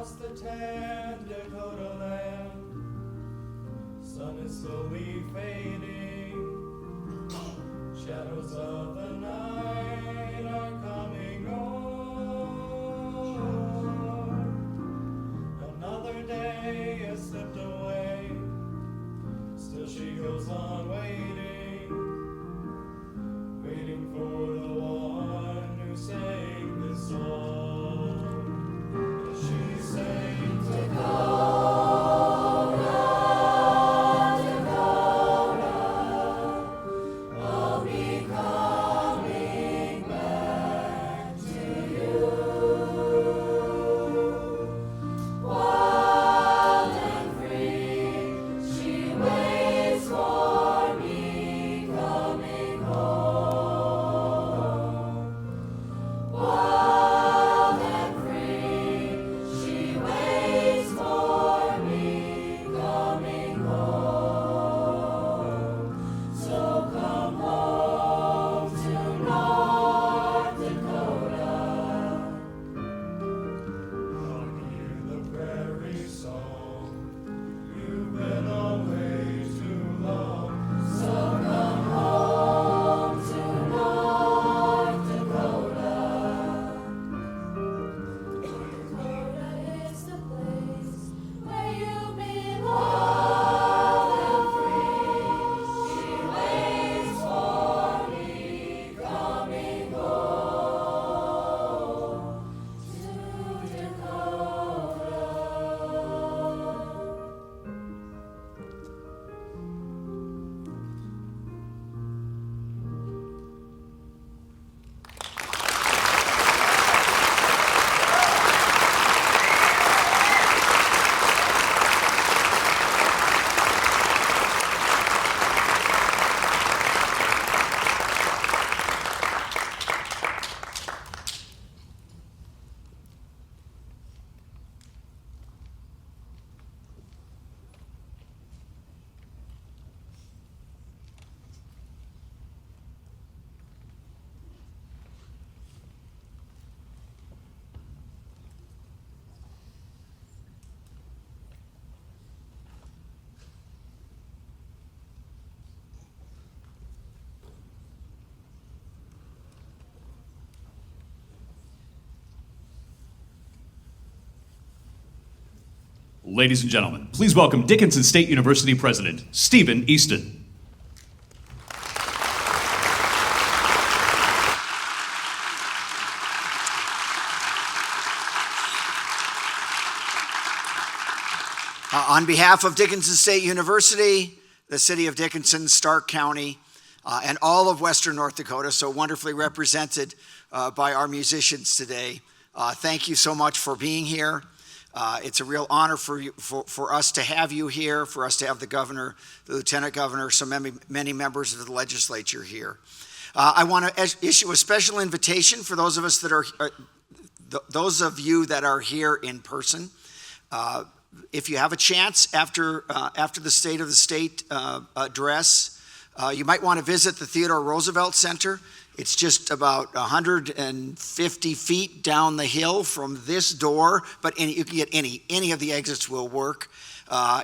across the tan Dakota land. Sun is slowly fading. Shadows of the night are coming on. Another day has slipped away. Still she goes on waiting, waiting for the one who sang this song. She sang Dakota, Dakota, I'll be coming back to you. Wild and free, she waits for me coming home. Wild and free, she waits for me coming home. So come home to North Dakota. I'll hear the prairie song. You've been away too long. So come home to North Dakota. Dakota is the place where you belong and free. She waits for me coming home to Dakota. Ladies and gentlemen, please welcome Dickinson State University President, Stephen Easton. On behalf of Dickinson State University, the city of Dickinson, Stark County, and all of Western North Dakota, so wonderfully represented by our musicians today, thank you so much for being here. It's a real honor for us to have you here, for us to have the governor, the lieutenant governor, so many members of the legislature here. I want to issue a special invitation for those of us that are, those of you that are here in person. If you have a chance after the State of the State address, you might want to visit the Theodore Roosevelt Center. It's just about 150 feet down the hill from this door, but you can get any of the exits will work.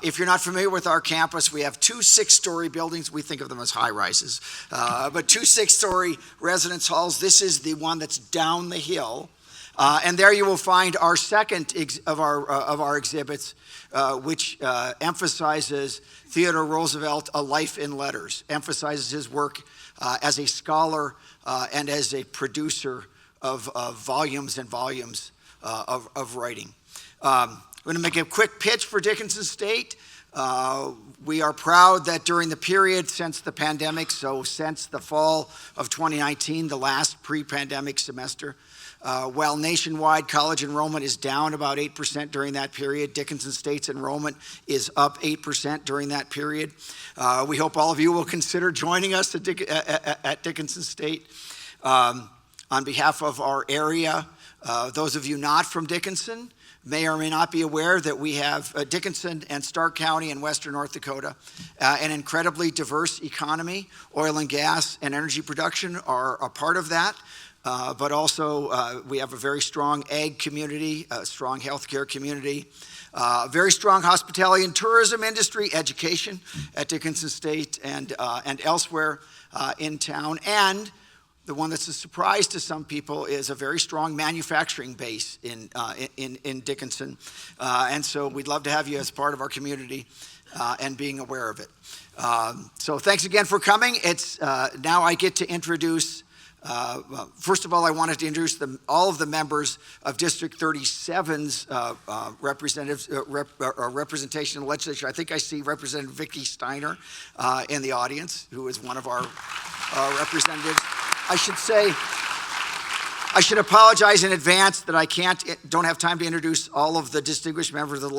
If you're not familiar with our campus, we have two 6-story buildings. We think of them as high rises, but two 6-story residence halls. This is the one that's down the hill. And there you will find our second of our exhibits, which emphasizes Theodore Roosevelt, A Life in Letters, emphasizes his work as a scholar and as a producer of volumes and volumes of writing. I'm going to make a quick pitch for Dickinson State. We are proud that during the period since the pandemic, so since the fall of 2019, the last pre-pandemic semester, while nationwide college enrollment is down about 8% during that period, Dickinson State's enrollment is up 8% during that period. We hope all of you will consider joining us at Dickinson State. On behalf of our area, those of you not from Dickinson may or may not be aware that we have Dickinson and Stark County in Western North Dakota, an incredibly diverse economy. Oil and gas and energy production are a part of that. but also we have a very strong ag community, a strong healthcare community, a very strong hospitality and tourism industry, education at Dickinson State and elsewhere in town. And the one that's a surprise to some people is a very strong manufacturing base in Dickinson. And so we'd love to have you as part of our community and being aware of it. So thanks again for coming. It's now I get to introduce, first of all, I wanted to introduce all of the members of District 37's representation in the legislature. I think I see Representative Vicki Steiner in the audience, who is one of our representatives. I should apologize in advance that don't have time to introduce all of the distinguished members of the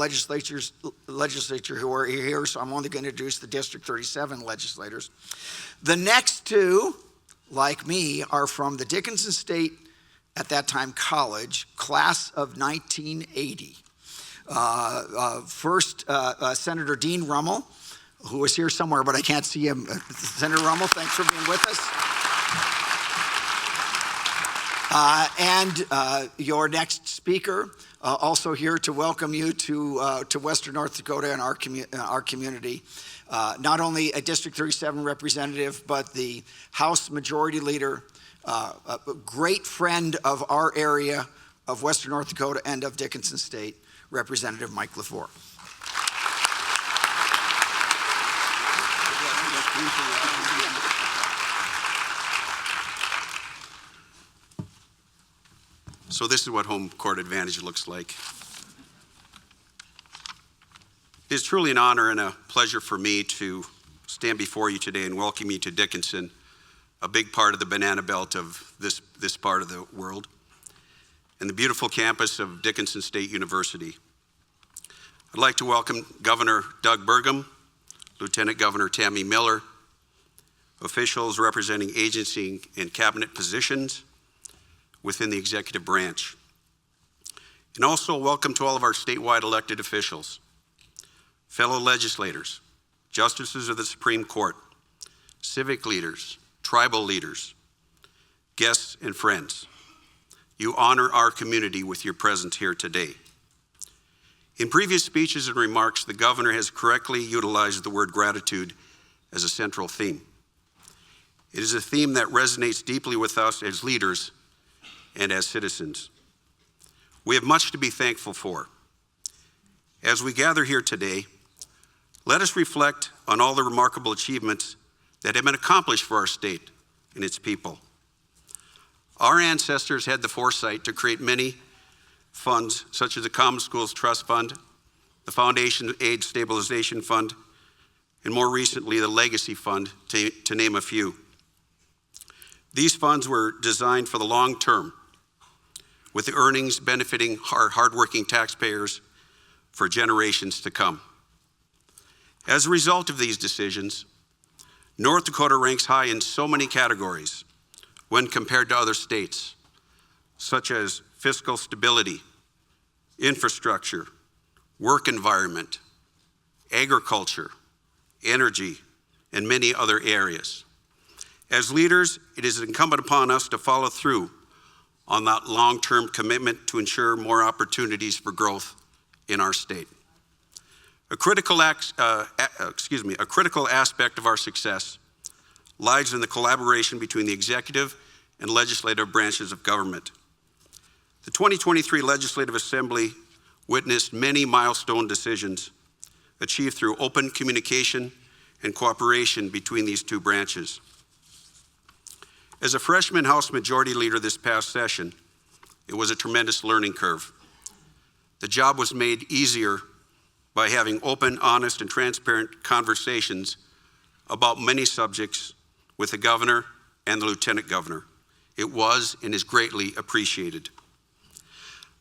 legislature who are here, so I'm only going to introduce the District 37 legislators. The next two, like me, are from the Dickinson State, at that time college, class of 1980. First, Senator Dean Rummel, who is here somewhere, but I can't see him. Senator Rummel, thanks for being with us. And your next speaker, also here to welcome you to Western North Dakota and our community. Not only a District 37 representative, but the House Majority Leader, a great friend of our area of Western North Dakota and of Dickinson State, Representative Mike Lefor. So this is what home court advantage looks like. It is truly an honor and a pleasure for me to stand before you today and welcome you to Dickinson, a big part of the banana belt of this part of the world, and the beautiful campus of Dickinson State University. I'd like to welcome Governor Doug Burgum, Lieutenant Governor Tammy Miller, officials representing agency and cabinet positions within the executive branch. And also welcome to all of our statewide elected officials, fellow legislators, justices of the Supreme Court, civic leaders, tribal leaders, guests and friends. You honor our community with your presence here today. In previous speeches and remarks, the governor has correctly utilized the word gratitude as a central theme. It is a theme that resonates deeply with us as leaders and as citizens. We have much to be thankful for. As we gather here today, let us reflect on all the remarkable achievements that have been accomplished for our state and its people. Our ancestors had the foresight to create many funds, such as the Common Schools Trust Fund, the Foundation Aid Stabilization Fund, and more recently, the Legacy Fund, to name a few. These funds were designed for the long term, with the earnings benefiting our hardworking taxpayers for generations to come. As a result of these decisions, North Dakota ranks high in so many categories when compared to other states, such as fiscal stability, infrastructure, work environment, agriculture, energy, and many other areas. As leaders, it is incumbent upon us to follow through on that long-term commitment to ensure more opportunities for growth in our state. A critical aspect of our success lies in the collaboration between the executive and legislative branches of government. The 2023 Legislative Assembly witnessed many milestone decisions achieved through open communication and cooperation between these two branches. As a freshman House Majority Leader this past session, it was a tremendous learning curve. The job was made easier by having open, honest, and transparent conversations about many subjects with the governor and the lieutenant governor. It was and is greatly appreciated.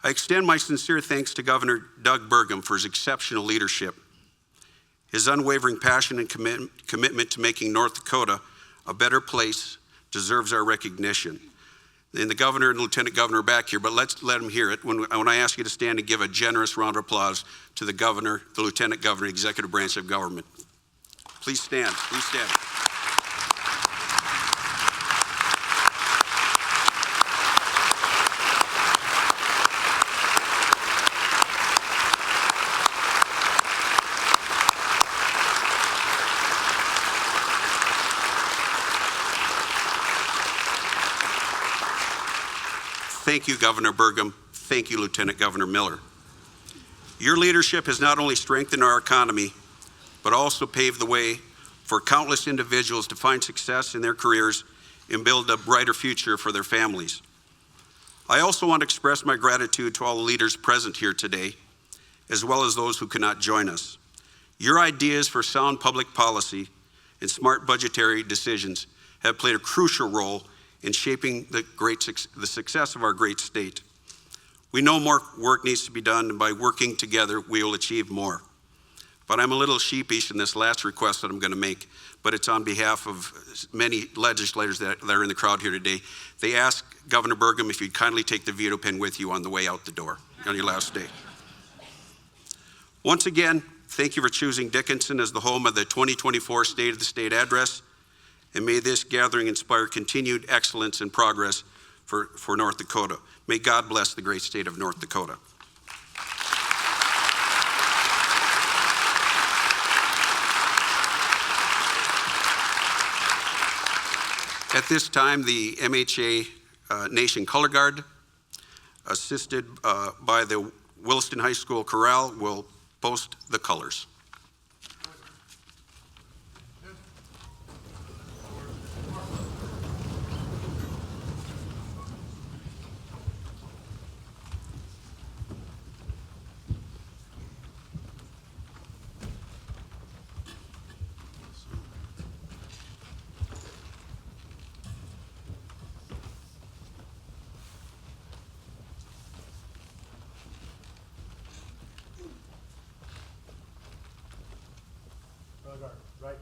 I extend my sincere thanks to Governor Doug Burgum for his exceptional leadership. His unwavering passion and commitment to making North Dakota a better place deserves our recognition. And the governor and lieutenant governor are back here, but let's let them hear it when I ask you to stand and give a generous round of applause to the governor, the lieutenant governor, executive branch of government. Please stand, please stand. Thank you, Governor Burgum. Thank you, Lieutenant Governor Miller. Your leadership has not only strengthened our economy, but also paved the way for countless individuals to find success in their careers and build a brighter future for their families. I also want to express my gratitude to all the leaders present here today, as well as those who could not join us. Your ideas for sound public policy and smart budgetary decisions have played a crucial role in shaping the success of our great state. We know more work needs to be done, and by working together, we will achieve more. But I'm a little sheepish in this last request that I'm going to make, but it's on behalf of many legislators that are in the crowd here today. They asked Governor Burgum if you'd kindly take the veto pen with you on the way out the door on your last day. Once again, thank you for choosing Dickinson as the home of the 2024 State of the State Address, and may this gathering inspire continued excellence and progress for North Dakota. May God bless the great state of North Dakota. At this time, the MHA Nation Color Guard, assisted by the Williston High School Chorale, will post the colors. Right.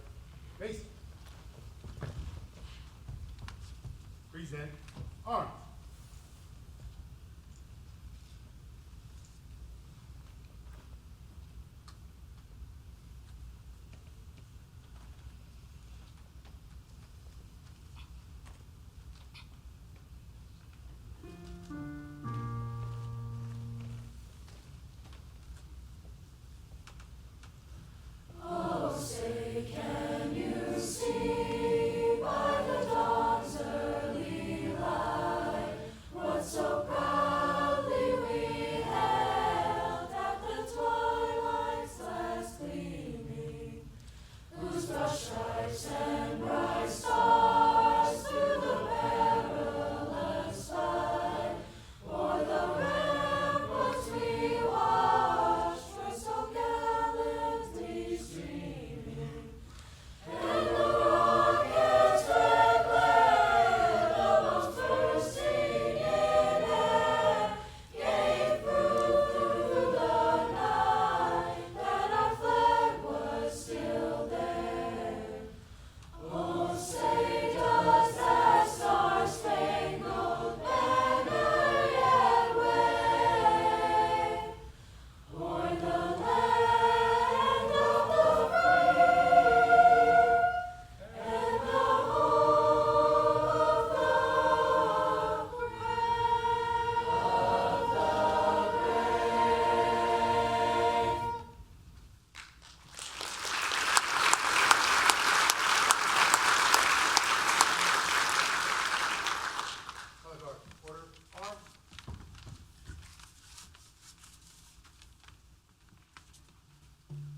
Face. Present. Arms.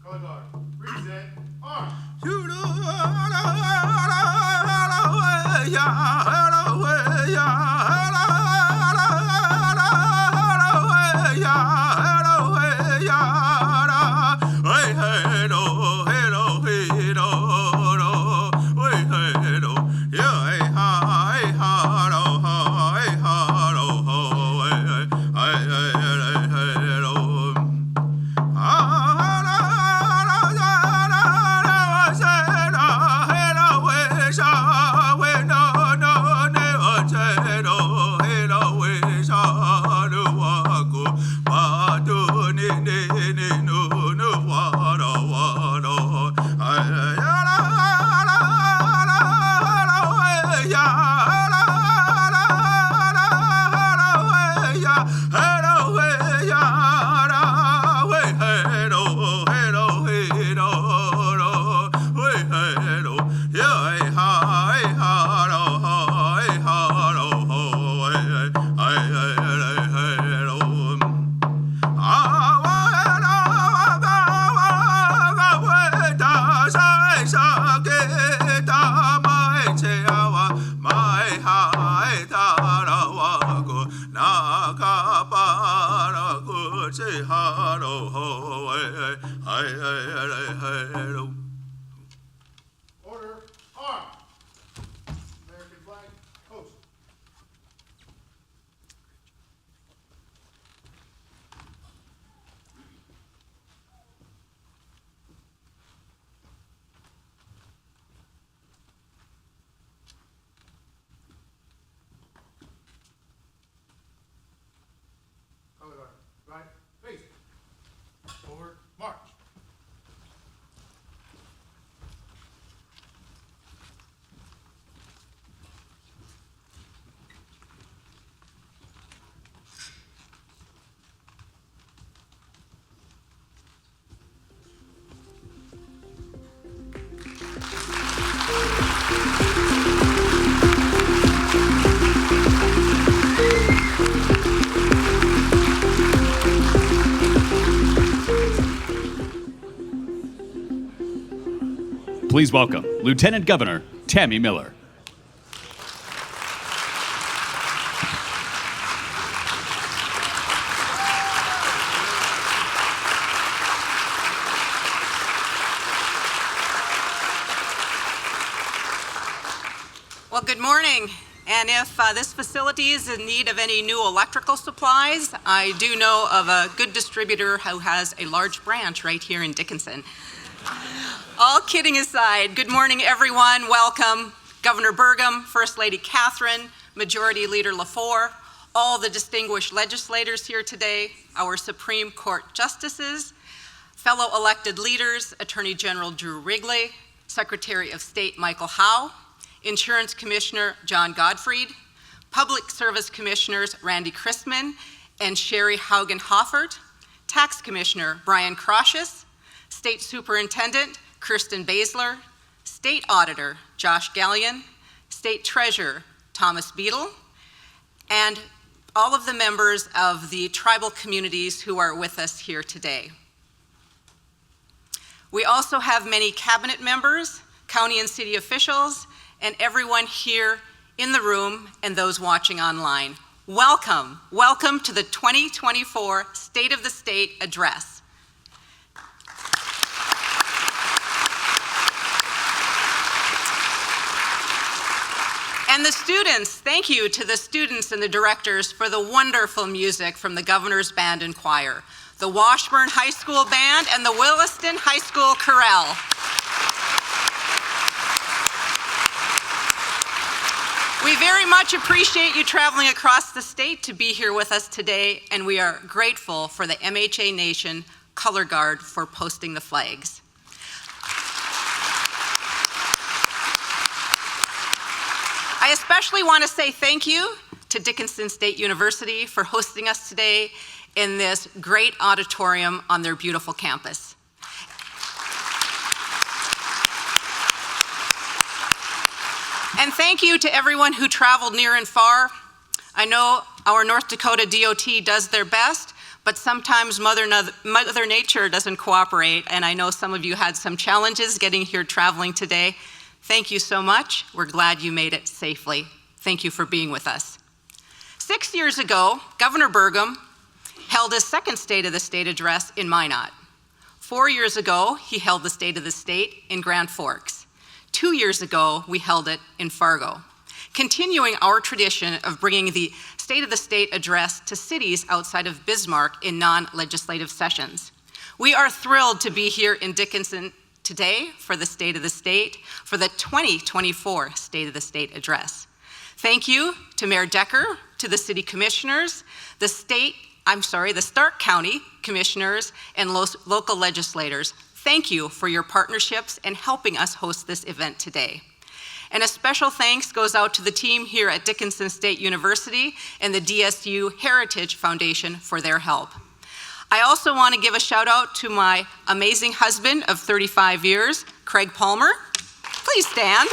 Color guard. Present. Arms. Order, arm. American flag, post. Color guard, right, face. Forward, march. Please welcome Lieutenant Governor Tammy Miller. Well, good morning. And if this facility is in need of any new electrical supplies, I do know of a good distributor who has a large branch right here in Dickinson. All kidding aside, good morning, everyone. Welcome. Governor Burgum, First Lady Catherine, Majority Leader Lefor, all the distinguished legislators here today, our Supreme Court justices, fellow elected leaders, Attorney General Drew Wrigley, Secretary of State Michael Howe, Insurance Commissioner John Gottfried, Public Service Commissioners Randy Chrisman and Sherry Haugen-Hoffert, Tax Commissioner Brian Crocius, State Superintendent Kirsten Basler, State Auditor Josh Gallion, State Treasurer Thomas Beadle, and all of the members of the tribal communities who are with us here today. We also have many cabinet members, county and city officials, and everyone here in the room and those watching online. Welcome, welcome to the 2024 State of the State Address. And the students, thank you to the students and the directors for the wonderful music from the Governor's Band and Choir, the Washburn High School Band, and the Williston High School Chorale. We very much appreciate you traveling across the state to be here with us today, and we are grateful for the MHA Nation Color Guard for posting the flags. I especially want to say thank you to Dickinson State University for hosting us today in this great auditorium on their beautiful campus. And thank you to everyone who traveled near and far. I know our North Dakota DOT does their best, but sometimes Mother Nature doesn't cooperate, and I know some of you had some challenges getting here traveling today. Thank you so much. We're glad you made it safely. Thank you for being with us. 6 years ago, Governor Burgum held his second State of the State address in Minot. 4 years ago, he held the State of the State in Grand Forks. 2 years ago, we held it in Fargo, continuing our tradition of bringing the State of the State address to cities outside of Bismarck in non-legislative sessions. We are thrilled to be here in Dickinson today for the State of the State, for the 2024 State of the State Address. Thank you to Mayor Decker, to the city commissioners, the Stark County commissioners, and local legislators. Thank you for your partnerships and helping us host this event today. And a special thanks goes out to the team here at Dickinson State University and the DSU Heritage Foundation for their help. I also want to give a shout out to my amazing husband of 35 years, Craig Palmer. Please stand.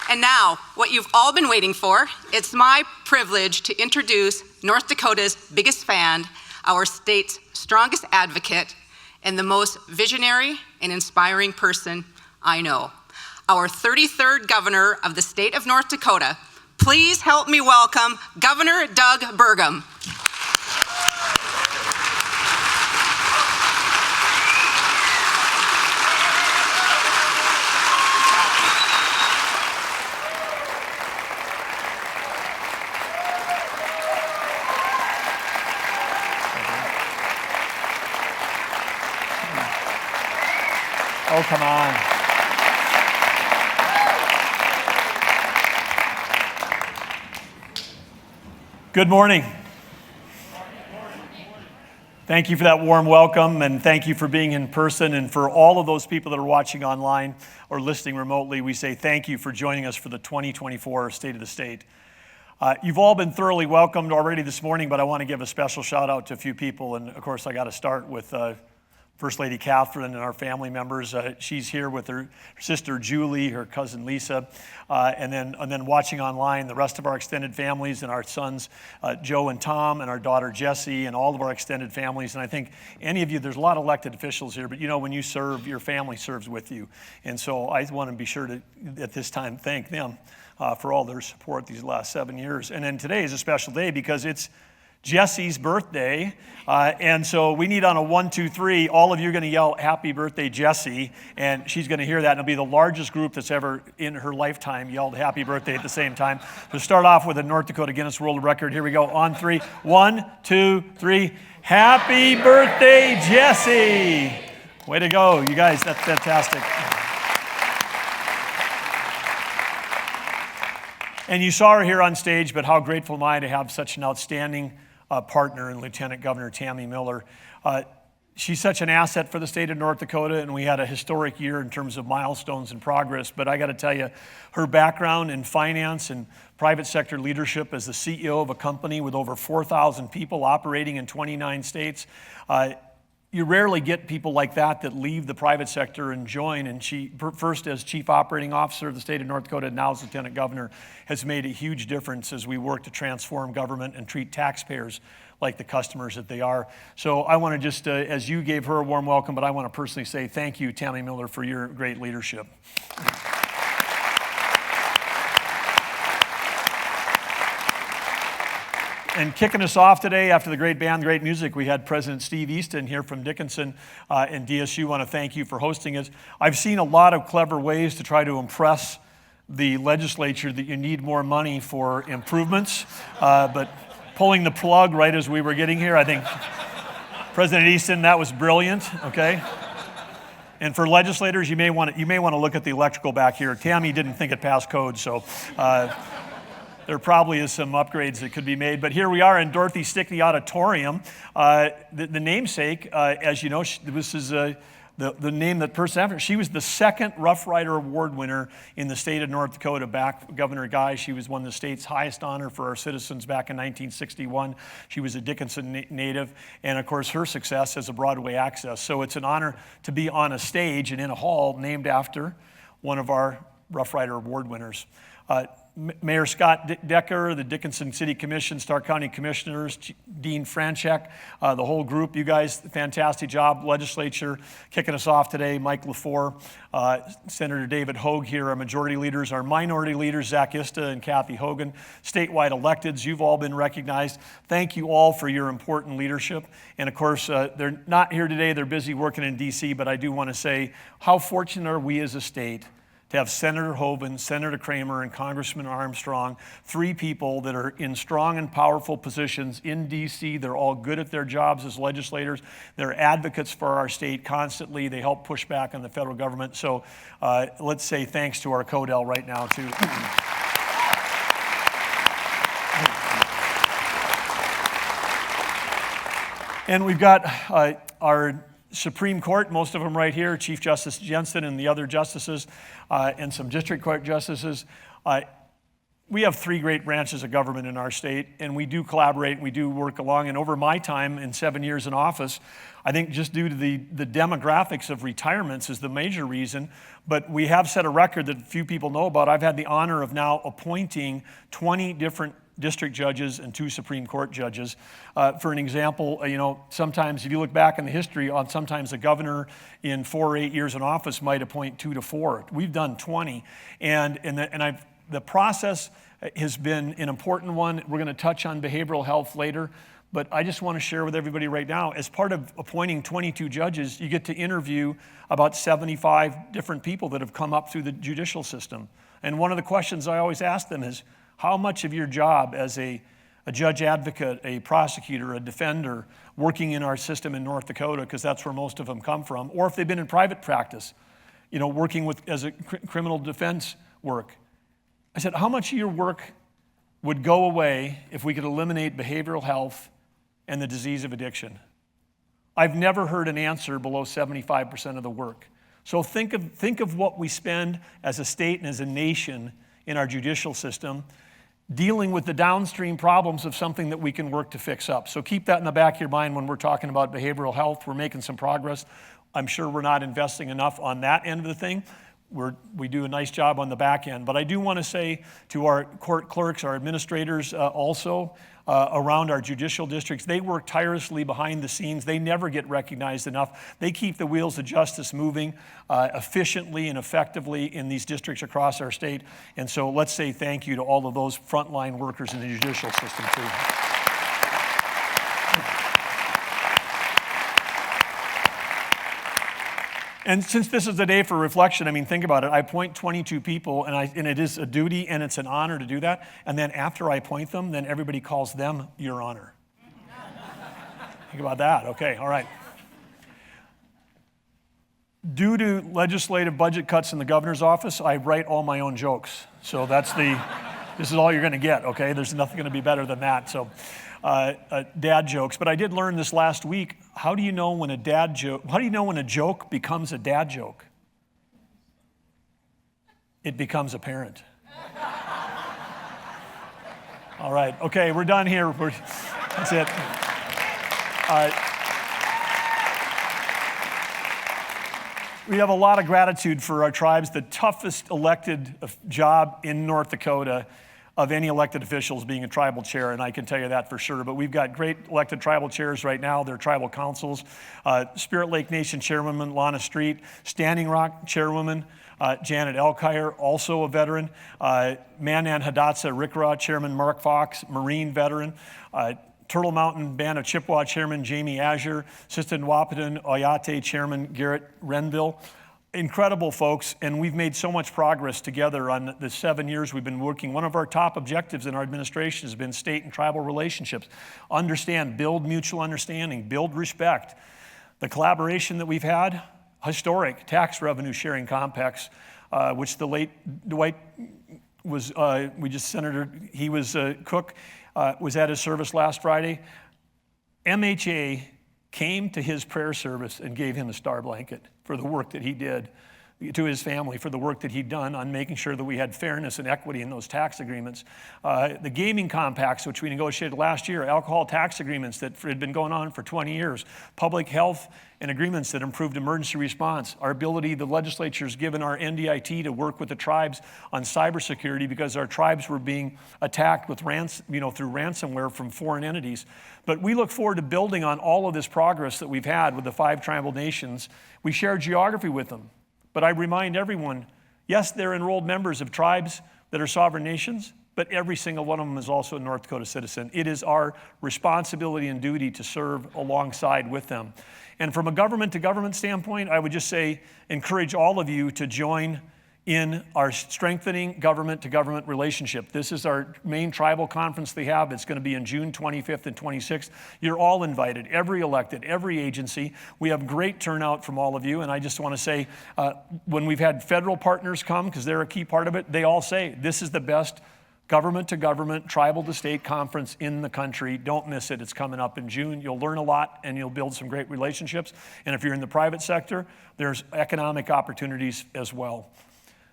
And now, what you've all been waiting for, it's my privilege to introduce North Dakota's biggest fan, our state's strongest advocate, and the most visionary and inspiring person I know, our 33rd governor of the state of North Dakota. Please help me welcome Governor Doug Burgum. Oh, come on. Good morning. Thank you for that warm welcome, and thank you for being in person. And for all of those people that are watching online or listening remotely, we say thank you for joining us for the 2024 State of the State. You've all been thoroughly welcomed already this morning, but I want to give a special shout out to a few people. And of course, I got to start with First Lady Catherine and our family members. She's here with her sister Julie, her cousin Lisa, and then watching online, the rest of our extended families and our sons Joe and Tom and our daughter Jessie and all of our extended families. And I think any of you, there's a lot of elected officials here, but you know when you serve, your family serves with you. And so I want to be sure to, at this time, thank them for all their support these last 7 years. And then today is a special day because it's Jessie's birthday, and so we need on a 1, 2, 3, all of you are going to yell, "Happy birthday, Jessie," and she's going to hear that, and it'll be the largest group that's ever in her lifetime yelled happy birthday at the same time. So start off with a North Dakota Guinness World Record. Here we go, on 3. 1, 2, 3. Happy birthday, Jessie! Way to go, you guys, that's fantastic. And you saw her here on stage, but how grateful am I to have such an outstanding partner in Lieutenant Governor Tammy Miller. She's such an asset for the state of North Dakota, and we had a historic year in terms of milestones and progress. But I got to tell you, her background in finance and private sector leadership as the CEO of a company with over 4,000 people operating in 29 states, you rarely get people like that leave the private sector and join. And she, first as Chief Operating Officer of the state of North Dakota, now as Lieutenant Governor, has made a huge difference as we work to transform government and treat taxpayers like the customers that they are. So I want to just, as you gave her a warm welcome, but I want to personally say thank you, Tammy Miller, for your great leadership. And kicking us off today, after the great band, great music, we had President Steve Easton here from Dickinson and DSU. Want to thank you for hosting us. I've seen a lot of clever ways to try to impress the legislature that you need more money for improvements, but pulling the plug right as we were getting here, I think President Easton, that was brilliant. Okay. And for legislators, you may want to look at the electrical back here. Tammy didn't think it passed code, so. There probably is some upgrades that could be made, but here we are in Dorothy Stickney Auditorium. The namesake, as you know, this is the name that person after. She was the second Rough Rider Award winner in the state of North Dakota back Governor Guy. She was won the state's highest honor for our citizens back in 1961. She was a Dickinson native, and of course her success has a Broadway access. So it's an honor to be on a stage and in a hall named after one of our Rough Rider Award winners. Mayor Scott Decker, the Dickinson City Commission, Stark County Commissioners, Dean Franchek, the whole group, you guys, fantastic job. Legislature kicking us off today, Mike Lefor, Senator David Hogue here, our majority leaders, our minority leaders, Zach Ista and Kathy Hogan, statewide electeds, you've all been recognized. Thank you all for your important leadership. And of course, they're not here today, they're busy working in DC, but I do want to say, how fortunate are we as a state to have Senator Hoeven, Senator Kramer, and Congressman Armstrong, 3 people that are in strong and powerful positions in D.C. They're all good at their jobs as legislators. They're advocates for our state constantly. They help push back on the federal government. So let's say thanks to our CODEL right now, too. And we've got our Supreme Court, most of them right here, Chief Justice Jensen and the other justices, and some district court justices. We have 3 great branches of government in our state, and we do collaborate, we do work along. And over my time in 7 years in office, I think just due to the demographics of retirements is the major reason, but we have set a record that few people know about. I've had the honor of now appointing 20 different district judges and 2 Supreme Court judges. For an example, sometimes if you look back in the history on sometimes a governor in 4 or 8 years in office might appoint 2 to 4. We've done 20. And the process has been an important one. We're going to touch on behavioral health later, but I just want to share with everybody right now, as part of appointing 22 judges, you get to interview about 75 different people that have come up through the judicial system. And one of the questions I always ask them is, how much of your job as a judge advocate, a prosecutor, a defender, working in our system in North Dakota, because that's where most of them come from, or if they've been in private practice, working as a criminal defense work. I said, how much of your work would go away if we could eliminate behavioral health and the disease of addiction? I've never heard an answer below 75% of the work. So think of what we spend as a state and as a nation in our judicial system, dealing with the downstream problems of something that we can work to fix up. So keep that in the back of your mind when we're talking about behavioral health. We're making some progress. I'm sure we're not investing enough on that end of the thing. We do a nice job on the back end. But I do want to say to our court clerks, our administrators also around our judicial districts, they work tirelessly behind the scenes. They never get recognized enough. They keep the wheels of justice moving efficiently and effectively in these districts across our state. And so let's say thank you to all of those frontline workers in the judicial system too. And since this is a day for reflection, I mean, think about it. I appoint 22 people, and it is a duty and it's an honor to do that. And then after I appoint them, then everybody calls them Your Honor. Think about that. Okay, all right. Due to legislative budget cuts in the governor's office, I write all my own jokes. So this is all you're going to get, okay? There's nothing going to be better than that. So. Dad jokes, but I did learn this last week. How do you know when a joke becomes a dad joke? It becomes apparent. All right, okay, we're done here. That's it. We have a lot of gratitude for our tribes. The toughest elected job in North Dakota of any elected officials being a tribal chair, and I can tell you that for sure. But we've got great elected tribal chairs right now. They're tribal councils. Spirit Lake Nation Chairwoman Lana Street, Standing Rock Chairwoman Janet Elkire, also a veteran. Manan Hidatsa Rikra Chairman Mark Fox, Marine veteran. Turtle Mountain Band of Chippewa Chairman Jamie Azure, Sistan Wahpeton Oyate Chairman Garrett Renville. Incredible folks, and we've made so much progress together on the 7 years we've been working. One of our top objectives in our administration has been state and tribal relationships. Understand, build mutual understanding, build respect. The collaboration that we've had, historic tax revenue sharing compacts, which the late Dwight was, he was Cook, was at his service last Friday. MHA came to his prayer service and gave him a star blanket for the work that he did, to his family for the work that he'd done on making sure that we had fairness and equity in those tax agreements. The gaming compacts, which we negotiated last year, alcohol tax agreements that had been going on for 20 years, public health and agreements that improved emergency response, our ability, the legislature's given our NDIT to work with the tribes on cybersecurity because our tribes were being attacked with through ransomware from foreign entities. But we look forward to building on all of this progress that we've had with the 5 tribal nations. We share geography with them. But I remind everyone, yes, they're enrolled members of tribes that are sovereign nations, but every single one of them is also a North Dakota citizen. It is our responsibility and duty to serve alongside with them. And from a government-to-government standpoint, I would just say, encourage all of you to join in our strengthening government-to-government relationship. This is our main tribal conference they have. It's going to be in June 25th and 26th. You're all invited, every elected, every agency. We have great turnout from all of you, and I just want to say, when we've had federal partners come, because they're a key part of it, they all say, this is the best government-to-government, tribal-to-state conference in the country. Don't miss it. It's coming up in June. You'll learn a lot, and you'll build some great relationships. And if you're in the private sector, there's economic opportunities as well.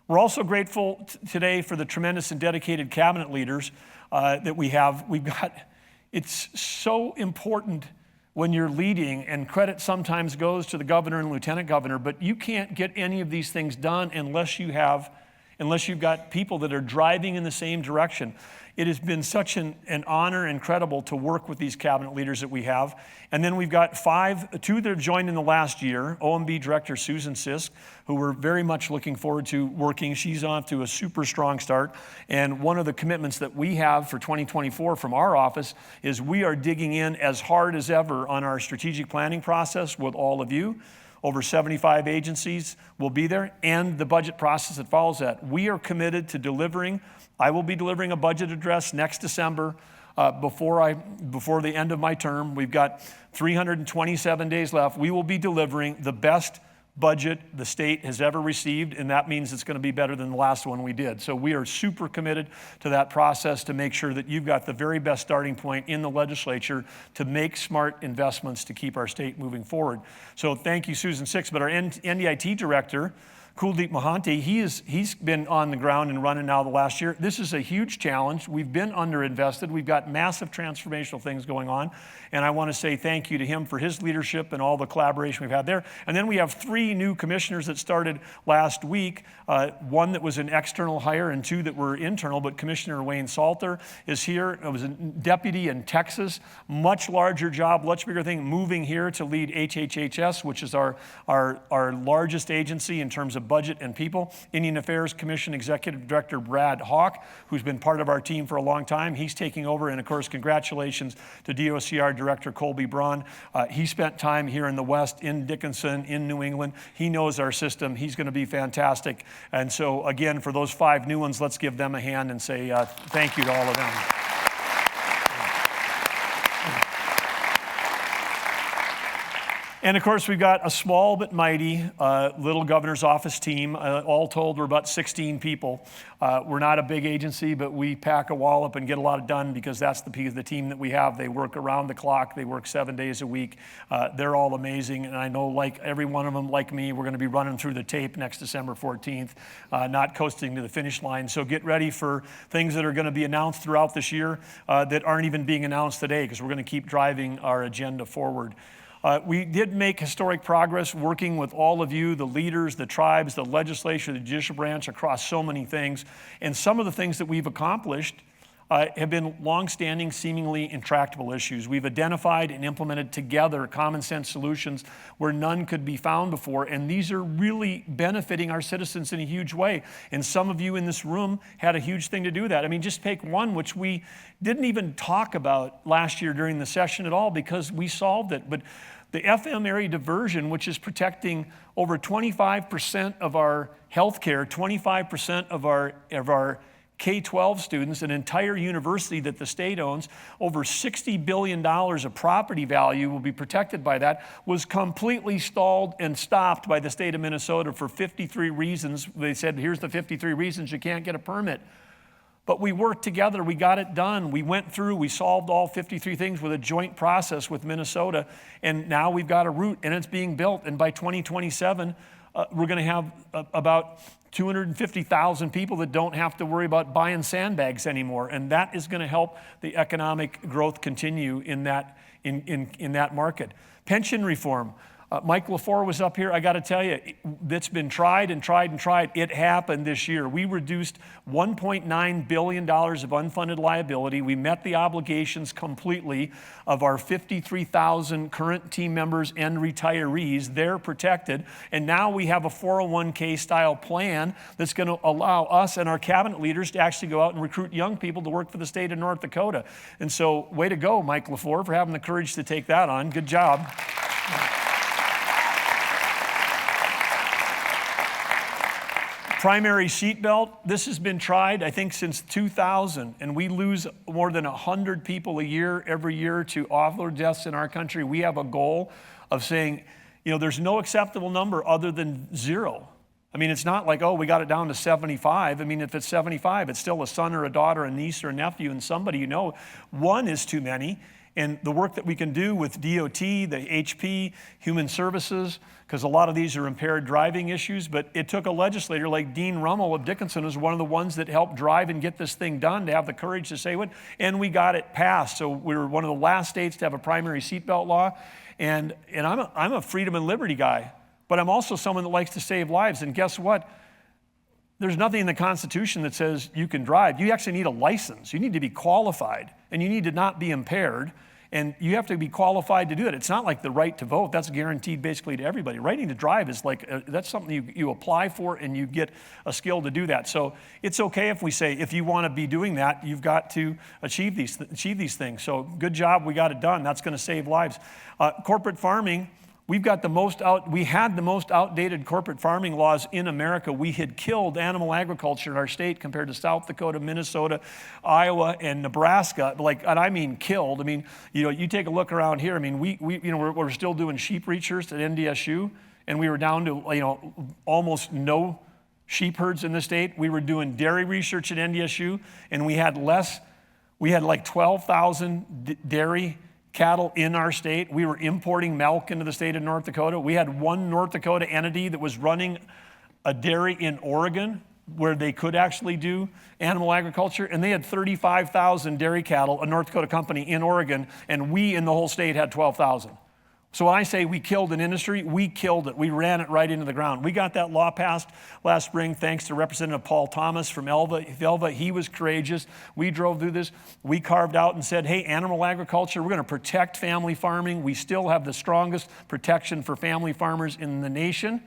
We're also grateful today for the tremendous and dedicated cabinet leaders that we have. It's so important when you're leading, and credit sometimes goes to the governor and lieutenant governor, but you can't get any of these things done unless you have unless you've got people that are driving in the same direction. It has been such an honor, incredible to work with these cabinet leaders that we have. And then we've got two that have joined in the last year, OMB Director Susan Sisk, who we're very much looking forward to working. She's off to a super strong start. And one of the commitments that we have for 2024 from our office is we are digging in as hard as ever on our strategic planning process with all of you. Over 75 agencies will be there, and the budget process that follows that. We are committed to delivering. I will be delivering a budget address next December before the end of my term. We've got 327 days left. We will be delivering the best budget the state has ever received, and that means it's going to be better than the last one we did. So we are super committed to that process to make sure that you've got the very best starting point in the legislature to make smart investments to keep our state moving forward. So thank you, Susan Sisk. But our NDIT director, Kuldeep Mohanty, he's been on the ground and running now the last year. This is a huge challenge. We've been underinvested. We've got massive transformational things going on. And I want to say thank you to him for his leadership and all the collaboration we've had there. And then we have 3 new commissioners that started last week. One that was an external hire and 2 that were internal, but Commissioner Wayne Salter is here. I was a deputy in Texas, much larger job, much bigger thing, moving here to lead HHHS, which is our largest agency in terms of budget and people. Indian Affairs Commission Executive Director Brad Hawk, who's been part of our team for a long time, he's taking over. And of course, congratulations to DOCR Director Colby Braun. He spent time here in the West, in Dickinson, in New England. He knows our system. He's going to be fantastic. And so again, for those 5 new ones, let's give them a hand and say thank you to all of them. And of course, we've got a small but mighty little governor's office team. All told, we're about 16 people. We're not a big agency, but we pack a wallop and get a lot done because that's the team that we have. They work around the clock. They work 7 days a week. They're all amazing. And I know, like every one of them, like me, we're going to be running through the tape next December 14th, not coasting to the finish line. So get ready for things that are going to be announced throughout this year that aren't even being announced today, because we're going to keep driving our agenda forward. We did make historic progress working with all of you, the leaders, the tribes, the legislature, the judicial branch, across so many things. And some of the things that we've accomplished have been longstanding, seemingly intractable issues. We've identified and implemented together common sense solutions where none could be found before, and these are really benefiting our citizens in a huge way. And some of you in this room had a huge thing to do with that. I mean, just take one, which we didn't even talk about last year during the session at all because we solved it. But the FM area diversion, which is protecting over 25% of our healthcare, 25% of our K-12 students, an entire university that the state owns, over $60 billion of property value will be protected by that, was completely stalled and stopped by the state of Minnesota for 53 reasons. They said, here's the 53 reasons you can't get a permit. But we worked together, we got it done. We went through, we solved all 53 things with a joint process with Minnesota, and now we've got a route and it's being built. And by 2027, we're gonna have about 250,000 people that don't have to worry about buying sandbags anymore. And that is gonna help the economic growth continue in that market. Pension reform. Mike Lefor was up here. I got to tell you, that's been tried and tried and tried. It happened this year. We reduced $1.9 billion of unfunded liability. We met the obligations completely of our 53,000 current team members and retirees. They're protected. And now we have a 401k style plan that's going to allow us and our cabinet leaders to actually go out and recruit young people to work for the state of North Dakota. And so, way to go, Mike Lefor, for having the courage to take that on. Good job. Primary seatbelt, this has been tried, I think, since 2000, and we lose more than 100 people a year, every year, to auto deaths in our country. We have a goal of saying, there's no acceptable number other than 0. I mean, it's not like, we got it down to 75. I mean, if it's 75, it's still a son or a daughter, a niece or a nephew, and somebody one is too many. And the work that we can do with DOT, the HP, Human Services, because a lot of these are impaired driving issues, but it took a legislator like Dean Rummel of Dickinson, who's one of the ones that helped drive and get this thing done, to have the courage to say it, and we got it passed. So we were one of the last states to have a primary seatbelt law, and I'm a freedom and liberty guy, but I'm also someone that likes to save lives, and guess what? there's nothing in the Constitution that says you can drive. You actually need a license. You need to be qualified, and you need to not be impaired, and you have to be qualified to do it. It's not like the right to vote. That's guaranteed basically to everybody. Writing to drive is like, that's something you apply for, and you get a skill to do that. So it's okay if we say, if you want to be doing that, you've got to achieve these things. So good job, we got it done. That's going to save lives. Corporate farming, we had the most outdated corporate farming laws in America. We had killed animal agriculture in our state compared to South Dakota, Minnesota, Iowa, and Nebraska. And I mean killed. I mean, you take a look around here. I mean, we're still doing sheep research at NDSU, and we were down to almost no sheep herds in the state. We were doing dairy research at NDSU, and we had like 12,000 dairy cattle in our state. We were importing milk into the state of North Dakota. We had one North Dakota entity that was running a dairy in Oregon where they could actually do animal agriculture, and they had 35,000 dairy cattle, a North Dakota company in Oregon, and we in the whole state had 12,000. So when I say we killed an industry, we killed it. We ran it right into the ground. We got that law passed last spring thanks to Representative Paul Thomas from Elva. He was courageous. We drove through this. We carved out and said, hey, animal agriculture, we're going to protect family farming. We still have the strongest protection for family farmers in the nation.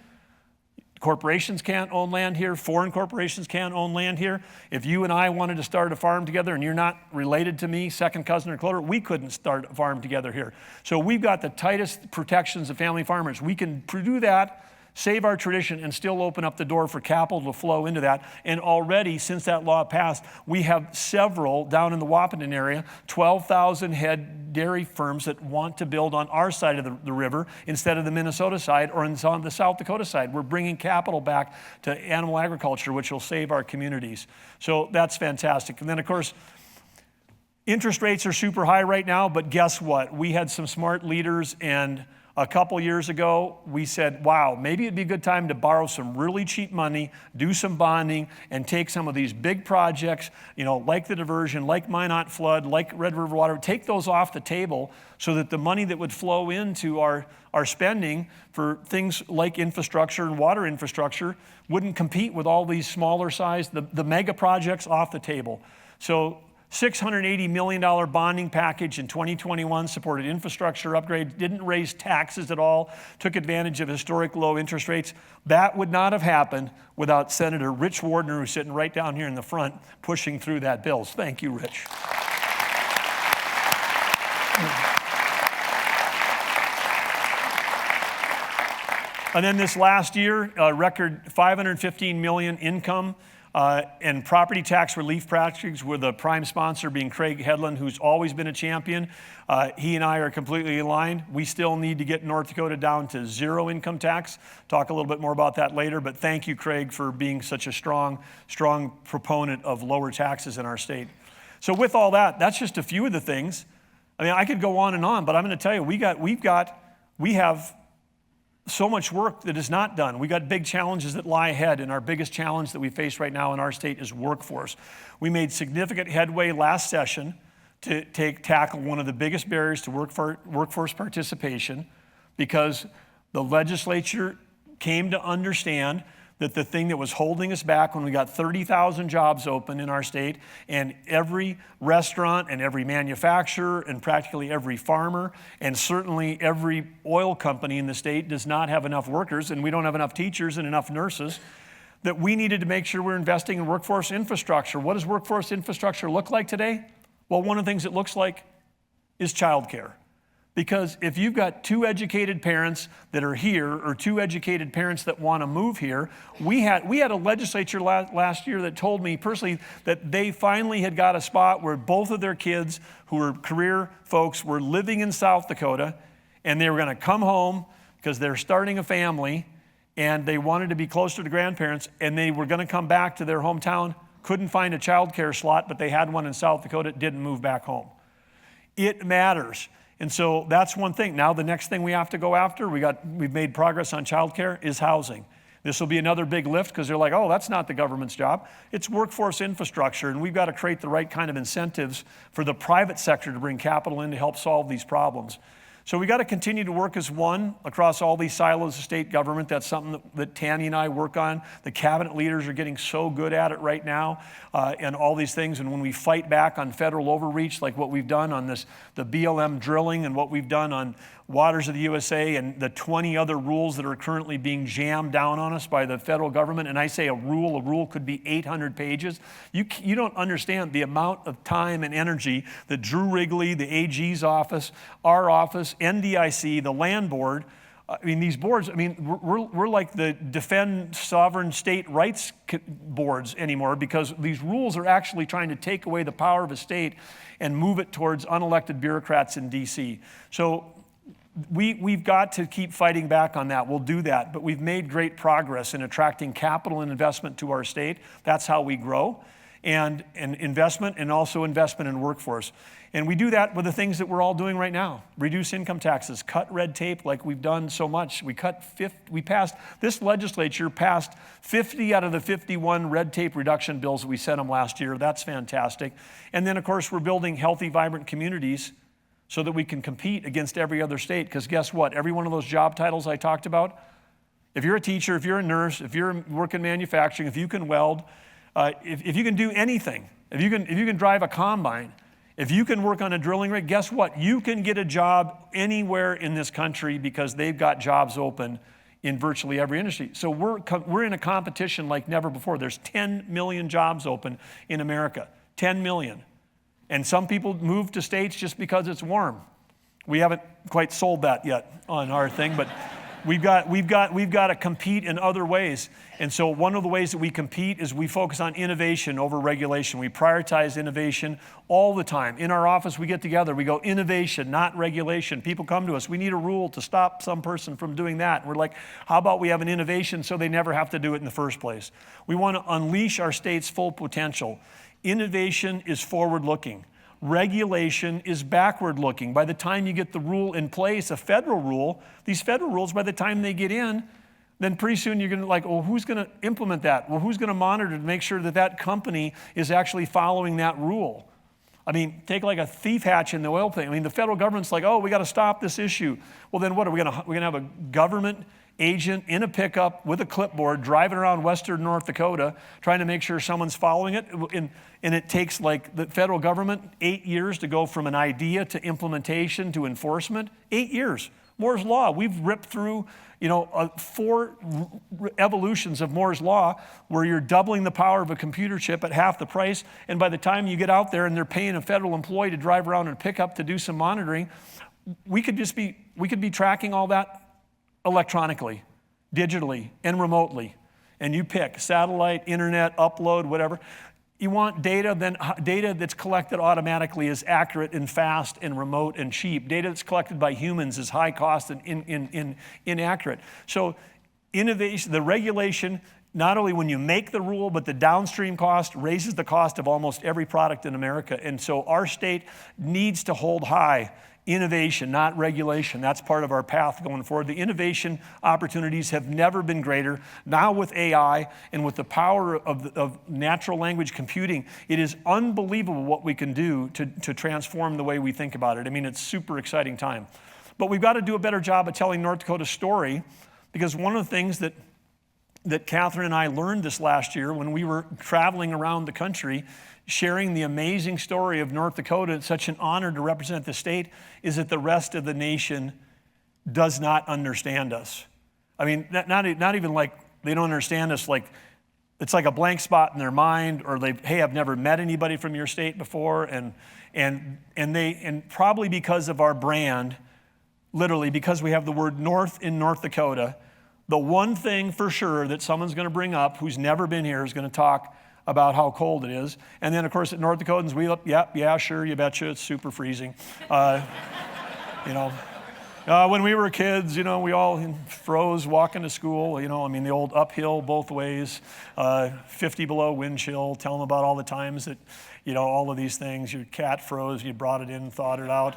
Corporations can't own land here. Foreign corporations can't own land here. If you and I wanted to start a farm together and you're not related to me, second cousin or closer, we couldn't start a farm together here. So we've got the tightest protections of family farmers. We can do that, save our tradition, and still open up the door for capital to flow into that. And already, since that law passed, we have several down in the Wahpeton area, 12,000 head dairy firms that want to build on our side of the river instead of the Minnesota side or on the South Dakota side. We're bringing capital back to animal agriculture, which will save our communities. So that's fantastic. And then, of course, interest rates are super high right now, but guess what? We had some smart leaders, and a couple years ago, we said, wow, maybe it'd be a good time to borrow some really cheap money, do some bonding, and take some of these big projects, like the diversion, like Minot Flood, like Red River Water, take those off the table so that the money that would flow into our spending for things like infrastructure and water infrastructure wouldn't compete with all these smaller size, the mega projects off the table. So $680 million bonding package in 2021 supported infrastructure upgrades, didn't raise taxes at all, took advantage of historic low interest rates. That would not have happened without Senator Rich Wardner, who's sitting right down here in the front, pushing through that bill. Thank you, Rich. And then this last year, a record $515 million income and property tax relief practices, with the prime sponsor being Craig Hedlund, who's always been a champion. He and I are completely aligned. We still need to get North Dakota down to zero income tax. Talk a little bit more about that later, but thank you, Craig, for being such a strong proponent of lower taxes in our state. So with all that, that's just a few of the things. I mean, I could go on, but I'm going to tell you, we have so much work that is not done. We got big challenges that lie ahead, and our biggest challenge that we face right now in our state is workforce. We made significant headway last session to tackle one of the biggest barriers to workforce participation, because the legislature came to understand that the thing that was holding us back when we got 30,000 jobs open in our state, and every restaurant and every manufacturer and practically every farmer and certainly every oil company in the state does not have enough workers, and we don't have enough teachers and enough nurses, that we needed to make sure we're investing in workforce infrastructure. What does workforce infrastructure look like today? Well, one of the things it looks like is childcare. Because if you've got two educated parents that are here, or two educated parents that want to move here, we had a legislature last year that told me personally that they finally had got a spot where both of their kids, who were career folks, were living in South Dakota, and they were going to come home because they're starting a family, and they wanted to be closer to grandparents, and they were going to come back to their hometown, couldn't find a childcare slot, but they had one in South Dakota, didn't move back home. It matters. And so that's one thing. Now the next thing we have to go after, we've made progress on childcare, is housing. This will be another big lift, because they're like, oh, that's not the government's job. It's workforce infrastructure, and we've got to create the right kind of incentives for the private sector to bring capital in to help solve these problems. So we got to continue to work as one across all these silos of state government. That's something that Tammy and I work on. The cabinet leaders are getting so good at it right now, and all these things. And when we fight back on federal overreach, like what we've done on the BLM drilling and what we've done on Waters of the USA and the 20 other rules that are currently being jammed down on us by the federal government, and I say a rule could be 800 pages. You don't understand the amount of time and energy that Drew Wrigley, the AG's office, our office, NDIC, the land board, I mean, these boards, I mean, we're like the defend sovereign state rights boards anymore, because these rules are actually trying to take away the power of a state and move it towards unelected bureaucrats in DC. So we've got to keep fighting back on that. We'll do that, but we've made great progress in attracting capital and investment to our state. That's how we grow, and investment, and also investment in workforce. And we do that with the things that we're all doing right now. Reduce income taxes, cut red tape like we've done so much. This legislature passed 50 out of the 51 red tape reduction bills that we sent them last year. That's fantastic. And then, of course, we're building healthy, vibrant communities so that we can compete against every other state. Because guess what? Every one of those job titles I talked about, if you're a teacher, if you're a nurse, if you're working manufacturing, if you can weld, if you can do anything, if you can drive a combine, if you can work on a drilling rig, guess what? You can get a job anywhere in this country because they've got jobs open in virtually every industry. So we're in a competition like never before. There's 10 million jobs open in America, 10 million. And some people move to states just because it's warm. We haven't quite sold that yet on our thing, but we've got to compete in other ways. And so one of the ways that we compete is we focus on innovation over regulation. We prioritize innovation all the time. In our office, we get together, we go innovation, not regulation. People come to us, we need a rule to stop some person from doing that. And we're like, how about we have an innovation so they never have to do it in the first place? We want to unleash our state's full potential. Innovation is forward-looking. Regulation is backward-looking. By the time you get the rule in place, a federal rule, these federal rules, by the time they get in, then pretty soon you're going to well, who's going to implement that? Well, who's going to monitor to make sure that that company is actually following that rule? I mean, take like a thief hatch in the oil thing. I mean, the federal government's like, oh, we got to stop this issue. Well, then what? We're going to have a government agent in a pickup with a clipboard driving around western North Dakota trying to make sure someone's following it. And it takes like the federal government 8 years to go from an idea to implementation to enforcement. 8 years. Moore's Law. We've ripped through 4 evolutions of Moore's Law where you're doubling the power of a computer chip at half the price. And by the time you get out there and they're paying a federal employee to drive around in a pickup to do some monitoring, we could be tracking all that electronically, digitally, and remotely. And you pick satellite, internet, upload, whatever. You want data, then data that's collected automatically is accurate and fast and remote and cheap. Data that's collected by humans is high cost and inaccurate. So innovation, the regulation, not only when you make the rule, but the downstream cost raises the cost of almost every product in America. And so our state needs to hold high innovation, not regulation. That's part of our path going forward. The innovation opportunities have never been greater. Now with AI and with the power of natural language computing, it is unbelievable what we can do to transform the way we think about it. I mean, it's super exciting time. But we've got to do a better job of telling North Dakota's story, because one of the things that Catherine and I learned this last year when we were traveling around the country sharing the amazing story of North Dakota, it's such an honor to represent the state, is that the rest of the nation does not understand us. I mean, not even like they don't understand us, like it's like a blank spot in their mind, or hey, I've never met anybody from your state before, and probably because of our brand, literally because we have the word North in North Dakota, the one thing for sure that someone's going to bring up who's never been here is going to talk about how cold it is. And then, of course, at North Dakotans, yeah, sure, you betcha, it's super freezing. When we were kids, we all froze walking to school, I mean, the old uphill both ways, 50 below wind chill, tell them about all the times that, all of these things, your cat froze, you brought it in, thawed it out.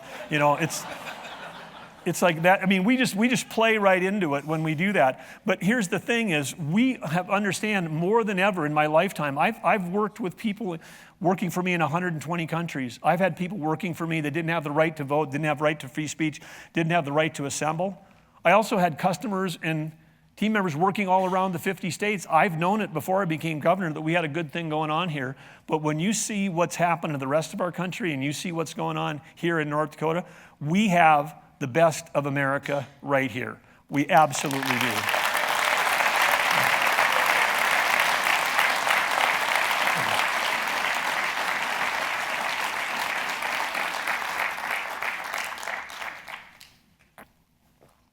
It's like that. I mean, we just play right into it when we do that. But here's the thing is, we have understand more than ever in my lifetime. I've worked with people working for me in 120 countries. I've had people working for me that didn't have the right to vote, didn't have right to free speech, didn't have the right to assemble. I also had customers and team members working all around the 50 states. I've known it before I became governor that we had a good thing going on here. But when you see what's happened to the rest of our country and you see what's going on here in North Dakota, we have the best of America right here. We absolutely do.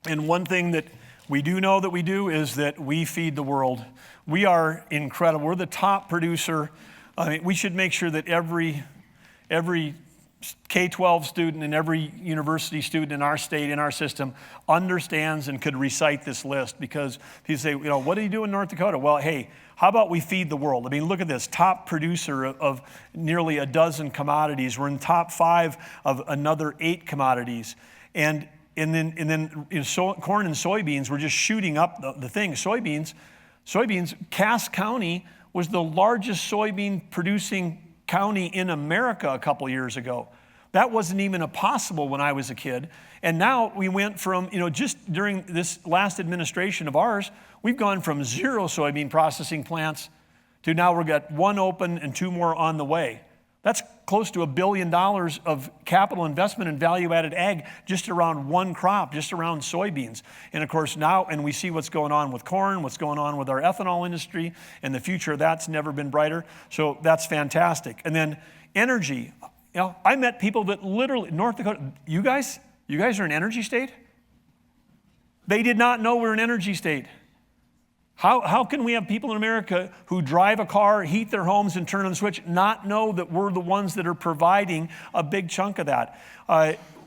And one thing that we do know that we do is that we feed the world. We are incredible. We're the top producer. I mean, we should make sure that every K-12 student and every university student in our state, in our system, understands and could recite this list, because people say, what do you do in North Dakota? Well, hey, how about we feed the world? I mean, look at this, top producer of nearly a dozen commodities. We're in top 5 of another 8 commodities. And then corn and soybeans, we're just shooting up the thing. Soybeans, Cass County was the largest soybean producing county in America a couple years ago. That wasn't even possible when I was a kid. And now we went from, just during this last administration of ours, we've gone from 0 soybean processing plants to now we've got 1 open and 2 more on the way. That's close to $1 billion of capital investment in value-added ag just around one crop, just around soybeans. And of course now, and we see what's going on with corn, what's going on with our ethanol industry, and the future of that's never been brighter. So that's fantastic. And then energy. I met people that literally, North Dakota, you guys are an energy state? They did not know we're an energy state. How can we have people in America who drive a car, heat their homes, and turn on the switch, not know that we're the ones that are providing a big chunk of that?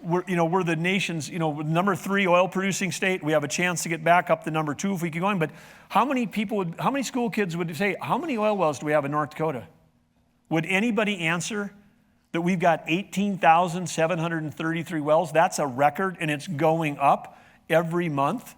We're the nation's, number 3 oil-producing state. We have a chance to get back up to number 2 if we keep going. But how many school kids would say, how many oil wells do we have in North Dakota? Would anybody answer that we've got 18,733 wells? That's a record, and it's going up every month.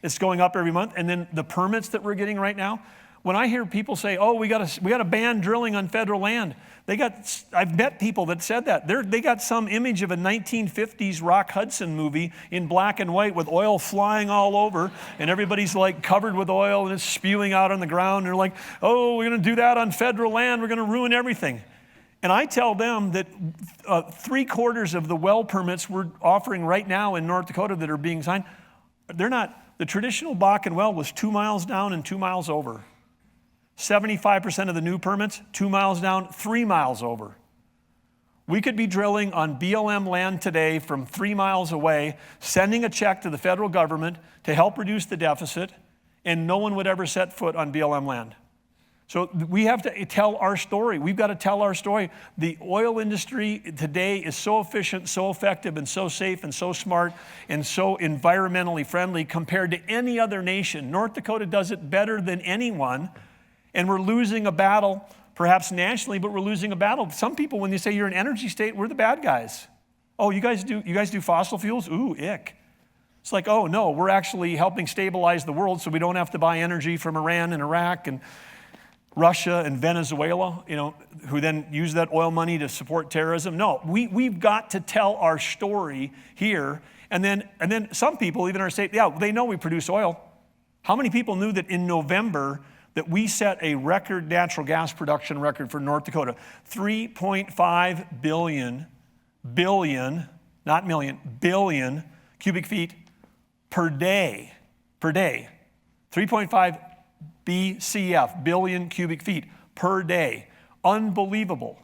It's going up every month. And then the permits that we're getting right now, when I hear people say, we got to ban drilling on federal land, I've met people that said that. They got some image of a 1950s Rock Hudson movie in black and white with oil flying all over, and everybody's like covered with oil and it's spewing out on the ground. And they're like, we're going to do that on federal land. We're going to ruin everything. And I tell them that 3/4 of the well permits we're offering right now in North Dakota that are being signed, they're not. The traditional Bakken well was 2 miles down and 2 miles over. 75% of the new permits, 2 miles down, 3 miles over. We could be drilling on BLM land today from 3 miles away, sending a check to the federal government to help reduce the deficit, and no one would ever set foot on BLM land. So we have to tell our story. We've got to tell our story. The oil industry today is so efficient, so effective, and so safe, and so smart, and so environmentally friendly compared to any other nation. North Dakota does it better than anyone, and we're losing a battle, perhaps nationally, but we're losing a battle. Some people, when they say you're an energy state, we're the bad guys. Oh, you guys do fossil fuels? Ooh, ick. It's like, oh no, we're actually helping stabilize the world so we don't have to buy energy from Iran and Iraq and Russia and Venezuela, who then use that oil money to support terrorism. No, we've got to tell our story here. And then some people, even our state, they know we produce oil. How many people knew that in November that we set a record natural gas production record for North Dakota? 3.5 billion cubic feet per day. 3.5 BCF, billion cubic feet per day. Unbelievable.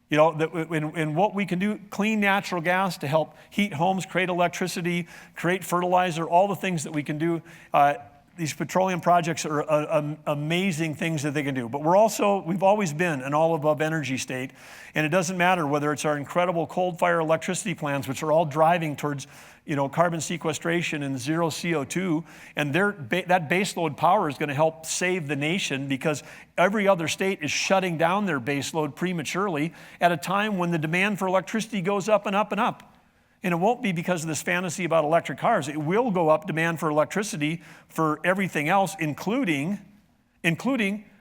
And what we can do, clean natural gas to help heat homes, create electricity, create fertilizer, all the things that we can do. These petroleum projects are amazing things that they can do. But we've always been an all-above energy state. And it doesn't matter whether it's our incredible coal-fired electricity plants, which are all driving towards carbon sequestration and zero CO2. And that baseload power is going to help save the nation, because every other state is shutting down their baseload prematurely at a time when the demand for electricity goes up and up and up. And it won't be because of this fantasy about electric cars. It will go up demand for electricity for everything else, including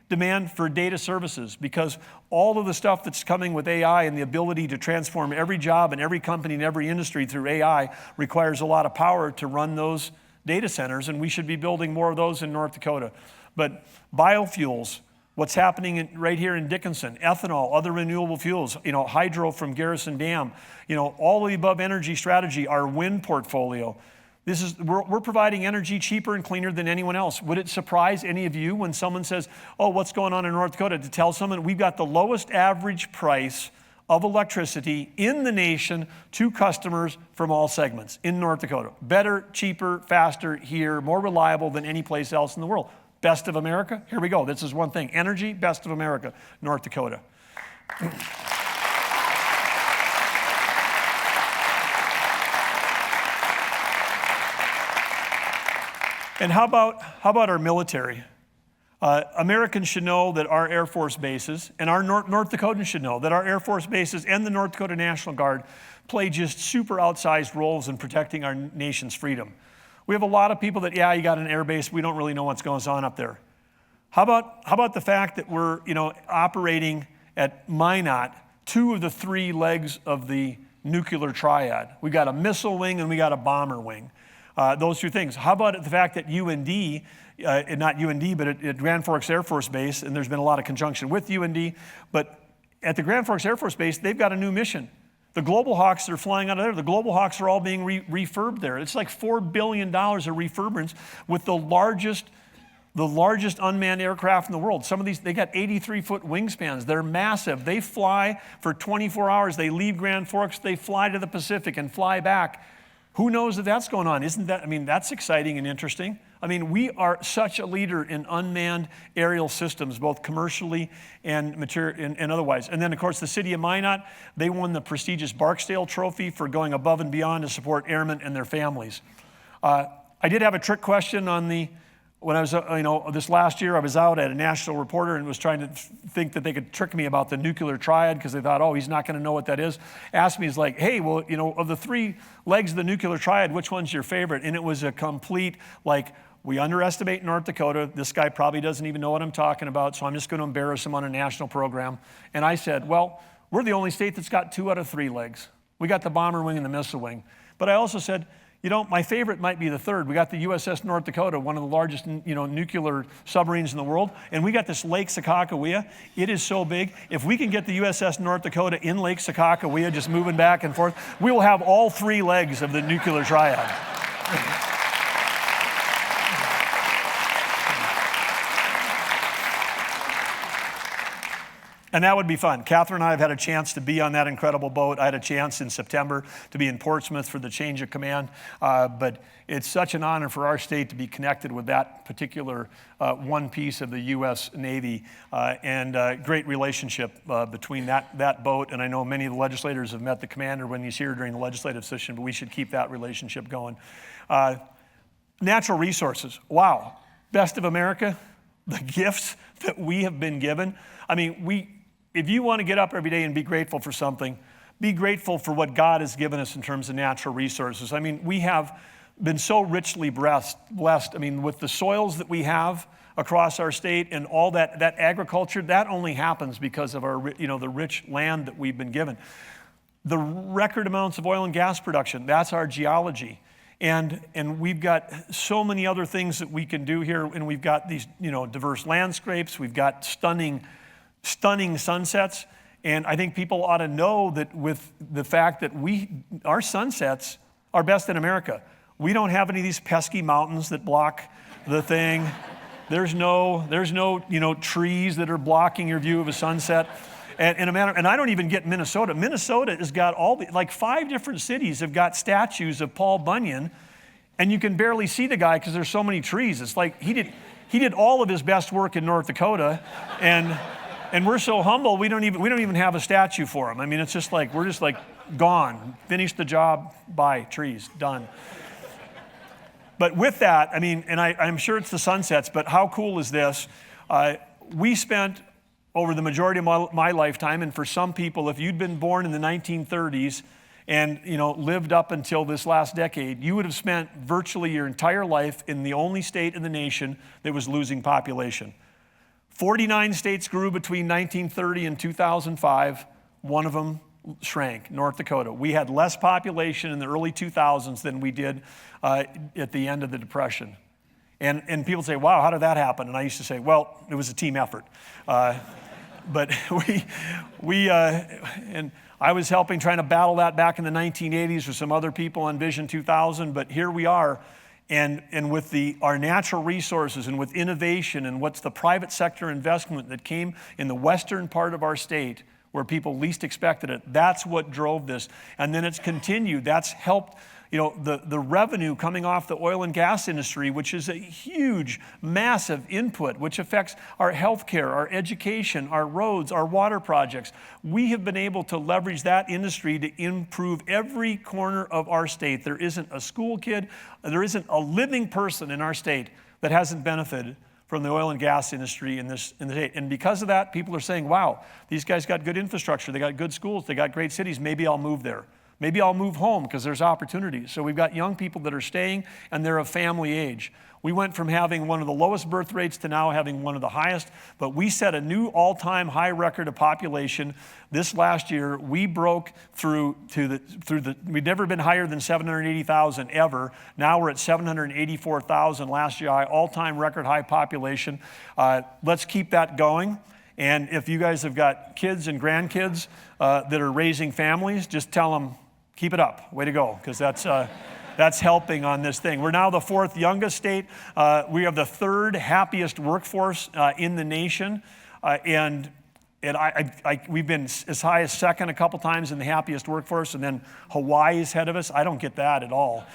demand for data services, because all of the stuff that's coming with AI and the ability to transform every job and every company and every industry through AI requires a lot of power to run those data centers, and we should be building more of those in North Dakota. But biofuels, what's happening right here in Dickinson, ethanol, other renewable fuels, hydro from Garrison Dam, all of the above energy strategy, our wind portfolio. We're providing energy cheaper and cleaner than anyone else. Would it surprise any of you when someone says, oh, what's going on in North Dakota, to tell someone we've got the lowest average price of electricity in the nation to customers from all segments in North Dakota. Better, cheaper, faster here, more reliable than any place else in the world. Best of America? Here we go. This is one thing. Energy, best of America, North Dakota. And how about our military? Americans should know that our Air Force bases, and our North Dakotans should know that our Air Force bases and the North Dakota National Guard play just super outsized roles in protecting our nation's freedom. We have a lot of people that, you got an air base, we don't really know what's going on up there. How about the fact that we're operating at Minot, 2 of the 3 legs of the nuclear triad? We got a missile wing and we got a bomber wing. Those 2 things. How about the fact that UND, not UND, but at Grand Forks Air Force Base, and there's been a lot of conjunction with UND, but at the Grand Forks Air Force Base, they've got a new mission. The Global Hawks that are flying out of there, the Global Hawks are all being refurbed there. It's like $4 billion of refurbance with the largest unmanned aircraft in the world. Some of these, they got 83-foot wingspans. They're massive. They fly for 24 hours. They leave Grand Forks, they fly to the Pacific and fly back. Who knows that that's going on? That's exciting and interesting. We are such a leader in unmanned aerial systems, both commercially and otherwise. And then, of course, the city of Minot, they won the prestigious Barksdale Trophy for going above and beyond to support airmen and their families. I did have a trick question when I was, this last year, I was out at a National Reporter and was trying to think that they could trick me about the nuclear triad because they thought, oh, he's not going to know what that is. Asked me, he's like, hey, well, of the 3 legs of the nuclear triad, which one's your favorite? And it was a complete, we underestimate North Dakota. This guy probably doesn't even know what I'm talking about, so I'm just going to embarrass him on a national program. And I said, well, we're the only state that's got 2 out of 3 legs. We got the bomber wing and the missile wing. But I also said, my favorite might be the 3rd. We got the USS North Dakota, one of the largest, nuclear submarines in the world. And we got this Lake Sakakawea. It is so big. If we can get the USS North Dakota in Lake Sakakawea, just moving back and forth, we will have all 3 legs of the nuclear triad. And that would be fun. Catherine and I have had a chance to be on that incredible boat. I had a chance in September to be in Portsmouth for the change of command. But it's such an honor for our state to be connected with that particular one piece of the U.S. Navy, and great relationship between that boat. And I know many of the legislators have met the commander when he's here during the legislative session, but we should keep that relationship going. Natural resources. Wow. Best of America. The gifts that we have been given. If you want to get up every day and be grateful for something, be grateful for what God has given us in terms of natural resources. We have been so richly blessed. With the soils that we have across our state and all that agriculture, that only happens because of our, the rich land that we've been given. The record amounts of oil and gas production, that's our geology. And we've got so many other things that we can do here, and we've got these, diverse landscapes, we've got stunning sunsets, and I think people ought to know that with the fact that our sunsets are best in America. We don't have any of these pesky mountains that block the thing. There's no trees that are blocking your view of a sunset. And I don't even get Minnesota. Minnesota has got 5 different cities have got statues of Paul Bunyan, and you can barely see the guy because there's so many trees. It's like he did all of his best work in North Dakota, and we're so humble we don't even have a statue for him. It's just like we're just like gone, finished the job, bye, trees, done. But with that, I'm sure it's the sunsets, but how cool is this? We spent over the majority of my lifetime, and for some people, if you'd been born in the 1930s and lived up until this last decade, you would have spent virtually your entire life in the only state in the nation that was losing population. 49 states grew between 1930 and 2005. One of them shrank, North Dakota. We had less population in the early 2000s than we did at the end of the Depression. And people say, wow, how did that happen? And I used to say, well, it was a team effort. But and I was helping trying to battle that back in the 1980s with some other people on Vision 2000, but here we are. And with our natural resources and with innovation and what's the private sector investment that came in the western part of our state where people least expected it, that's what drove this. And then it's continued. That's helped, the revenue coming off the oil and gas industry, which is a huge, massive input, which affects our healthcare, our education, our roads, our water projects. We have been able to leverage that industry to improve every corner of our state. There isn't a school kid, there isn't a living person in our state that hasn't benefited from the oil and gas industry in the state. And because of that, people are saying, wow, these guys got good infrastructure, they got good schools, they got great cities, maybe I'll move there. Maybe I'll move home because there's opportunities. So we've got young people that are staying and they're of family age. We went from having one of the lowest birth rates to now having one of the highest, but we set a new all-time high record of population. This last year, we broke we'd never been higher than 780,000 ever. Now we're at 784,000 last year, all-time record high population. Let's keep that going. And if you guys have got kids and grandkids that are raising families, just tell them, keep it up, way to go, because that's helping on this thing. We're now the fourth youngest state. We have the third happiest workforce in the nation. And we've been as high as second a couple times in the happiest workforce, and then Hawaii is ahead of us. I don't get that at all.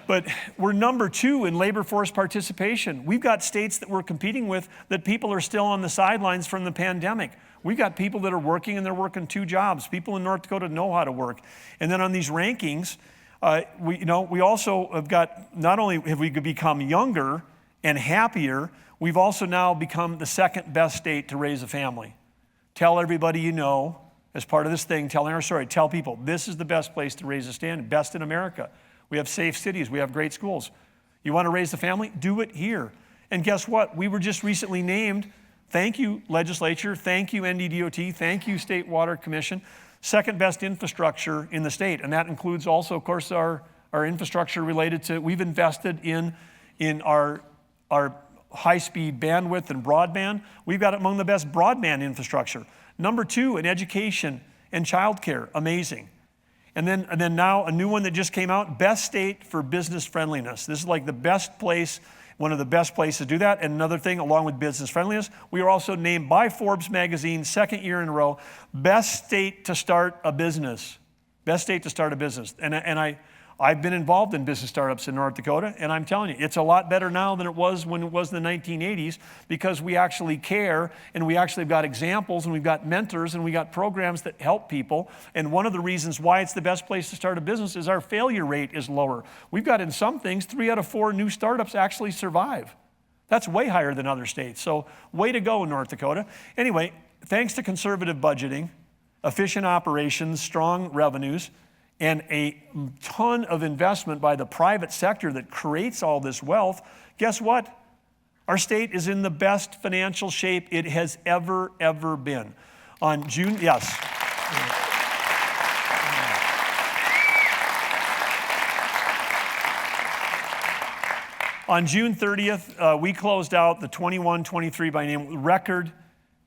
But we're number 2 in labor force participation. We've got states that we're competing with that people are still on the sidelines from the pandemic. We've got people that are working and they're working 2 jobs. People in North Dakota know how to work. And then on these rankings, we also have got, not only have we become younger and happier, we've also now become the second best state to raise a family. Tell everybody you know, as part of this thing, telling our story, tell people this is the best place to raise a stand, best in America. We have safe cities. We have great schools. You want to raise a family? Do it here. And guess what? We were just recently named, thank you, legislature, thank you, NDDOT, thank you, State Water Commission, second best infrastructure in the state. And that includes also, of course, our infrastructure related to, we've invested in our high-speed bandwidth and broadband. We've got among the best broadband infrastructure. Number 2 in education and childcare, amazing. And then now a new one that just came out, best state for business friendliness. This is like the best place, one of the best places to do that. And another thing, along with business friendliness, we are also named by Forbes magazine, second year in a row, best state to start a business. Best state to start a business. And I've been involved in business startups in North Dakota, and I'm telling you, it's a lot better now than it was when it was in the 1980s because we actually care, and we actually have got examples, and we've got mentors, and we got programs that help people. And one of the reasons why it's the best place to start a business is our failure rate is lower. We've got, in some things, 3 out of 4 new startups actually survive. That's way higher than other states. So way to go, North Dakota. Anyway, thanks to conservative budgeting, efficient operations, strong revenues, and a ton of investment by the private sector that creates all this wealth, guess what? Our state is in the best financial shape it has ever been. On June 30th, we closed out the 21-23 biennium record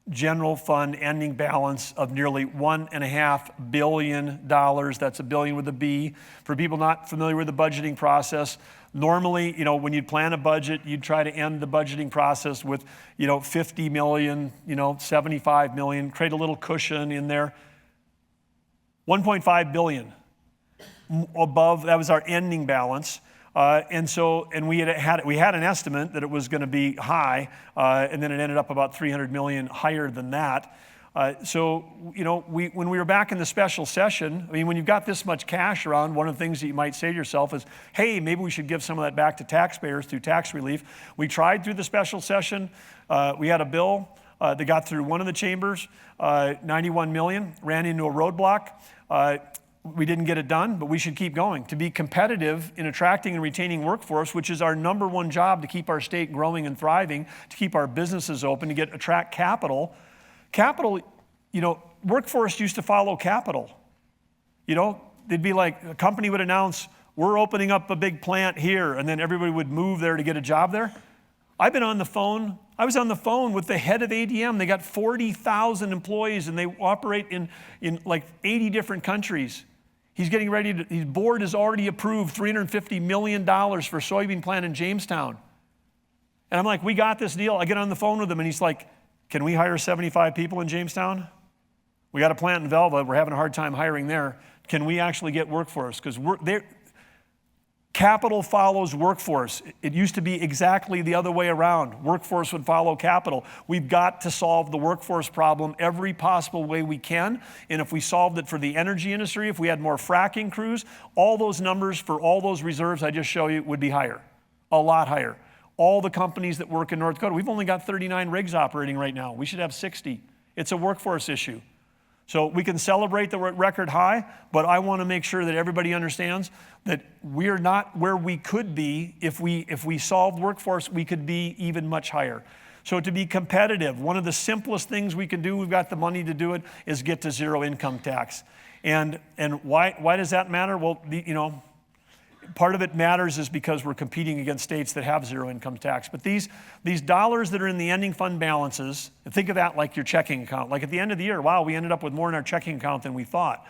general fund ending balance of nearly $1.5 billion. That's a billion with a B. For people not familiar with the budgeting process, normally, when you'd plan a budget, you'd try to end the budgeting process with, 50 million, 75 million, create a little cushion in there. 1.5 billion above, that was our ending balance. And we had an estimate that it was going to be high, and then it ended up about 300 million higher than that. When we were back in the special session, when you've got this much cash around, one of the things that you might say to yourself is, hey, maybe we should give some of that back to taxpayers through tax relief. We tried through the special session. We had a bill that got through one of the chambers, 91 million, ran into a roadblock. we didn't get it done, but we should keep going. To be competitive in attracting and retaining workforce, which is our number one job to keep our state growing and thriving, to keep our businesses open, to attract capital. Capital, workforce used to follow capital. They'd be like, a company would announce, we're opening up a big plant here, and then everybody would move there to get a job there. I was on the phone with the head of ADM. They got 40,000 employees, and they operate in like 80 different countries. He's getting ready to, his board has already approved $350 million for a soybean plant in Jamestown. And I'm like, we got this deal. I get on the phone with him, and he's like, can we hire 75 people in Jamestown? We got a plant in Velva. We're having a hard time hiring there. Can we actually get workforce? Because capital follows workforce. It used to be exactly the other way around. Workforce would follow capital. We've got to solve the workforce problem every possible way we can. And if we solved it for the energy industry, if we had more fracking crews, all those numbers for all those reserves I just showed you would be higher, a lot higher. All the companies that work in North Dakota, we've only got 39 rigs operating right now. We should have 60. It's a workforce issue. So we can celebrate the record high, but I want to make sure that everybody understands that we're not where we could be. If we solved workforce, we could be even much higher. So to be competitive, one of the simplest things we can do, we've got the money to do it, is get to zero income tax. And why does that matter? Well, part of it matters is because we're competing against states that have zero income tax. But these dollars that are in the ending fund balances, think of that like your checking account. Like at the end of the year, wow, we ended up with more in our checking account than we thought.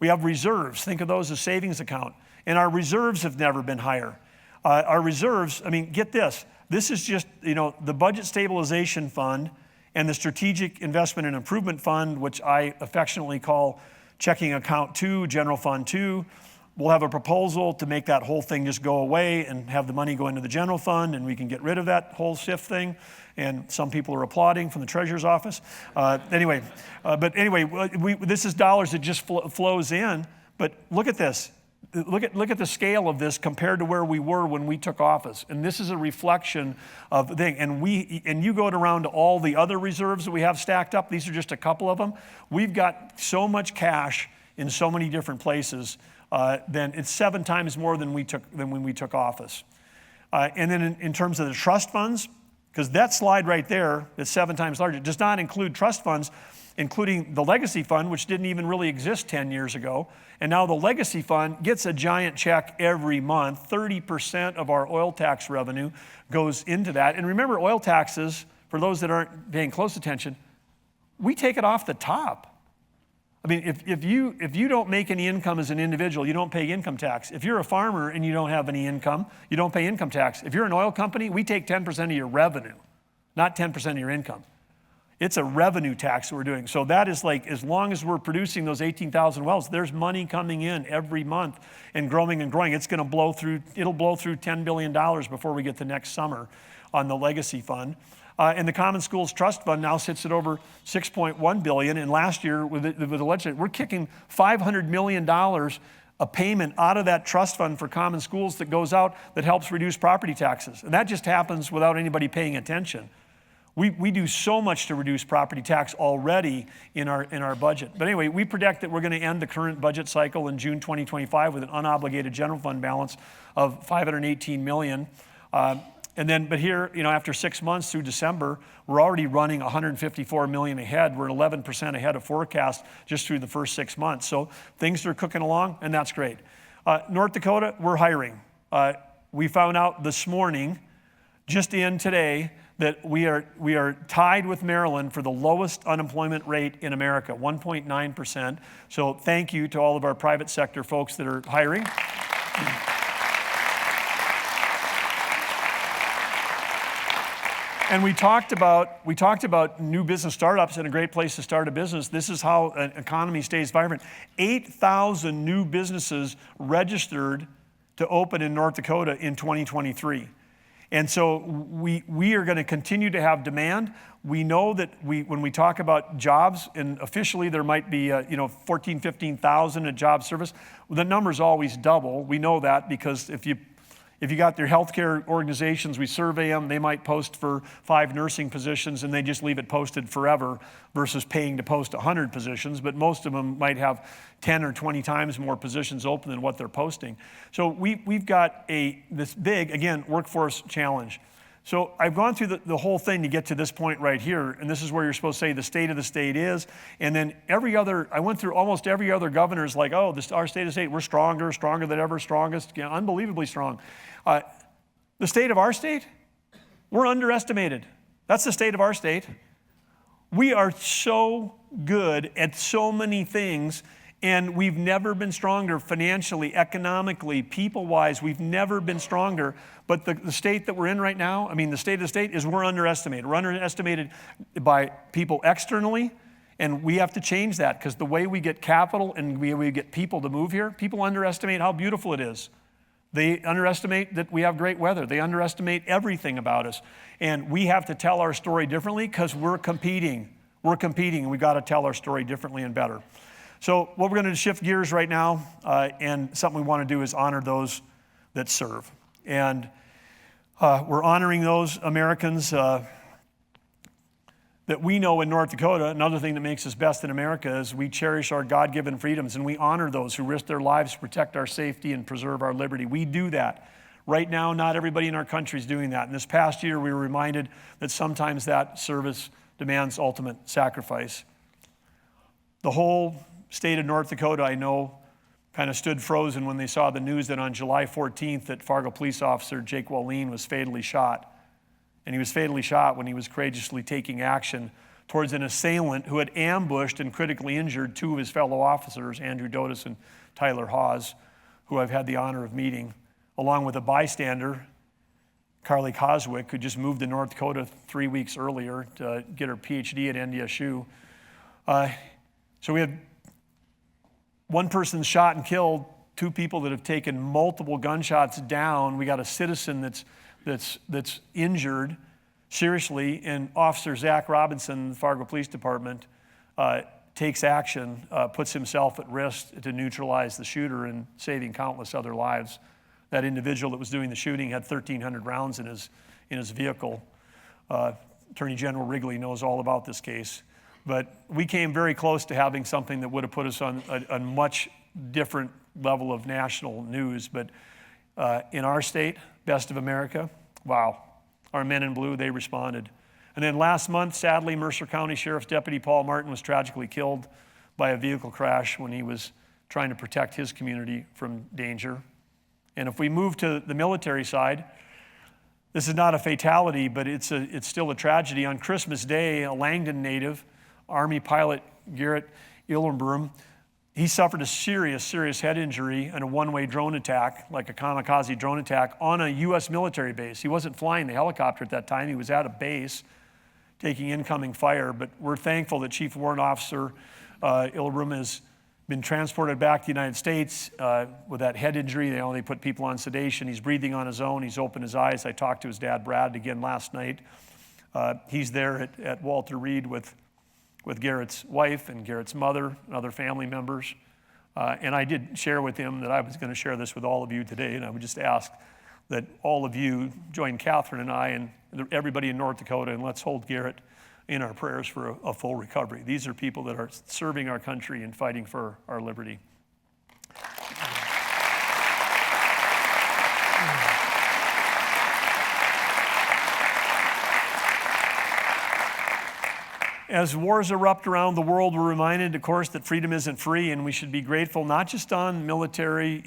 We have reserves. Think of those as savings account. And our reserves have never been higher. Our reserves, get this. This is just, the Budget Stabilization Fund and the Strategic Investment and Improvement Fund, which I affectionately call Checking Account 2, General Fund 2. We'll have a proposal to make that whole thing just go away and have the money go into the general fund, and we can get rid of that whole SIF thing. And some people are applauding from the treasurer's office. This is dollars that just flows in. But look at this. Look at the scale of this compared to where we were when we took office. And this is a reflection of the thing. And you go around to all the other reserves that we have stacked up. These are just a couple of them. We've got so much cash in so many different places. Then it's 7 times more than when we took office. And then in terms of the trust funds, because that slide right there is 7 times larger, does not include trust funds, including the legacy fund, which didn't even really exist 10 years ago. And now the legacy fund gets a giant check every month. 30% of our oil tax revenue goes into that. And remember, oil taxes, for those that aren't paying close attention, we take it off the top. If you don't make any income as an individual, you don't pay income tax. If you're a farmer and you don't have any income, you don't pay income tax. If you're an oil company, we take 10% of your revenue, not 10% of your income. It's a revenue tax that we're doing. So that is like, as long as we're producing those 18,000 wells, there's money coming in every month and growing and growing. It'll blow through $10 billion before we get to next summer on the legacy fund. And the Common Schools Trust Fund now sits at over $6.1 billion. And last year, with the legislature, we're kicking $500 million a payment out of that trust fund for common schools that goes out that helps reduce property taxes. And that just happens without anybody paying attention. We do so much to reduce property tax already in our budget. But anyway, we predict that we're going to end the current budget cycle in June 2025 with an unobligated general fund balance of $518 million. But here, after 6 months through December, we're already running $154 million ahead. We're 11% ahead of forecast just through the first 6 months. So things are cooking along, and that's great. North Dakota, we're hiring. We found out this morning, just in today, that we are tied with Maryland for the lowest unemployment rate in America, 1.9%. So thank you to all of our private sector folks that are hiring. And we talked about new business startups and a great place to start a business. This is how an economy stays vibrant. 8,000 new businesses registered to open in North Dakota in 2023. And so we are going to continue to have demand. We know that when we talk about jobs, and officially there might be 14,000, 15,000 at job service, the number's always double. We know that because if If you got their healthcare organizations, we survey them, they might post for 5 nursing positions and they just leave it posted forever versus paying to post 100 positions, but most of them might have 10 or 20 times more positions open than what they're posting. So we've got this big, again, workforce challenge. So I've gone through the whole thing to get to this point right here, and this is where you're supposed to say the state of the state is, and then I went through almost every other governor's like, oh, our state of the state, we're stronger than ever, strongest, unbelievably strong. The state of our state, we're underestimated. That's the state of our state. We are so good at so many things, and we've never been stronger financially, economically, people-wise. We've never been stronger. But the state that we're in right now, I mean, the state of the state is we're underestimated. We're underestimated by people externally, and we have to change that because the way we get capital and we get people to move here, people underestimate how beautiful it is. They underestimate that we have great weather. They underestimate everything about us. And we have to tell our story differently because we're competing. We're competing, and we've got to tell our story differently and better. So what we're going to shift gears right now, and something we want to do is honor those that serve. And we're honoring those Americans that we know in North Dakota. Another thing that makes us best in America is we cherish our God-given freedoms, and we honor those who risk their lives to protect our safety and preserve our liberty. We do that. Right now, not everybody in our country is doing that. And this past year, we were reminded that sometimes that service demands ultimate sacrifice. The whole state of North Dakota, I know, kind of stood frozen when they saw the news that on July 14th that Fargo police officer Jake Wallin was fatally shot. And he was fatally shot when he was courageously taking action towards an assailant who had ambushed and critically injured 2 of his fellow officers, Andrew Dotis and Tyler Hawes, who I've had the honor of meeting, along with a bystander, Carly Coswick, who just moved to North Dakota 3 weeks earlier to get her PhD at NDSU. So we had 1 person shot and killed, 2 people that have taken multiple gunshots down. We got a citizen that's injured seriously, and Officer Zach Robinson, the Fargo Police Department, takes action, puts himself at risk to neutralize the shooter and saving countless other lives. That individual that was doing the shooting had 1,300 rounds in his vehicle. Attorney General Wrigley knows all about this case. But we came very close to having something that would have put us on a much different level of national news. But in our state, best of America, wow, our men in blue, they responded. And then last month, sadly, Mercer County Sheriff's Deputy Paul Martin was tragically killed by a vehicle crash when he was trying to protect his community from danger. And if we move to the military side, this is not a fatality, but it's still a tragedy. On Christmas Day, a Langdon native, Army pilot Garrett Illenbrum, he suffered a serious head injury in a one-way drone attack, like a kamikaze drone attack, on a U.S. military base. He wasn't flying the helicopter at that time. He was at a base taking incoming fire. But we're thankful that Chief Warrant Officer Illenbrum has been transported back to the United States with that head injury. They only put people on sedation. He's breathing on his own. He's opened his eyes. I talked to his dad, Brad, again last night. He's there at Walter Reed with Garrett's wife and Garrett's mother and other family members. And I did share with him that I was going to share this with all of you today, and I would just ask that all of you join Catherine and I and everybody in North Dakota, and let's hold Garrett in our prayers for a full recovery. These are people that are serving our country and fighting for our liberty. As wars erupt around the world, we're reminded, of course, that freedom isn't free, and we should be grateful not just on military,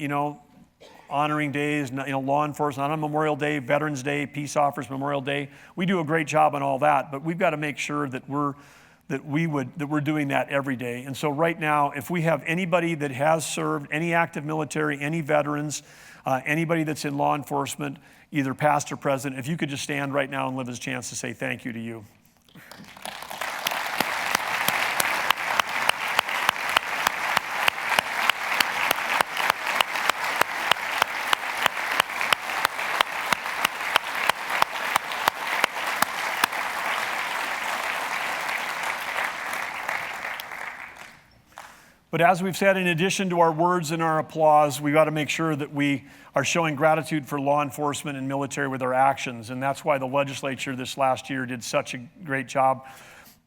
honoring days, law enforcement, not on Memorial Day, Veterans Day, Peace Officers Memorial Day. We do a great job on all that, but we've got to make sure that we're doing that every day. And so right now, if we have anybody that has served, any active military, any veterans, anybody that's in law enforcement, either past or present, if you could just stand right now and give us a chance to say thank you to you. But as we've said, in addition to our words and our applause, we've got to make sure that we are showing gratitude for law enforcement and military with our actions. And that's why the legislature this last year did such a great job.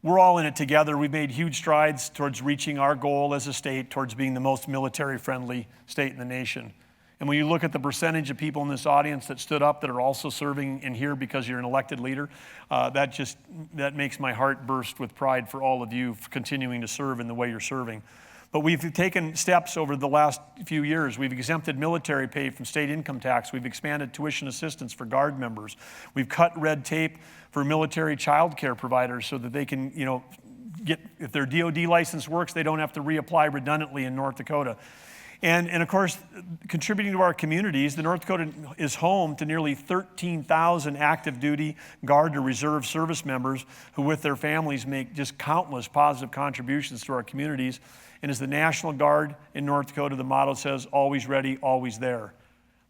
We're all in it together. We've made huge strides towards reaching our goal as a state, towards being the most military-friendly state in the nation. And when you look at the percentage of people in this audience that stood up that are also serving in here because you're an elected leader, that makes my heart burst with pride for all of you for continuing to serve in the way you're serving. But we've taken steps over the last few years. We've exempted military pay from state income tax. We've expanded tuition assistance for Guard members. We've cut red tape for military childcare providers so that they can, get, if their DOD license works, they don't have to reapply redundantly in North Dakota. And of course, contributing to our communities, the North Dakota is home to nearly 13,000 active duty Guard or Reserve service members who with their families make just countless positive contributions to our communities. And as the National Guard in North Dakota, the motto says, always ready, always there.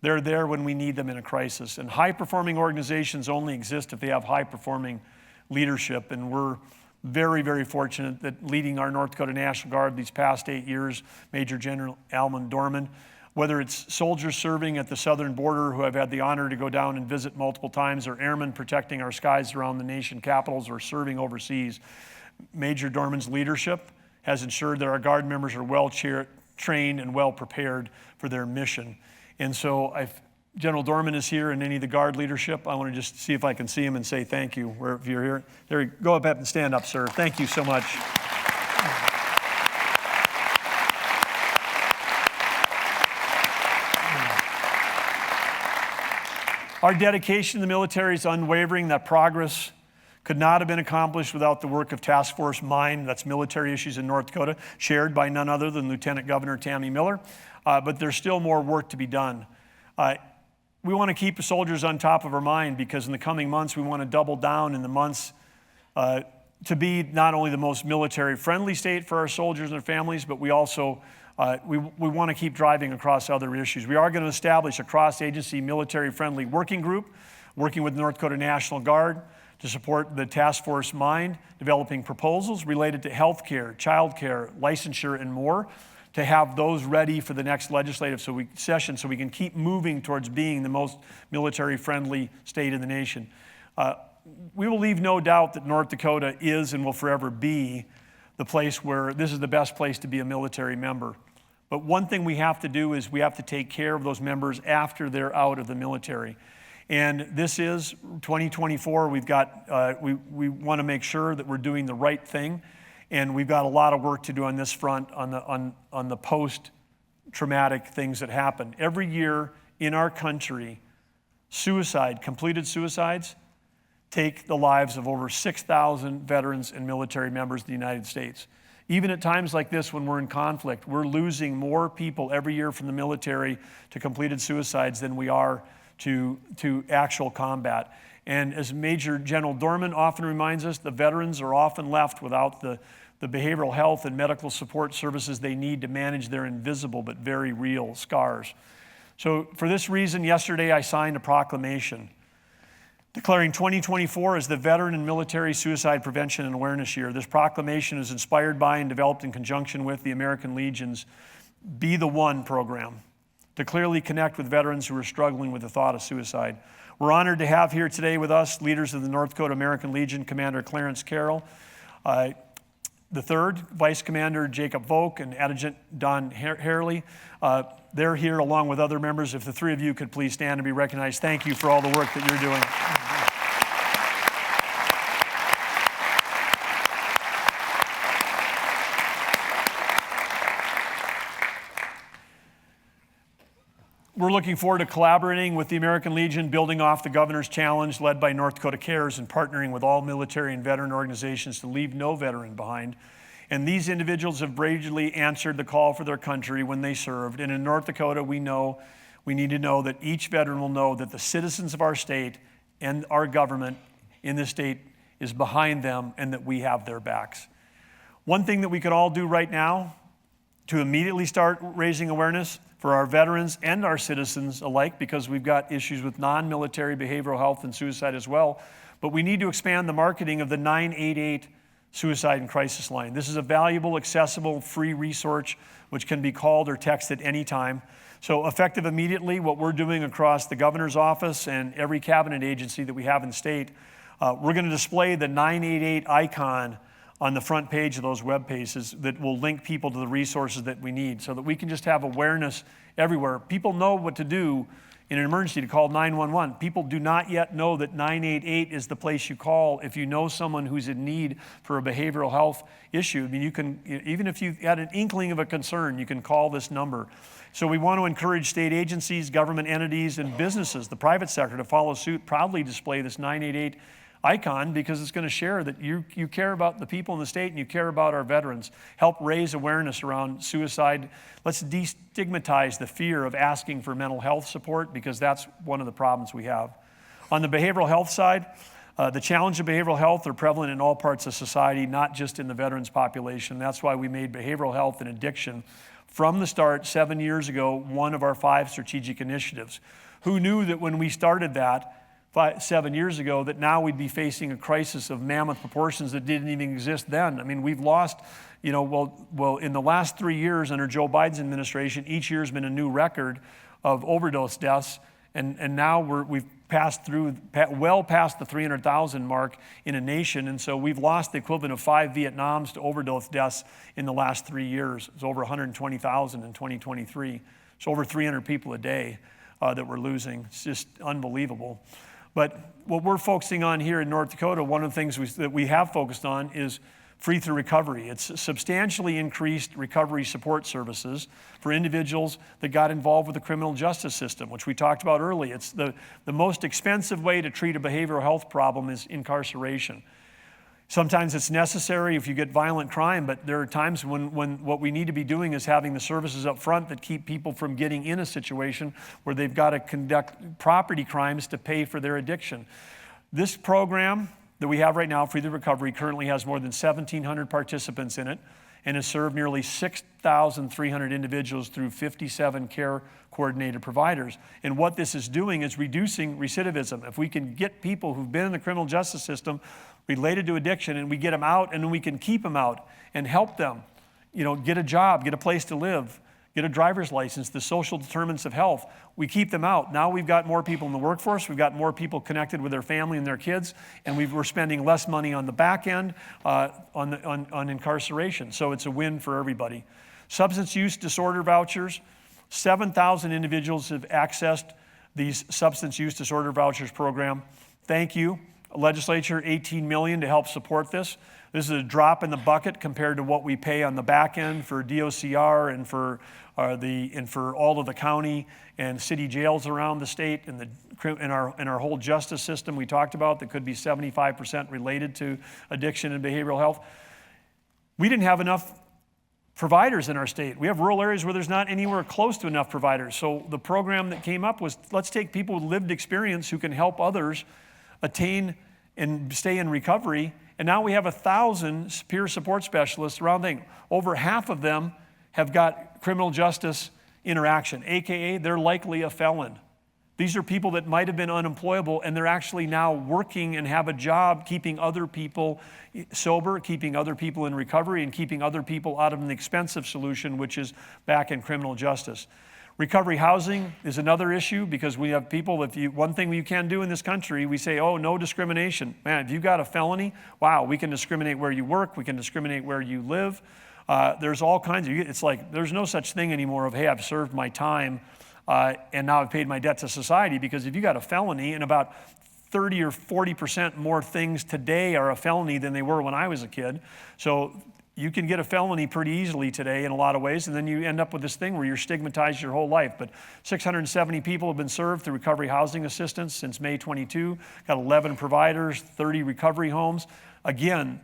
They're there when we need them in a crisis. And high-performing organizations only exist if they have high-performing leadership. And we're very, very fortunate that leading our North Dakota National Guard these past 8 years, Major General Alman Dorman, whether it's soldiers serving at the southern border who I've had the honor to go down and visit multiple times, or airmen protecting our skies around the nation capitals or serving overseas, Major Dorman's leadership has ensured that our Guard members are well trained and well prepared for their mission. And so General Dorman is here and any of the Guard leadership, I want to just see if I can see him and say thank you wherever you're here. There you go. Up and stand up, sir. Thank you so much. Our dedication to the military is unwavering. That progress could not have been accomplished without the work of Task Force MIND, that's military issues in North Dakota, chaired by none other than Lieutenant Governor Tammy Miller. But there's still more work to be done. We want to keep the soldiers on top of our mind because in the coming months, we want to double down in the months to be not only the most military-friendly state for our soldiers and their families, but we also we want to keep driving across other issues. We are going to establish a cross-agency military-friendly working group, working with North Dakota National Guard to support the Task Force MIND, developing proposals related to healthcare, childcare, licensure, and more, to have those ready for the next legislative session so we can keep moving towards being the most military-friendly state in the nation. We will leave no doubt that North Dakota is and will forever be the place where this is the best place to be a military member. But one thing we have to do is we have to take care of those members after they're out of the military. And this is 2024. We've got, we want to make sure that we're doing the right thing. And we've got a lot of work to do on this front on the post-traumatic things that happen. Every year in our country, completed suicides, take the lives of over 6,000 veterans and military members of the United States. Even at times like this when we're in conflict, we're losing more people every year from the military to completed suicides than we are to actual combat. And as Major General Dorman often reminds us, the veterans are often left without the behavioral health and medical support services they need to manage their invisible but very real scars. So for this reason, yesterday I signed a proclamation declaring 2024 as the Veteran and Military Suicide Prevention and Awareness Year. This proclamation is inspired by and developed in conjunction with the American Legion's Be the One program to clearly connect with veterans who are struggling with the thought of suicide. We're honored to have here today with us leaders of the North Dakota American Legion, Commander Clarence Carroll, the third, Vice Commander Jacob Volk, and Adjutant Don Harley. They're here along with other members. If the three of you could please stand and be recognized. Thank you for all the work that you're doing. We're looking forward to collaborating with the American Legion, building off the Governor's Challenge led by North Dakota Cares and partnering with all military and veteran organizations to leave no veteran behind. And these individuals have bravely answered the call for their country when they served. And in North Dakota, we need to know that each veteran will know that the citizens of our state and our government in this state is behind them and that we have their backs. One thing that we could all do right now to immediately start raising awareness for our veterans and our citizens alike, because we've got issues with non-military behavioral health and suicide as well, but we need to expand the marketing of the 988 suicide and crisis line. This is a valuable, accessible, free resource which can be called or texted anytime. So effective immediately, what we're doing across the governor's office and every cabinet agency that we have in the state, we're going to display the 988 icon on the front page of those web pages that will link people to the resources that we need so that we can just have awareness everywhere. People know what to do in an emergency to call 911. People do not yet know that 988 is the place you call if you know someone who's in need for a behavioral health issue. I mean, you can, even if you had an inkling of a concern, you can call this number. So we want to encourage state agencies, government entities, and businesses, the private sector, to follow suit, proudly display this 988 icon, because it's going to share that you care about the people in the state and you care about our veterans. Help raise awareness around suicide. Let's destigmatize the fear of asking for mental health support, because that's one of the problems we have. On the behavioral health side, the challenge of behavioral health are prevalent in all parts of society, not just in the veterans population. That's why we made behavioral health and addiction from the start 7 years ago one of our 5 strategic initiatives. Who knew that when we started that 7 years ago, that now we'd be facing a crisis of mammoth proportions that didn't even exist then? I mean, we've lost, in the last 3 years under Joe Biden's administration, each year has been a new record of overdose deaths, and now we've well past the 300,000 mark in a nation, and so we've lost the equivalent of 5 Vietnams to overdose deaths in the last 3 years. It's over 120,000 in 2023. It's over 300 people a day that we're losing. It's just unbelievable. But what we're focusing on here in North Dakota, one of the things that we have focused on is Free Through Recovery. It's substantially increased recovery support services for individuals that got involved with the criminal justice system, which we talked about earlier. It's the most expensive way to treat a behavioral health problem is incarceration. Sometimes it's necessary if you get violent crime, but there are times when what we need to be doing is having the services up front that keep people from getting in a situation where they've got to conduct property crimes to pay for their addiction. This program that we have right now, Free Through Recovery, currently has more than 1,700 participants in it and has served nearly 6,300 individuals through 57 care coordinated providers. And what this is doing is reducing recidivism. If we can get people who've been in the criminal justice system related to addiction, and we get them out, and then we can keep them out and help them, get a job, get a place to live, get a driver's license, the social determinants of health. We keep them out. Now we've got more people in the workforce, we've got more people connected with their family and their kids, and we're spending less money on the back end on incarceration. So it's a win for everybody. Substance use disorder vouchers, 7,000 individuals have accessed these substance use disorder vouchers program. Thank you. Legislature, $18 million to help support this. This is a drop in the bucket compared to what we pay on the back end for DOCR and for all of the county and city jails around the state and our whole justice system we talked about that could be 75% related to addiction and behavioral health. We didn't have enough providers in our state. We have rural areas where there's not anywhere close to enough providers. So the program that came up was, let's take people with lived experience who can help others attain and stay in recovery. And now we have 1,000 peer support specialists around the thing. Over half of them have got criminal justice interaction, AKA they're likely a felon. These are people that might have been unemployable, and they're actually now working and have a job keeping other people sober, keeping other people in recovery, and keeping other people out of an expensive solution, which is back in criminal justice. Recovery housing is another issue, because we have people, one thing you can do in this country, we say, oh, no discrimination. Man, if you've got a felony, wow, we can discriminate where you work, we can discriminate where you live. There's all kinds of, it's like, there's no such thing anymore of, hey, I've served my time and now I've paid my debt to society, because if you got a felony, and about 30 or 40% more things today are a felony than they were when I was a kid. So you can get a felony pretty easily today in a lot of ways, and then you end up with this thing where you're stigmatized your whole life. But 670 people have been served through recovery housing assistance since May 22, got 11 providers, 30 recovery homes. Again,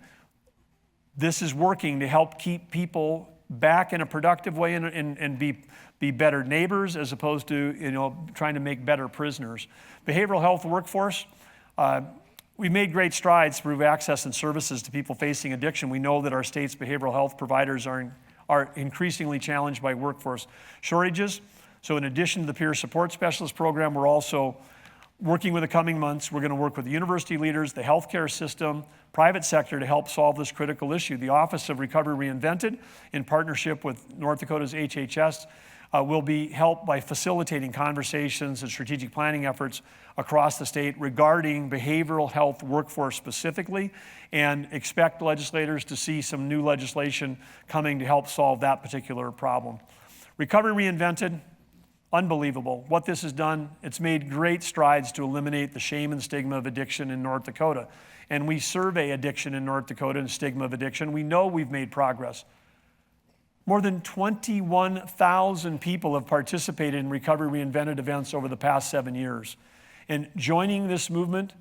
this is working to help keep people back in a productive way and be better neighbors, as opposed to trying to make better prisoners. Behavioral health workforce, we made great strides to improve access and services to people facing addiction. We know that our state's behavioral health providers are increasingly challenged by workforce shortages. So in addition to the peer support specialist program, we're also working with the coming months, we're going to work with the university leaders, the healthcare system, private sector to help solve this critical issue. The Office of Recovery Reinvented, in partnership with North Dakota's HHS, will be helped by facilitating conversations and strategic planning efforts across the state regarding behavioral health workforce specifically, and expect legislators to see some new legislation coming to help solve that particular problem. Recovery Reinvented, unbelievable. What this has done, it's made great strides to eliminate the shame and stigma of addiction in North Dakota. And we survey addiction in North Dakota and stigma of addiction. We know we've made progress. More than 21,000 people have participated in Recovery Reinvented events over the past 7 years. And joining this movement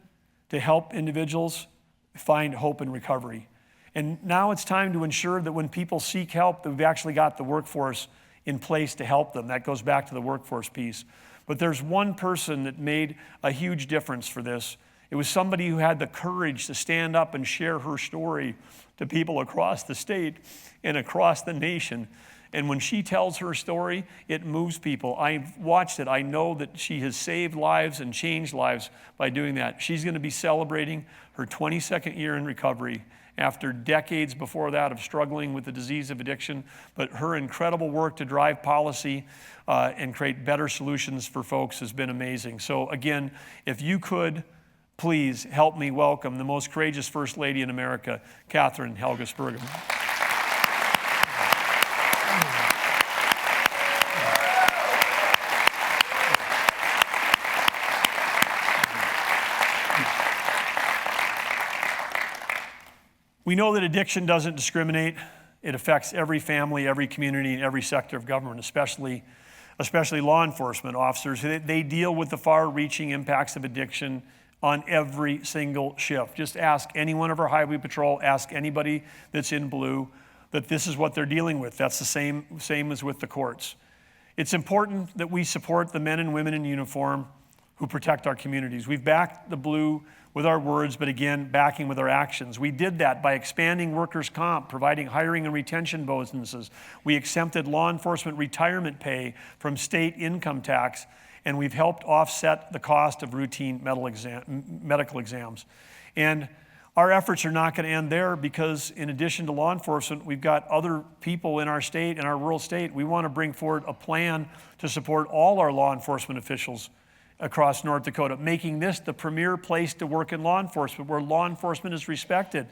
to help individuals find hope in recovery. And now it's time to ensure that when people seek help, that we've actually got the workforce in place to help them. That goes back to the workforce piece. But there's one person that made a huge difference for this. It was somebody who had the courage to stand up and share her story to people across the state and across the nation. And when she tells her story, it moves people. I've watched it. I know that she has saved lives and changed lives by doing that. She's going to be celebrating her 22nd year in recovery after decades before that of struggling with the disease of addiction. But her incredible work to drive policy and create better solutions for folks has been amazing. So again, if you could, please help me welcome the most courageous First Lady in America, Catherine Helgas Burgum. We know that addiction doesn't discriminate. It affects every family, every community, and every sector of government, especially law enforcement officers. They deal with the far-reaching impacts of addiction on every single shift. Just ask any one of our highway patrol, ask anybody that's in blue, that this is what they're dealing with. That's the same as with the courts. It's important that we support the men and women in uniform who protect our communities. We've backed the blue with our words, but again, backing with our actions. We did that by expanding workers' comp, providing hiring and retention bonuses. We exempted law enforcement retirement pay from state income tax, and we've helped offset the cost of routine medical exams. And our efforts are not going to end there, because in addition to law enforcement, we've got other people in our state, in our rural state. We want to bring forward a plan to support all our law enforcement officials across North Dakota, making this the premier place to work in law enforcement, where law enforcement is respected.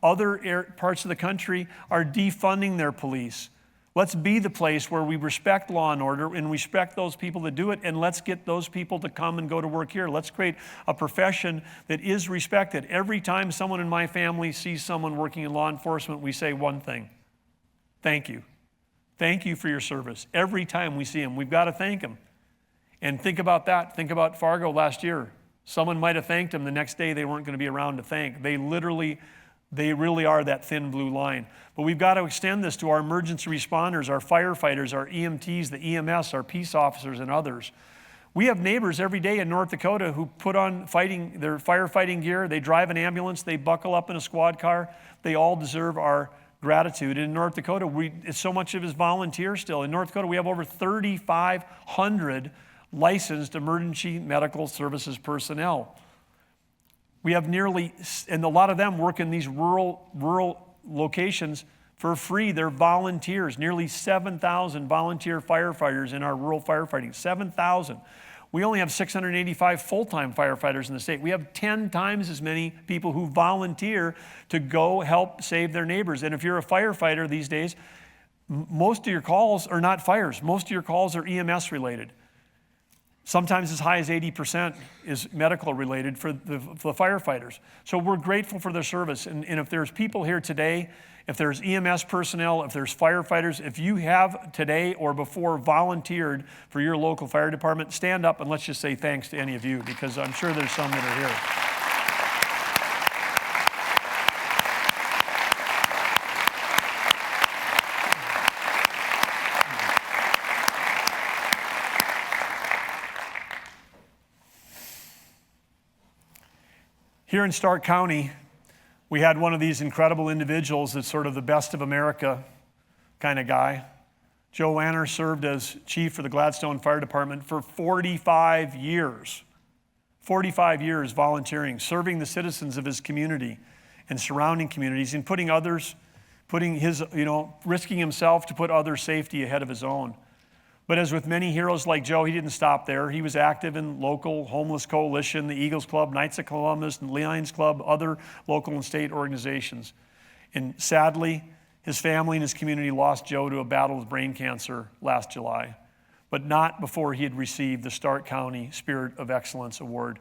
Other parts of the country are defunding their police. Let's be the place where we respect law and order and respect those people that do it, and let's get those people to come and go to work here. Let's create a profession that is respected. Every time someone in my family sees someone working in law enforcement, we say one thing: thank you. Thank you for your service. Every time we see them, we've got to thank them. And think about that. Think about Fargo last year. Someone might have thanked them. The next day, they weren't going to be around to thank. They really are that thin blue line. But we've got to extend this to our emergency responders, our firefighters, our EMTs, the EMS, our peace officers, and others. We have neighbors every day in North Dakota who put on their firefighting gear. They drive an ambulance. They buckle up in a squad car. They all deserve our gratitude. In North Dakota, so much of it is volunteer still. In North Dakota, we have over 3,500 licensed emergency medical services personnel. We have and a lot of them work in these rural locations for free. They're volunteers. Nearly 7,000 volunteer firefighters in our rural firefighting. 7,000. We only have 685 full-time firefighters in the state. We have 10 times as many people who volunteer to go help save their neighbors. And if you're a firefighter these days, most of your calls are not fires. Most of your calls are EMS related. Sometimes as high as 80% is medical related for the firefighters. So we're grateful for their service. And if there's people here today, if there's EMS personnel, if there's firefighters, if you have today or before volunteered for your local fire department, stand up and let's just say thanks to any of you, because I'm sure there's some that are here. Here in Stark County, we had one of these incredible individuals that's sort of the best of America kind of guy. Joe Lanner served as chief for the Gladstone Fire Department for 45 years. 45 years volunteering, serving the citizens of his community and surrounding communities, and risking himself to put others' safety ahead of his own. But as with many heroes like Joe, he didn't stop there. He was active in local homeless coalition, the Eagles Club, Knights of Columbus, and Lions Club, other local and state organizations. And sadly, his family and his community lost Joe to a battle with brain cancer last July, but not before he had received the Stark County Spirit of Excellence Award.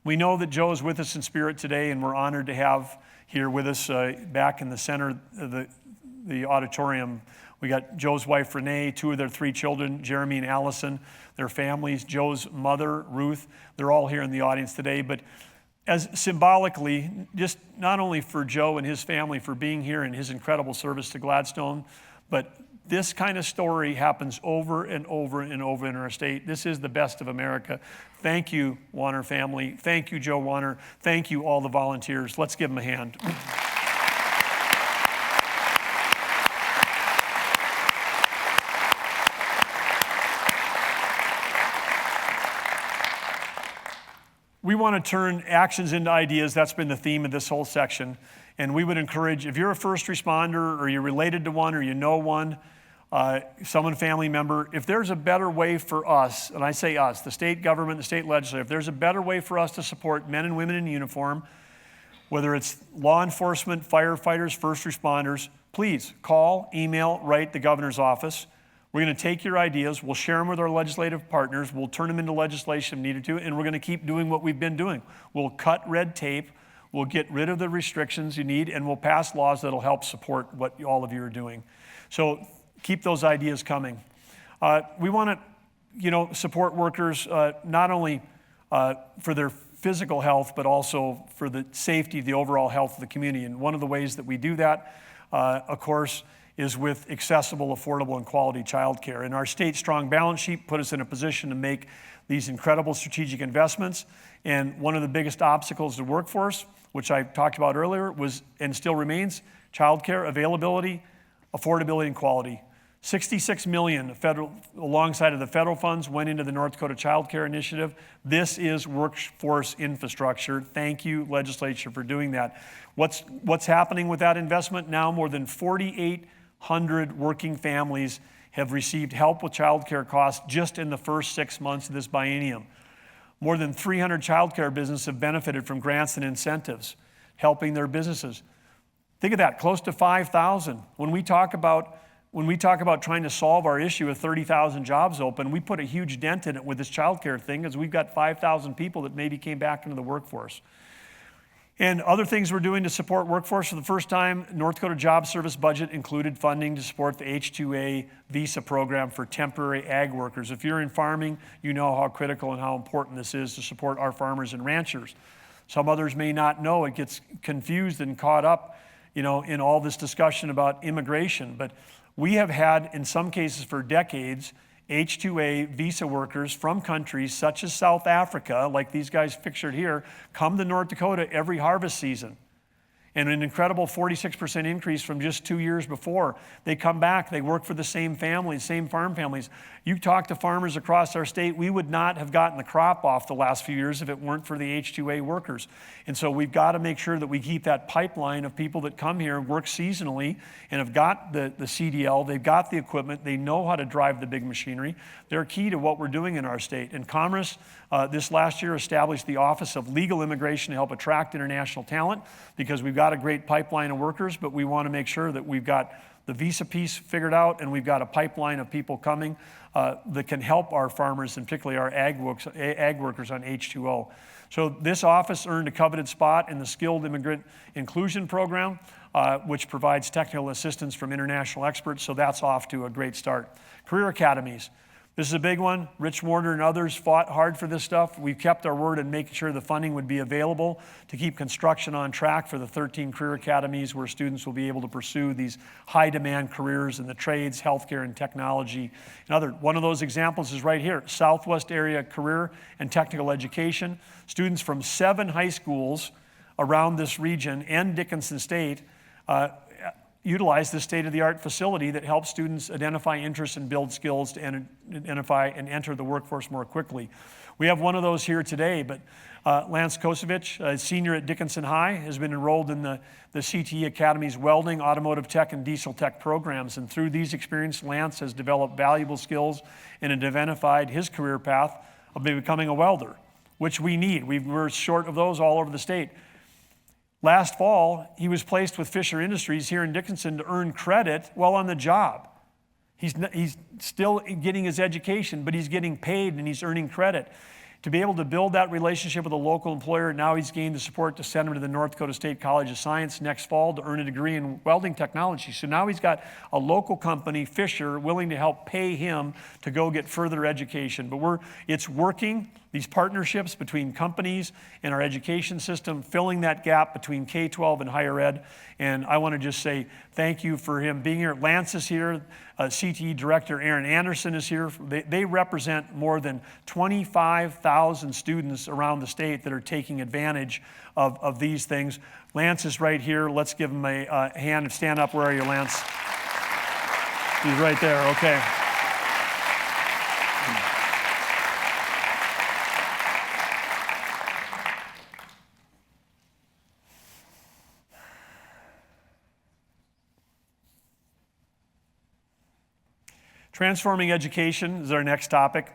We know that Joe is with us in spirit today, and we're honored to have here with us back in the center of the auditorium. We got Joe's wife, Renee, two of their three children, Jeremy and Allison, their families, Joe's mother, Ruth. They're all here in the audience today. But as symbolically, just not only for Joe and his family for being here and his incredible service to Gladstone, but this kind of story happens over and over and over in our state. This is the best of America. Thank you, Warner family. Thank you, Joe Warner. Thank you, all the volunteers. Let's give them a hand. We want to turn actions into ideas. That's been the theme of this whole section. And we would encourage, if you're a first responder or you're related to one or you know one, someone, family member, if there's a better way for us, and I say us, the state government, the state legislature, if there's a better way for us to support men and women in uniform, whether it's law enforcement, firefighters, first responders, please call, email, write the governor's office. We're going to take your ideas, we'll share them with our legislative partners, we'll turn them into legislation if needed to, and we're going to keep doing what we've been doing. We'll cut red tape, we'll get rid of the restrictions you need, and we'll pass laws that'll help support what all of you are doing. So keep those ideas coming. We want to, support workers not only for their physical health, but also for the safety, the overall health of the community. And one of the ways that we do that, of course, is with accessible, affordable, and quality childcare. And our state's strong balance sheet put us in a position to make these incredible strategic investments. And one of the biggest obstacles to the workforce, which I talked about earlier, was and still remains childcare availability, affordability, and quality. $66 million alongside of the federal funds went into the North Dakota Child Care Initiative. This is workforce infrastructure. Thank you, legislature, for doing that. What's happening with that investment? Now more than 4,800 working families have received help with child care costs just in the first 6 months of this biennium. More than 300 child care businesses have benefited from grants and incentives, helping their businesses. Think of that, close to 5,000. When we talk about trying to solve our issue of 30,000 jobs open, we put a huge dent in it with this child care thing, because we've got 5,000 people that maybe came back into the workforce. And other things we're doing to support workforce for the first time, North Dakota Job Service budget included funding to support the H-2A visa program for temporary ag workers. If you're in farming, you know how critical and how important this is to support our farmers and ranchers. Some others may not know. It gets confused and caught up, in all this discussion about immigration. But we have had, in some cases for decades, H-2A visa workers from countries such as South Africa, like these guys pictured here, come to North Dakota every harvest season. And an incredible 46% increase from just 2 years before. They come back, they work for the same families, same farm families. You talk to farmers across our state, we would not have gotten the crop off the last few years if it weren't for the H-2A workers. And so we've got to make sure that we keep that pipeline of people that come here and work seasonally and have got the CDL, they've got the equipment, they know how to drive the big machinery. They're key to what we're doing in our state. And Commerce this last year established the Office of Legal Immigration to help attract international talent, because we've got a great pipeline of workers, but we want to make sure that we've got the visa piece figured out and we've got a pipeline of people coming that can help our farmers and particularly our ag workers on H2O. So this office earned a coveted spot in the Skilled Immigrant Inclusion Program, which provides technical assistance from international experts, so that's off to a great start. Career academies. This is a big one. Rich Warner and others fought hard for this stuff. We've kept our word in making sure the funding would be available to keep construction on track for the 13 career academies where students will be able to pursue these high-demand careers in the trades, healthcare, and technology. One of those examples is right here, Southwest Area Career and Technical Education. Students from 7 high schools around this region and Dickinson State utilize this state-of-the-art facility that helps students identify interests and build skills to identify and enter the workforce more quickly. We have one of those here today, but Lance Kosevich, a senior at Dickinson High, has been enrolled in the CTE Academy's welding, automotive tech, and diesel tech programs. And through these experiences, Lance has developed valuable skills and identified his career path of becoming a welder, which we need. We're short of those all over the state. Last fall, he was placed with Fisher Industries here in Dickinson to earn credit while on the job. He's still getting his education, but he's getting paid and he's earning credit. To be able to build that relationship with a local employer, now he's gained the support to send him to the North Dakota State College of Science next fall to earn a degree in welding technology. So now he's got a local company, Fisher, willing to help pay him to go get further education. But it's working, these partnerships between companies and our education system, filling that gap between K-12 and higher ed. And I want to just say thank you for him being here. Lance is here. CTE Director Aaron Anderson is here. They represent more than 25,000 students around the state that are taking advantage of these things. Lance is right here. Let's give him a hand. Stand up. Where are you, Lance? He's right there. Okay. Transforming education is our next topic.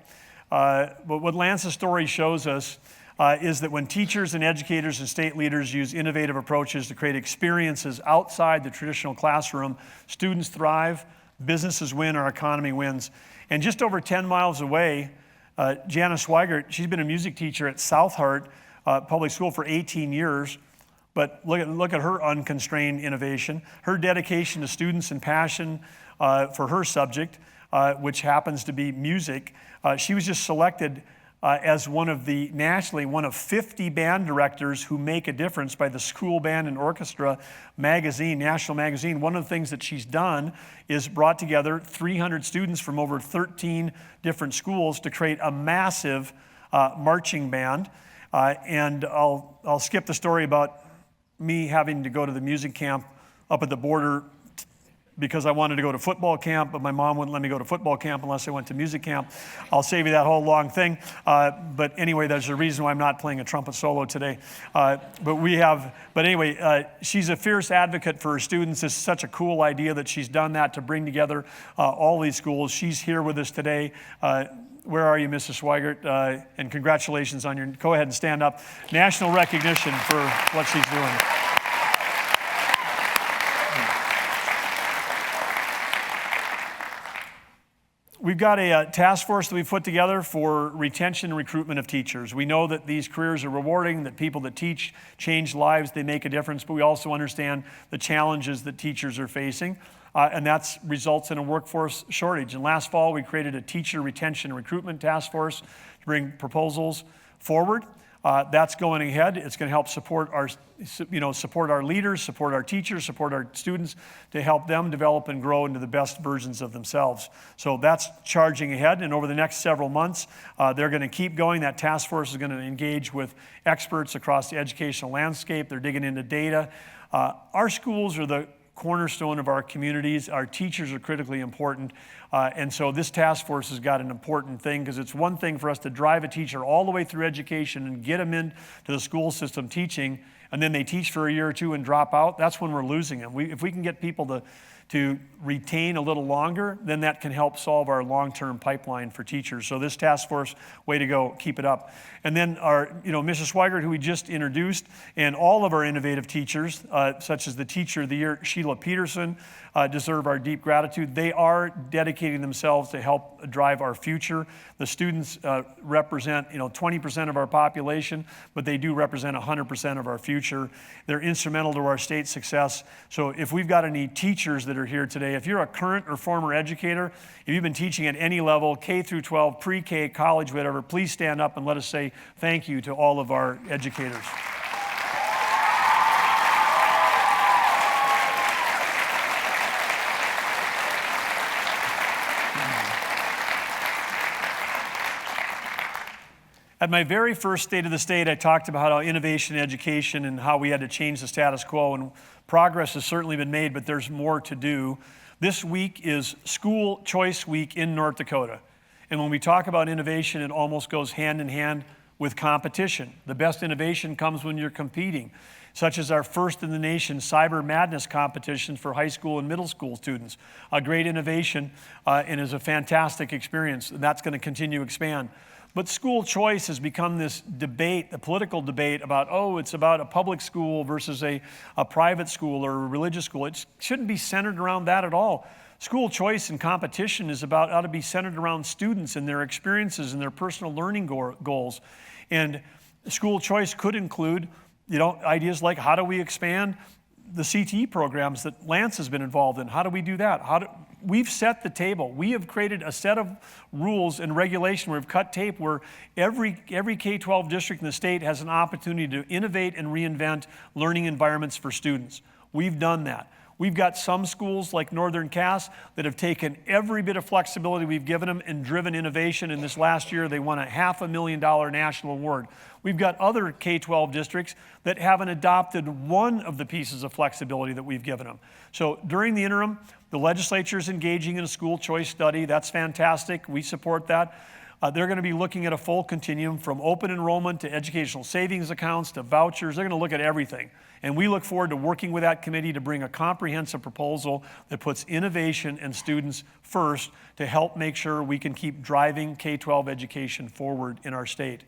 But what Lance's story shows us is that when teachers and educators and state leaders use innovative approaches to create experiences outside the traditional classroom, students thrive, businesses win, our economy wins. And just over 10 miles away, Janice Swigert, she's been a music teacher at South Hart Public School for 18 years. But look at her unconstrained innovation, her dedication to students and passion for her subject, which happens to be music. She was just selected as nationally one of 50 band directors who make a difference by the School Band and Orchestra magazine, national magazine. One of the things that she's done is brought together 300 students from over 13 different schools to create a massive marching band. And I'll skip the story about me having to go to the music camp up at the border because I wanted to go to football camp, but my mom wouldn't let me go to football camp unless I went to music camp. I'll save you that whole long thing. But anyway, there's a reason why I'm not playing a trumpet solo today. She's a fierce advocate for her students. It's such a cool idea that she's done that to bring together all these schools. She's here with us today. Where are you, Mrs. Swigert? And congratulations on go ahead and stand up. National recognition for what she's doing. We've got a task force that we've put together for retention and recruitment of teachers. We know that these careers are rewarding, that people that teach change lives, they make a difference, but we also understand the challenges that teachers are facing, and that results in a workforce shortage. And last fall, we created a teacher retention and recruitment task force to bring proposals forward. That's going ahead. It's going to help support our leaders, support our teachers, support our students to help them develop and grow into the best versions of themselves. So that's charging ahead. And over the next several months, they're going to keep going. That task force is going to engage with experts across the educational landscape. They're digging into data. Our schools are the cornerstone of our communities. Our teachers are critically important. And so this task force has got an important thing because it's one thing for us to drive a teacher all the way through education and get them into the school system teaching, and then they teach for a year or two and drop out. That's when we're losing them. If we can get people to retain a little longer, then that can help solve our long-term pipeline for teachers. So this task force, way to go, keep it up. And then Mrs. Swigert, who we just introduced, and all of our innovative teachers, such as the Teacher of the Year, Sheila Peterson, deserve our deep gratitude. They are dedicating themselves to help drive our future. The students represent 20% of our population, but they do represent 100% of our future. They're instrumental to our state's success. So if we've got any teachers that are here today, if you're a current or former educator, if you've been teaching at any level, K through 12, pre-K, college, whatever, please stand up and let us say thank you to all of our educators. At my very first State of the State, I talked about how innovation in education and how we had to change the status quo, and progress has certainly been made, but there's more to do. This week is School Choice Week in North Dakota. And when we talk about innovation, it almost goes hand in hand with competition. The best innovation comes when you're competing, such as our first in the nation Cyber Madness competition for high school and middle school students. A great innovation and is a fantastic experience. That's going to continue to expand. But school choice has become this debate, a political debate about, it's about a public school versus a private school or a religious school. It shouldn't be centered around that at all. School choice and competition ought to be centered around students and their experiences and their personal learning goals. And school choice could include, ideas like how do we expand the CTE programs that Lance has been involved in? How do we do that? We've set the table. We have created a set of rules and regulation where we've cut tape where every K-12 district in the state has an opportunity to innovate and reinvent learning environments for students. We've done that. We've got some schools like Northern Cass that have taken every bit of flexibility we've given them and driven innovation. In this last year, they won a $500,000 national award. We've got other K-12 districts that haven't adopted one of the pieces of flexibility that we've given them. So during the interim, the legislature is engaging in a school choice study. That's fantastic. We support that. They're going to be looking at a full continuum from open enrollment to educational savings accounts to vouchers. They're going to look at everything. And we look forward to working with that committee to bring a comprehensive proposal that puts innovation and students first to help make sure we can keep driving K-12 education forward in our state.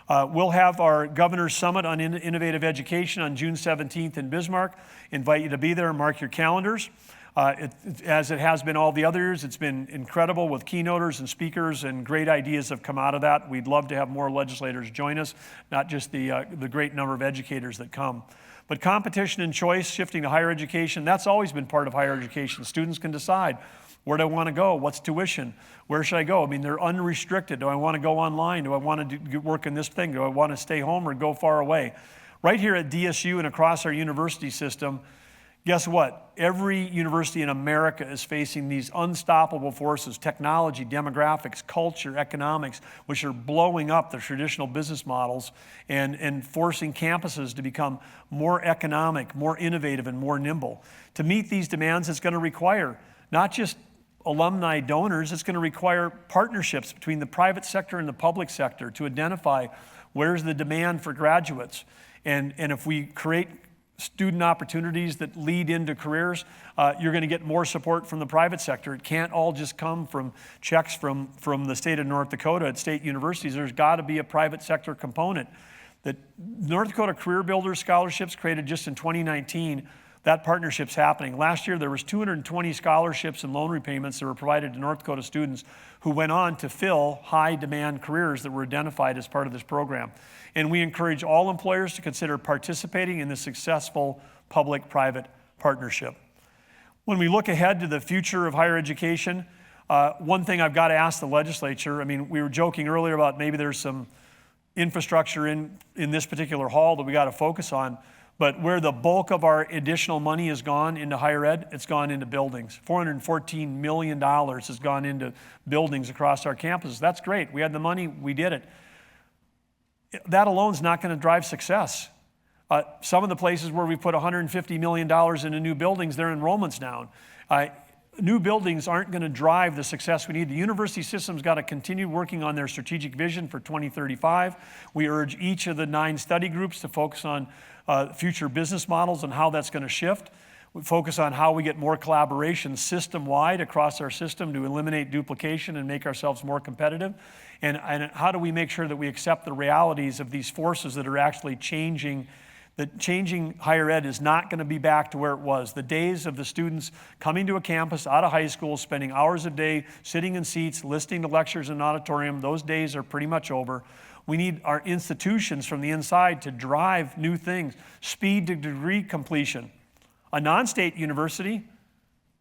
We'll have our Governor's Summit on Innovative Education on June 17th in Bismarck. Invite you to be there and mark your calendars. As it has been all the other years, it's been incredible with keynoters and speakers, and great ideas have come out of that. We'd love to have more legislators join us, not just the great number of educators that come. But competition and choice, shifting to higher education, that's always been part of higher education. Students can decide, where do I want to go? What's tuition? Where should I go? I mean, they're unrestricted. Do I want to go online? Do I want to work in this thing? Do I want to stay home or go far away? Right here at DSU and across our university system, guess what? Every university in America is facing these unstoppable forces, technology, demographics, culture, economics, which are blowing up the traditional business models and forcing campuses to become more economic, more innovative, and more nimble. To meet these demands, it's going to require not just alumni donors, it's going to require partnerships between the private sector and the public sector to identify where's the demand for graduates. And if we create student opportunities that lead into careers, you're going to get more support from the private sector. It can't all just come from checks from the state of North Dakota at state universities. There's got to be a private sector component. The North Dakota Career Builders Scholarships created just in 2019, that partnership's happening. Last year, there was 220 scholarships and loan repayments that were provided to North Dakota students who went on to fill high-demand careers that were identified as part of this program. And we encourage all employers to consider participating in this successful public-private partnership. When we look ahead to the future of higher education, one thing I've got to ask the legislature, we were joking earlier about maybe there's some infrastructure in this particular hall that we got to focus on. But where the bulk of our additional money has gone into higher ed, it's gone into buildings. $414 million has gone into buildings across our campuses. That's great. We had the money, we did it. That alone is not going to drive success. Some of the places where we put $150 million into new buildings, their enrollment's down. New buildings aren't going to drive the success we need. The university system's got to continue working on their strategic vision for 2035. We urge each of the 9 study groups to focus on future business models and how that's going to shift. We focus on how we get more collaboration system-wide across our system to eliminate duplication and make ourselves more competitive. And how do we make sure that we accept the realities of these forces that are actually changing. That changing higher ed is not going to be back to where it was. The days of the students coming to a campus out of high school, spending hours a day, sitting in seats, listening to lectures in an auditorium, those days are pretty much over. We need our institutions from the inside to drive new things. Speed to degree completion. A non-state university,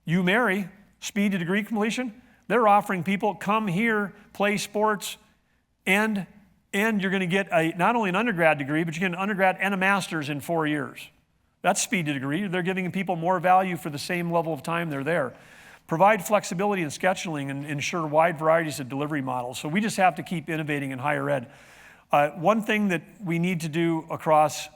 UMary, speed to degree completion, they're offering people, come here, play sports, and you're going to get not only an undergrad degree, but you get an undergrad and a master's in 4 years. That's speed to degree. They're giving people more value for the same level of time they're there. Provide flexibility in scheduling and ensure wide varieties of delivery models. So we just have to keep innovating in higher ed. One thing that we need to do across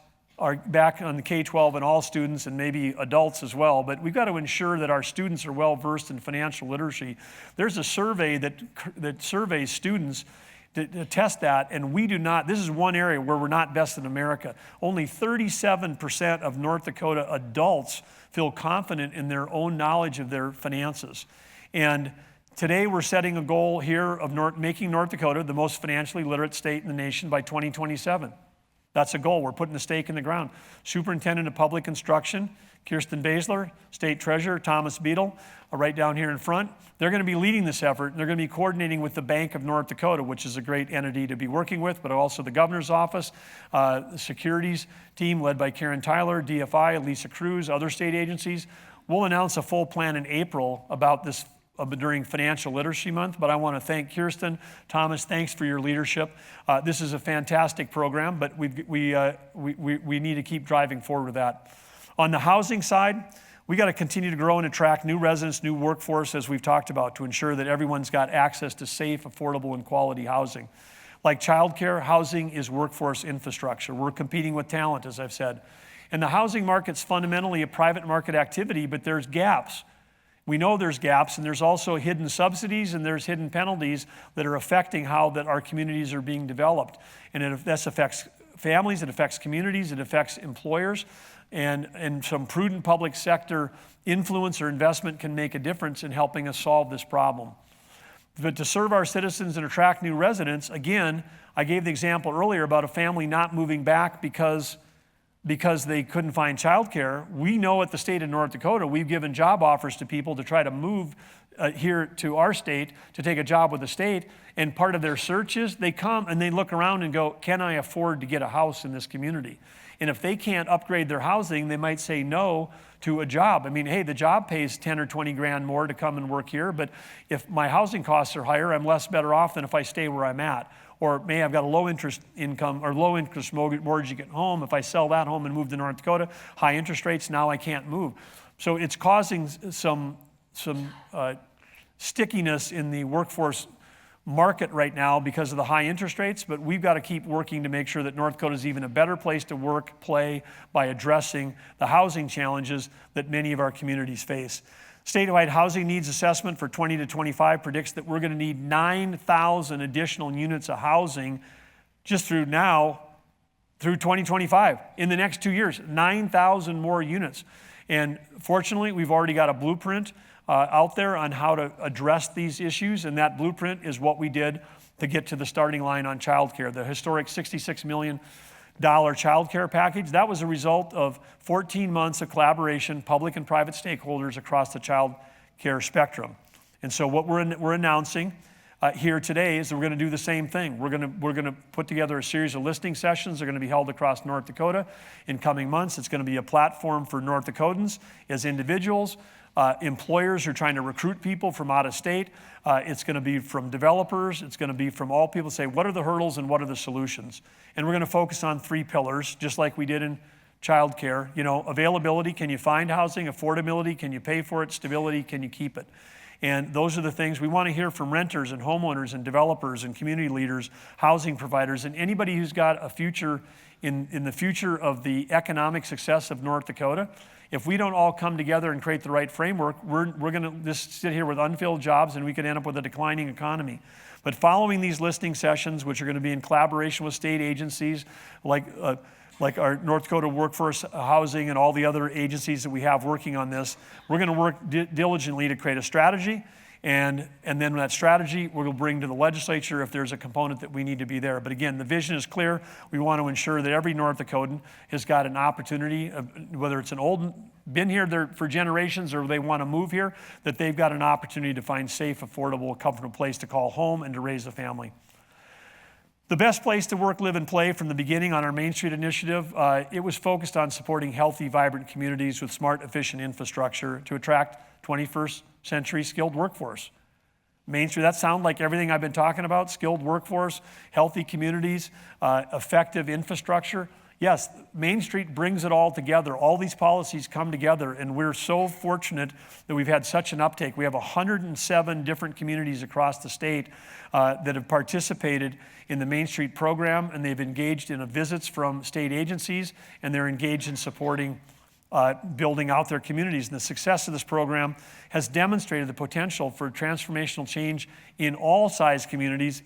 back on the K-12 and all students and maybe adults as well, but we've got to ensure that our students are well versed in financial literacy. There's a survey that surveys students to test that, and we do not. This is one area where we're not best in America. Only 37% of North Dakota adults feel confident in their own knowledge of their finances. And today we're setting a goal here of making North Dakota the most financially literate state in the nation by 2027. That's a goal. We're putting a stake in the ground. Superintendent of Public Instruction, Kirsten Baszler, State Treasurer Thomas Beadle, right down here in front. They're going to be leading this effort, and they're going to be coordinating with the Bank of North Dakota, which is a great entity to be working with, but also the governor's office, the securities team led by Karen Tyler, DFI, Lisa Cruz, other state agencies. We'll announce a full plan in April about this during Financial Literacy Month, but I want to thank Kirsten. Thomas, thanks for your leadership. This is a fantastic program, but we need to keep driving forward with that. On the housing side, we got to continue to grow and attract new residents, new workforce, as we've talked about, to ensure that everyone's got access to safe, affordable, and quality housing. Like childcare, housing is workforce infrastructure. We're competing with talent, as I've said. And the housing market's fundamentally a private market activity, but there's gaps. We know there's gaps, and there's also hidden subsidies and there's hidden penalties that are affecting how that our communities are being developed. And this affects families, it affects communities, it affects employers, and some prudent public sector influence or investment can make a difference in helping us solve this problem. But to serve our citizens and attract new residents, again, I gave the example earlier about a family not moving back because they couldn't find childcare. We know at the state of North Dakota, we've given job offers to people to try to move here to our state to take a job with the state. And part of their search is they come and they look around and go, can I afford to get a house in this community? And if they can't upgrade their housing, they might say no to a job. I mean, hey, the job pays 10 or 20 grand more to come and work here, but if my housing costs are higher, I'm less better off than if I stay where I'm at. Or maybe I've got a low interest income or low interest mortgage at home. If I sell that home and move to North Dakota, high interest rates, now I can't move. So it's causing some stickiness in the workforce market right now because of the high interest rates, but we've got to keep working to make sure that North Dakota is even a better place to work, play, by addressing the housing challenges that many of our communities face. Statewide housing needs assessment for 20 to 25 predicts that we're going to need 9,000 additional units of housing just through 2025. In the next 2 years, 9,000 more units. And fortunately, we've already got a blueprint out there on how to address these issues, and that blueprint is what we did to get to the starting line on childcare, the historic $66 million childcare package. That was a result of 14 months of collaboration, public and private stakeholders across the childcare spectrum. And so what we're announcing here today is that we're going to do the same thing. We're going to put together a series of listening sessions. They're going to be held across North Dakota in coming months. It's going to be a platform for North Dakotans as individuals, employers who are trying to recruit people from out of state. It's going to be from developers. It's going to be from all people say, what are the hurdles and what are the solutions? And we're going to focus on 3 pillars, just like we did in childcare. You know, availability, can you find housing? Affordability, can you pay for it? Stability, can you keep it? And those are the things we want to hear from renters and homeowners and developers and community leaders, housing providers, and anybody who's got a future in the future of the economic success of North Dakota. If we don't all come together and create the right framework, we're going to just sit here with unfilled jobs and we could end up with a declining economy. But following these listening sessions, which are going to be in collaboration with state agencies like our North Dakota Workforce Housing and all the other agencies that we have working on this, we're going to work diligently to create a strategy. And then that strategy we'll bring to the legislature if there's a component that we need to be there. But again, the vision is clear. We want to ensure that every North Dakotan has got an opportunity, whether it's been here for generations or they want to move here, that they've got an opportunity to find safe, affordable, comfortable place to call home and to raise a family. The best place to work, live, and play from the beginning on our Main Street initiative, it was focused on supporting healthy, vibrant communities with smart, efficient infrastructure to attract 21st century skilled workforce. Main Street, that sounds like everything I've been talking about, skilled workforce, healthy communities, effective infrastructure. Yes, Main Street brings it all together. All these policies come together, and we're so fortunate that we've had such an uptake. We have 107 different communities across the state that have participated in the Main Street program, and they've engaged in visits from state agencies, and they're engaged in supporting building out their communities. And the success of this program has demonstrated the potential for transformational change in all size communities,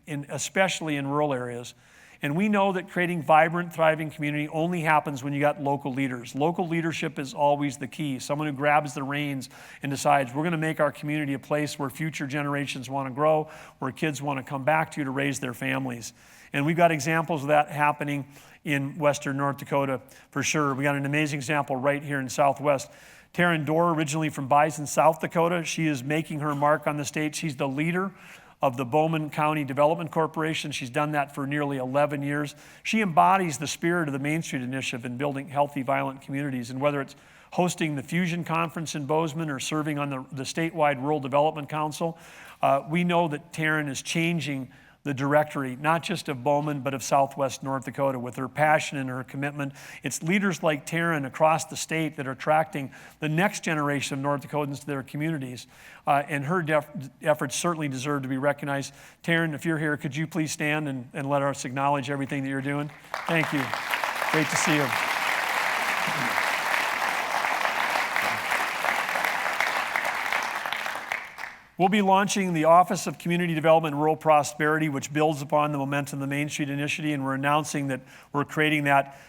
especially in rural areas. And we know that creating vibrant, thriving community only happens when you got local leaders. Local leadership is always the key. Someone who grabs the reins and decides, we're going to make our community a place where future generations want to grow, where kids want to come back to raise their families. And we've got examples of that happening in western North Dakota for sure. We got an amazing example right here in Southwest. Taryn Dorr, originally from Bison, South Dakota, she is making her mark on the state. She's the leader of the Bowman County Development Corporation. She's done that for nearly 11 years. She embodies the spirit of the Main Street Initiative in building healthy, violent communities. And whether it's hosting the Fusion Conference in Bozeman or serving on the statewide Rural Development Council, we know that Taryn is changing the directory, not just of Bowman, but of Southwest North Dakota with her passion and her commitment. It's leaders like Taryn across the state that are attracting the next generation of North Dakotans to their communities. And her efforts certainly deserve to be recognized. Taryn, if you're here, could you please stand and let us acknowledge everything that you're doing? Thank you. Great to see you. We'll be launching the Office of Community Development and Rural Prosperity, which builds upon the momentum of the Main Street Initiative, and we're announcing that we're creating that.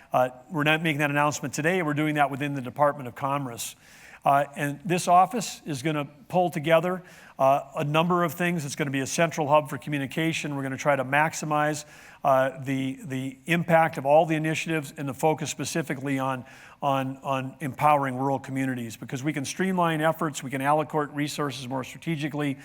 We're not making that announcement today. We're doing that within the Department of Commerce. And this office is going to pull together a number of things. It's going to be a central hub for communication. We're going to try to maximize the impact of all the initiatives and the focus specifically on empowering rural communities, because we can streamline efforts, we can allocate resources more strategically,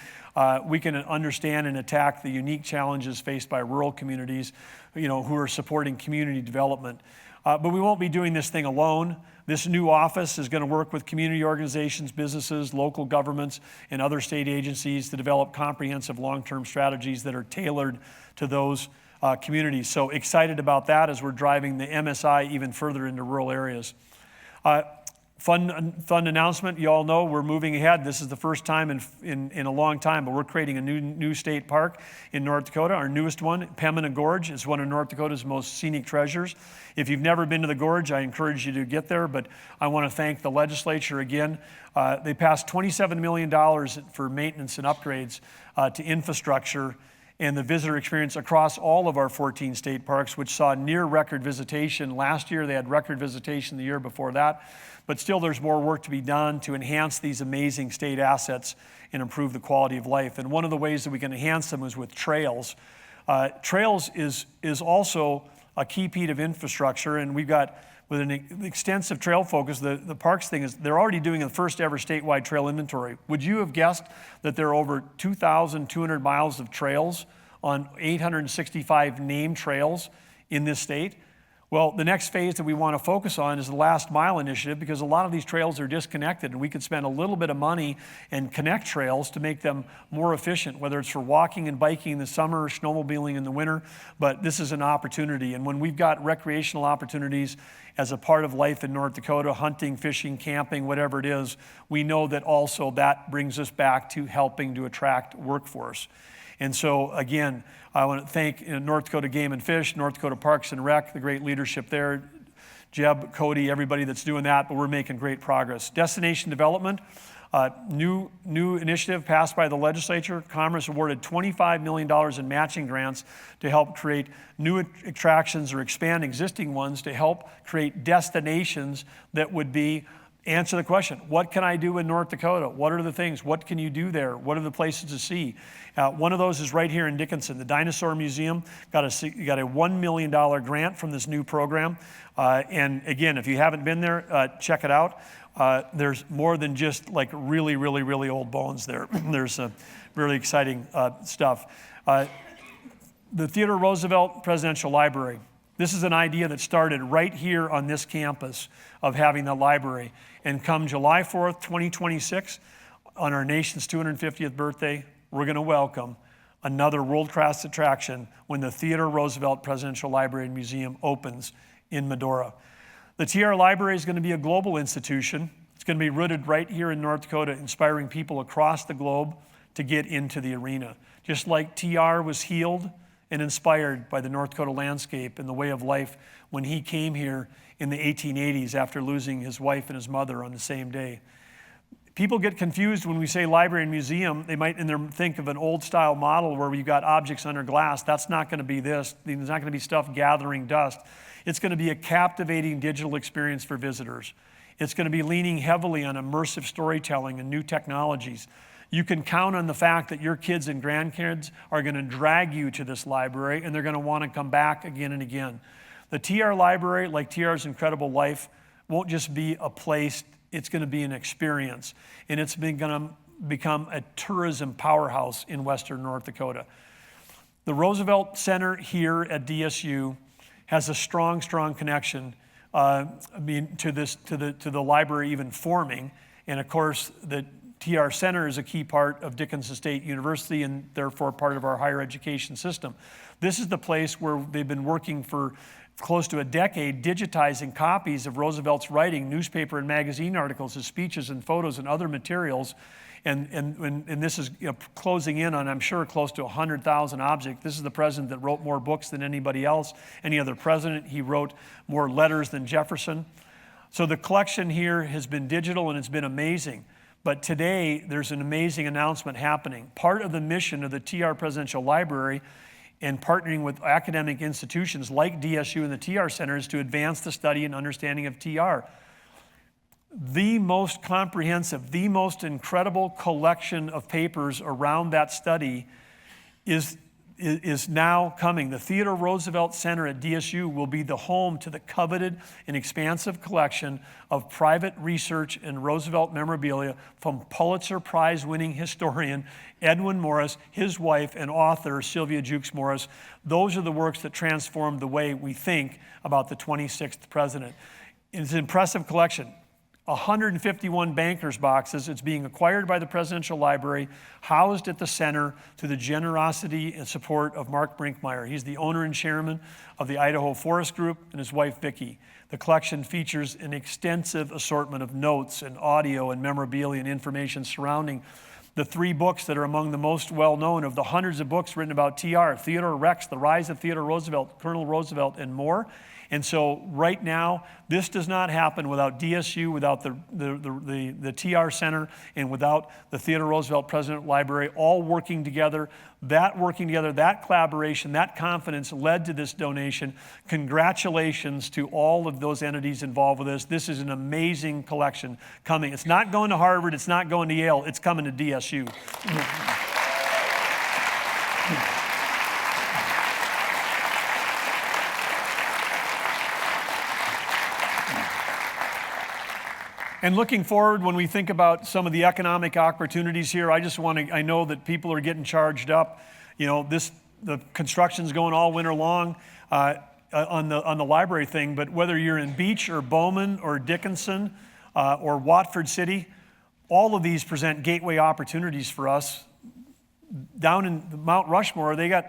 we can understand and attack the unique challenges faced by rural communities, who are supporting community development. But we won't be doing this thing alone. This new office is going to work with community organizations, businesses, local governments, and other state agencies to develop comprehensive long-term strategies that are tailored to those communities. So excited about that as we're driving the MSI even further into rural areas. Fun announcement. You all know we're moving ahead. This is the first time in a long time, but we're creating a new state park in North Dakota. Our newest one, Pembina Gorge, is one of North Dakota's most scenic treasures. If you've never been to the gorge, I encourage you to get there, but I want to thank the legislature again. They passed $27 million for maintenance and upgrades to infrastructure and the visitor experience across all of our 14 state parks, which saw near record visitation. Last year, they had record visitation the year before that. But still, there's more work to be done to enhance these amazing state assets and improve the quality of life. And one of the ways that we can enhance them is with trails. Trails is also a key piece of infrastructure, and we've got, with an extensive trail focus, the parks thing is they're already doing the first ever statewide trail inventory. Would you have guessed that there are over 2,200 miles of trails on 865 named trails in this state? Well, the next phase that we want to focus on is the last mile initiative, because a lot of these trails are disconnected, and we could spend a little bit of money and connect trails to make them more efficient, whether it's for walking and biking in the summer or snowmobiling in the winter. But this is an opportunity, and when we've got recreational opportunities as a part of life in North Dakota, hunting, fishing, camping, whatever it is, we know that also that brings us back to helping to attract workforce. And so, again, I want to thank North Dakota Game and Fish, North Dakota Parks and Rec, the great leadership there, Jeb, Cody, everybody that's doing that, but we're making great progress. Destination development, new initiative passed by the legislature. Commerce awarded $25 million in matching grants to help create new attractions or expand existing ones to help create destinations that would answer the question, what can I do in North Dakota? What are the things? What can you do there? What are the places to see? One of those is right here in Dickinson. The Dinosaur Museum got a $1 million grant from this new program. And again, if you haven't been there, check it out. There's more than just like really, really, really old bones there. There's really exciting stuff. The Theodore Roosevelt Presidential Library. This is an idea that started right here on this campus of having the library. And come July 4th, 2026, on our nation's 250th birthday, we're going to welcome another world-class attraction when the Theodore Roosevelt Presidential Library and Museum opens in Medora. The TR Library is going to be a global institution. It's going to be rooted right here in North Dakota, inspiring people across the globe to get into the arena. Just like TR was healed and inspired by the North Dakota landscape and the way of life when he came here in the 1880s after losing his wife and his mother on the same day. People get confused when we say library and museum. They might think of an old style model where we've got objects under glass. That's not going to be this. There's not going to be stuff gathering dust. It's going to be a captivating digital experience for visitors. It's going to be leaning heavily on immersive storytelling and new technologies. You can count on the fact that your kids and grandkids are going to drag you to this library, and they're going to want to come back again and again. The TR Library, like TR's Incredible Life, won't just be a place. It's going to be an experience, and it's going to become a tourism powerhouse in Western North Dakota. The Roosevelt Center here at DSU has a strong connection to the library even forming, and of course the TR Center is a key part of Dickinson State University and therefore part of our higher education system. This is the place where they've been working for close to a decade, digitizing copies of Roosevelt's writing, newspaper and magazine articles, his speeches and photos and other materials. And this is closing in on, I'm sure, close to 100,000 objects. This is the president that wrote more books than anybody else, any other president. He wrote more letters than Jefferson. So the collection here has been digital and it's been amazing. But today, there's an amazing announcement happening. Part of the mission of the TR Presidential Library and partnering with academic institutions like DSU and the TR Center is to advance the study and understanding of TR. The most comprehensive, the most incredible collection of papers around that study is now coming. The Theodore Roosevelt Center at DSU will be the home to the coveted and expansive collection of private research and Roosevelt memorabilia from Pulitzer Prize-winning historian Edwin Morris, his wife, and author Sylvia Jukes Morris. Those are the works that transformed the way we think about the 26th president. It's an impressive collection. 151 bankers' boxes. It's being acquired by the Presidential Library, housed at the center through the generosity and support of Mark Brinkmeyer. He's the owner and chairman of the Idaho Forest Group and his wife, Vicki. The collection features an extensive assortment of notes and audio and memorabilia and information surrounding the 3 books that are among the most well-known of the hundreds of books written about TR, Theodore Rex, The Rise of Theodore Roosevelt, Colonel Roosevelt, and more. And so right now, this does not happen without DSU, without the TR Center, and without the Theodore Roosevelt President Library, all working together. That collaboration, that confidence led to this donation. Congratulations to all of those entities involved with this. This is an amazing collection coming. It's not going to Harvard, it's not going to Yale, it's coming to DSU. And looking forward, when we think about some of the economic opportunities here, I know that people are getting charged up. The construction's going all winter long on the library thing, but whether you're in Beach or Bowman or Dickinson or Watford City, all of these present gateway opportunities for us. Down in Mount Rushmore, they got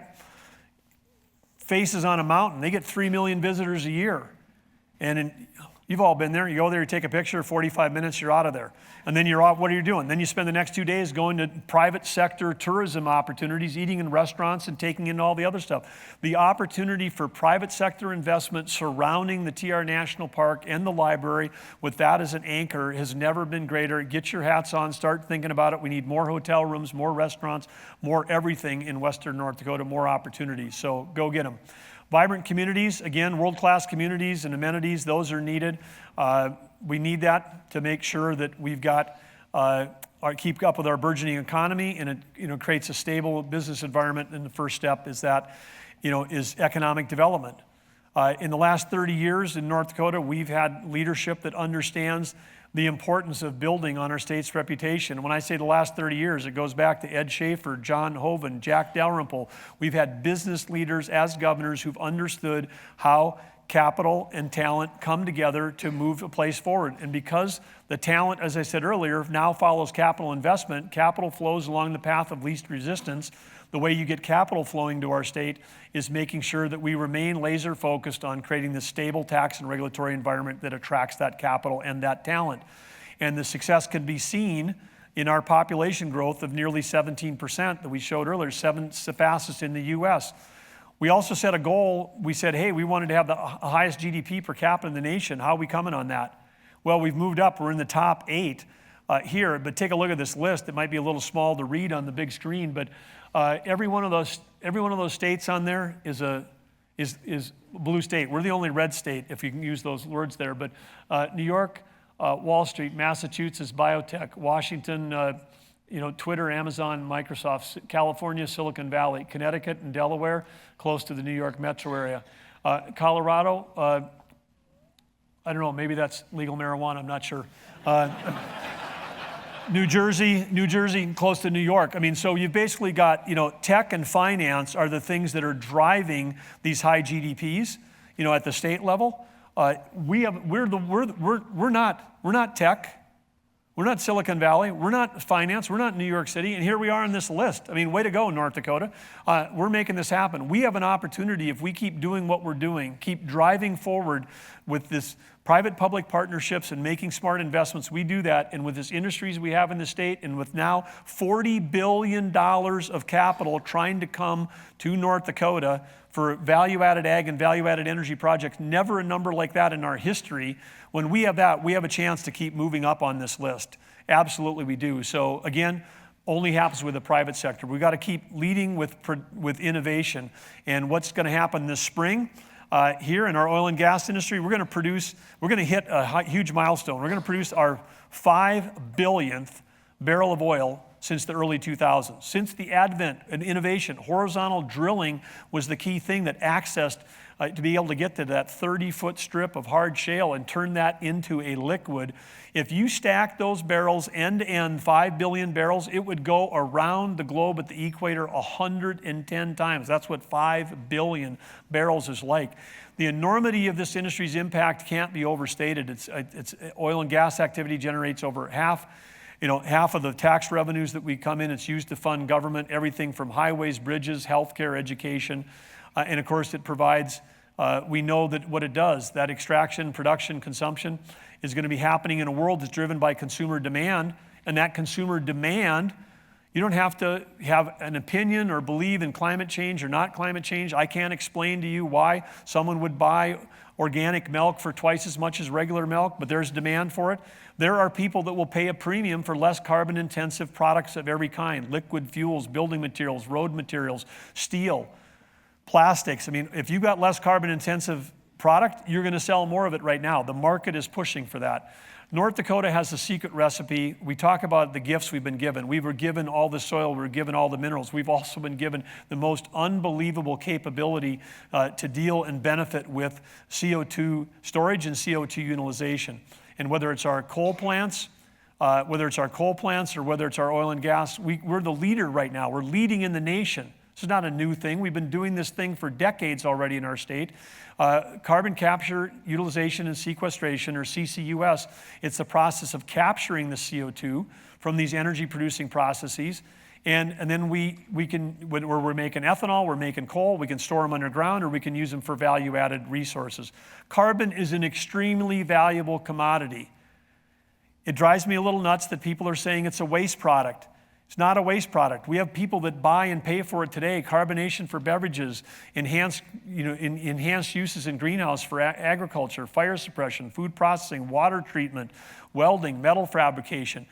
faces on a mountain. They get 3 million visitors a year. And you've all been there. You go there, you take a picture, 45 minutes, you're out of there. And then you're off. What are you doing? Then you spend the next 2 days going to private sector tourism opportunities, eating in restaurants and taking in all the other stuff. The opportunity for private sector investment surrounding the TR National Park and the library with that as an anchor has never been greater. Get your hats on, start thinking about it. We need more hotel rooms, more restaurants, more everything in Western North Dakota, more opportunities. So go get them. Vibrant communities, again, world-class communities and amenities, those are needed. We need that to make sure that we've got, keep up with our burgeoning economy, and it creates a stable business environment. And the first step is that, is economic development. In the last 30 years in North Dakota, we've had leadership that understands the importance of building on our state's reputation. When I say the last 30 years, it goes back to Ed Schaefer, John Hoven, Jack Dalrymple. We've had business leaders as governors who've understood how capital and talent come together to move a place forward. And because the talent, as I said earlier, now follows capital investment, capital flows along the path of least resistance. the way you get capital flowing to our state is making sure that we remain laser focused on creating this stable tax and regulatory environment that attracts that capital and that talent. And the success can be seen in our population growth of nearly 17% that we showed earlier, the fastest in the US. We also set a goal. We said, hey, we wanted to have the highest GDP per capita in the nation. How are we coming on that? Well, we've moved up. We're in the top 8 here, but take a look at this list. It might be a little small to read on the big screen, but every one of those states on there is blue state. We're the only red state, if you can use those words there. But New York, Wall Street, Massachusetts, biotech, Washington, Twitter, Amazon, Microsoft, California, Silicon Valley, Connecticut and Delaware, close to the New York metro area. Colorado, I don't know, maybe that's legal marijuana, I'm not sure. New Jersey, close to New York. I mean, so you've basically got, tech and finance are the things that are driving these high GDPs, at the state level. We're not tech. We're not Silicon Valley. We're not finance. We're not New York City. And here we are on this list. I mean, way to go, North Dakota. We're making this happen. We have an opportunity, if we keep doing what we're doing, keep driving forward with this private-public partnerships and making smart investments, we do that. And with this industries we have in the state, and with now $40 billion of capital trying to come to North Dakota for value-added ag and value-added energy projects, never a number like that in our history. When we have that, we have a chance to keep moving up on this list. Absolutely we do. So again, only happens with the private sector. We've got to keep leading with innovation. And what's going to happen this spring here in our oil and gas industry, we're going to hit a huge milestone. We're going to produce our 5 billionth barrel of oil since the early 2000s. Since the advent and innovation, horizontal drilling was the key thing that accessed to be able to get to that 30-foot strip of hard shale and turn that into a liquid. If you stack those barrels end to end, 5 billion barrels, it would go around the globe at the equator 110 times. That's what 5 billion barrels is like. The enormity of this industry's impact can't be overstated. It's oil and gas activity generates over half of the tax revenues that we come in. It's used to fund government, everything from highways, bridges, healthcare, education. And of course, it provides, we know that what it does, that extraction, production, consumption is going to be happening in a world that's driven by consumer demand. And that consumer demand, you don't have to have an opinion or believe in climate change or not climate change. I can't explain to you why someone would buy organic milk for twice as much as regular milk, but there's demand for it. There are people that will pay a premium for less carbon-intensive products of every kind: liquid fuels, building materials, road materials, steel, plastics. I mean, if you've got less carbon-intensive product, you're going to sell more of it right now. The market is pushing for that. North Dakota has a secret recipe. We talk about the gifts we've been given. We were given all the soil. We were given all the minerals. We've also been given the most unbelievable capability to deal and benefit with CO2 storage and CO2 utilization. And whether it's our coal plants, or whether it's our oil and gas, we're the leader right now. We're leading in the nation. This is not a new thing. We've been doing this thing for decades already in our state. Carbon capture, utilization, and sequestration, or CCUS, it's the process of capturing the CO2 from these energy-producing processes. And then we can, when we're making ethanol, we're making coal, we can store them underground, or we can use them for value-added resources. Carbon is an extremely valuable commodity. It drives me a little nuts that people are saying it's a waste product. It's not a waste product. We have people that buy and pay for it today. Carbonation for beverages, enhanced uses in greenhouse for agriculture, fire suppression, food processing, water treatment, welding, metal fabrication.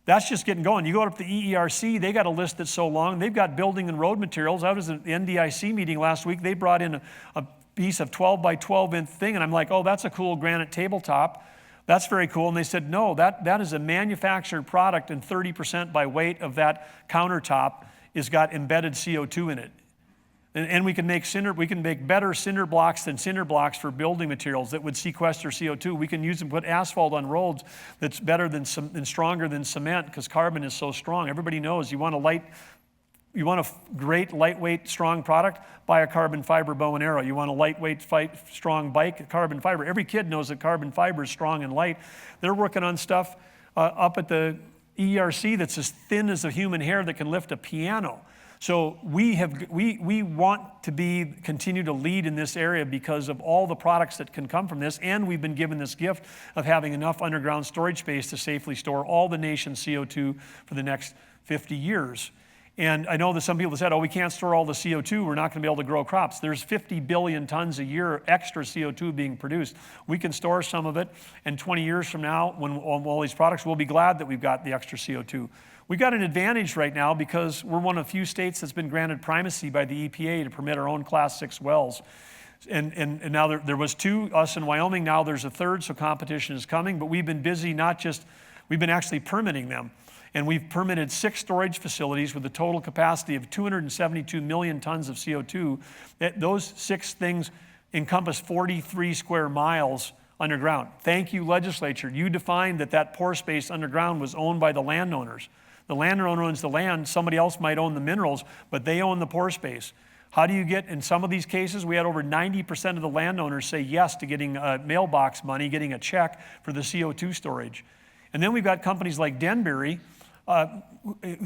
That's just getting going. You go up to the EERC, they got a list that's so long. They've got building and road materials. I was at the NDIC meeting last week. They brought in a piece of 12 by 12 inch thing, and I'm like, oh, that's a cool granite tabletop. That's very cool. And they said, no, that is a manufactured product, and 30% by weight of that countertop has got embedded CO2 in it. And we can make better cinder blocks than cinder blocks for building materials that would sequester CO2. We can use them, put asphalt on roads that's better than and stronger than cement, because carbon is so strong. Everybody knows you want a great, lightweight, strong product, buy a carbon fiber bow and arrow. You want a lightweight, strong bike, carbon fiber. Every kid knows that carbon fiber is strong and light. They're working on stuff up at the ERC that's as thin as a human hair that can lift a piano. So we want to continue to lead in this area because of all the products that can come from this, and we've been given this gift of having enough underground storage space to safely store all the nation's CO2 for the next 50 years. And I know that some people said, oh, we can't store all the CO2, we're not going to be able to grow crops. There's 50 billion tons a year extra CO2 being produced. We can store some of it, and 20 years from now, when all these products, we'll be glad that we've got the extra CO2. We've got an advantage right now because we're one of the few states that's been granted primacy by the EPA to permit our own Class 6 wells. And now there was 2, us in Wyoming, now there's a 3rd, so competition is coming, but we've been busy we've been actually permitting them. And we've permitted 6 storage facilities with a total capacity of 272 million tons of CO2. Those 6 things encompass 43 square miles underground. Thank you, legislature. You defined that pore space underground was owned by the landowners. The landowner owns the land, somebody else might own the minerals, but they own the pore space. How do you get, in some of these cases, we had over 90% of the landowners say yes to getting mailbox money, getting a check for the CO2 storage. And then we've got companies like Denbury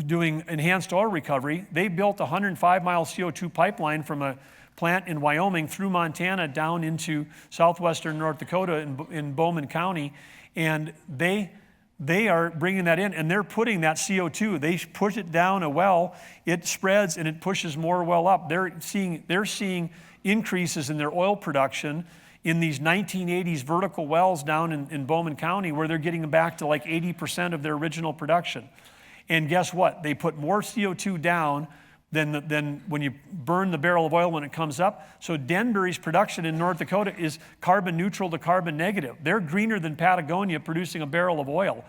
doing enhanced oil recovery. They built a 105-mile CO2 pipeline from a plant in Wyoming through Montana down into southwestern North Dakota in Bowman County, and they are bringing that in, and they're putting that CO2. They push it down a well, it spreads, and it pushes more well up. They're seeing increases in their oil production in these 1980s vertical wells down in Bowman County, where they're getting back to like 80% of their original production. And guess what? They put more CO2 down than when you burn the barrel of oil when it comes up. So Denbury's production in North Dakota is carbon neutral to carbon negative. They're greener than Patagonia producing a barrel of oil.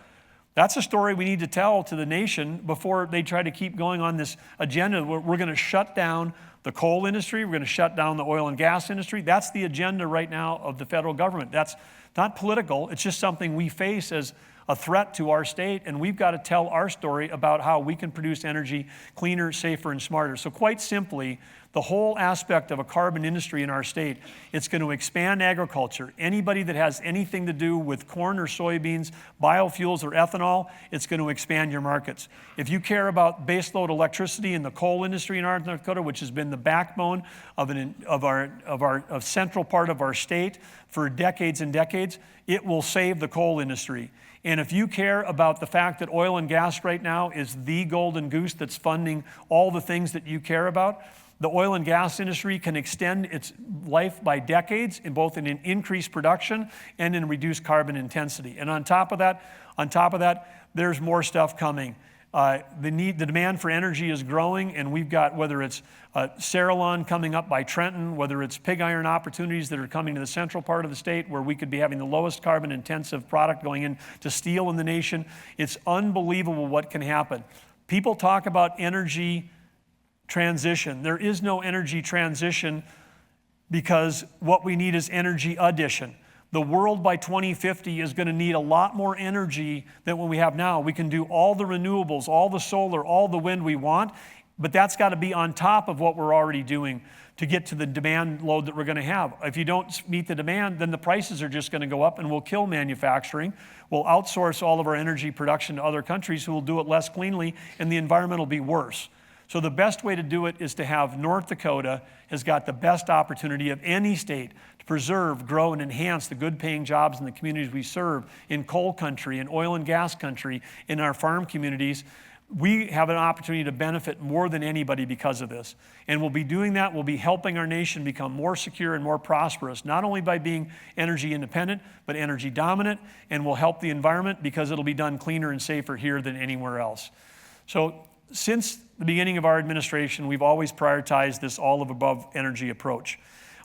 That's a story we need to tell to the nation before they try to keep going on this agenda. We're going to shut down the coal industry. We're going to shut down the oil and gas industry. That's the agenda right now of the federal government. That's not political. It's just something we face as a threat to our state, and we've got to tell our story about how we can produce energy cleaner, safer, and smarter. So quite simply, the whole aspect of a carbon industry in our state, it's going to expand agriculture. Anybody that has anything to do with corn or soybeans, biofuels or ethanol, it's going to expand your markets. If you care about baseload electricity in the coal industry in North Dakota, which has been the backbone of a central part of our state for decades and decades, it will save the coal industry. And if you care about the fact that oil and gas right now is the golden goose that's funding all the things that you care about, the oil and gas industry can extend its life by decades in both in increased production and in reduced carbon intensity. And on top of that, there's more stuff coming. The demand for energy is growing, and we've got, whether it's Cerralon coming up by Trenton, whether it's pig iron opportunities that are coming to the central part of the state where we could be having the lowest carbon intensive product going into steel in the nation. It's unbelievable what can happen. People talk about energy transition. There is no energy transition because what we need is energy addition. The world by 2050 is going to need a lot more energy than what we have now. We can do all the renewables, all the solar, all the wind we want, but that's got to be on top of what we're already doing to get to the demand load that we're going to have. If you don't meet the demand, then the prices are just going to go up and we'll kill manufacturing. We'll outsource all of our energy production to other countries who will do it less cleanly, and the environment will be worse. So the best way to do it is to have North Dakota has got the best opportunity of any state to preserve, grow, and enhance the good-paying jobs in the communities we serve, in coal country, in oil and gas country, in our farm communities. We have an opportunity to benefit more than anybody because of this. And we'll be doing that. We'll be helping our nation become more secure and more prosperous, not only by being energy independent, but energy dominant, and we'll help the environment because it'll be done cleaner and safer here than anywhere else. So since the beginning of our administration, we've always prioritized this all-of-above energy approach.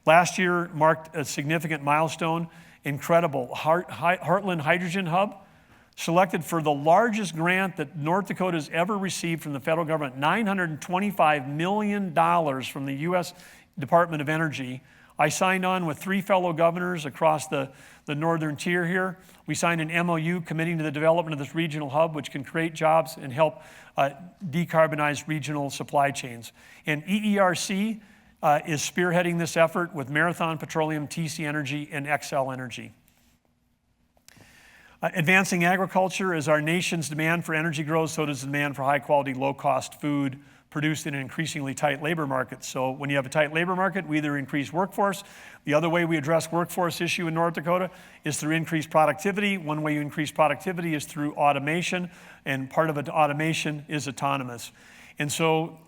Last year marked a significant milestone, incredible. Heartland Hydrogen Hub, selected for the largest grant that North Dakota has ever received from the federal government, $925 million from the U.S. Department of Energy. I signed on with 3 fellow governors across the northern tier here. We signed an MOU committing to the development of this regional hub, which can create jobs and help decarbonize regional supply chains. And EERC is spearheading this effort with Marathon Petroleum, TC Energy, and XL Energy. Advancing agriculture. As our nation's demand for energy grows, so does the demand for high-quality, low-cost food, produced in an increasingly tight labor market. So when you have a tight labor market, we either increase workforce. The other way we address workforce issue in North Dakota is through increased productivity. One way you increase productivity is through automation, and part of automation is autonomous. And so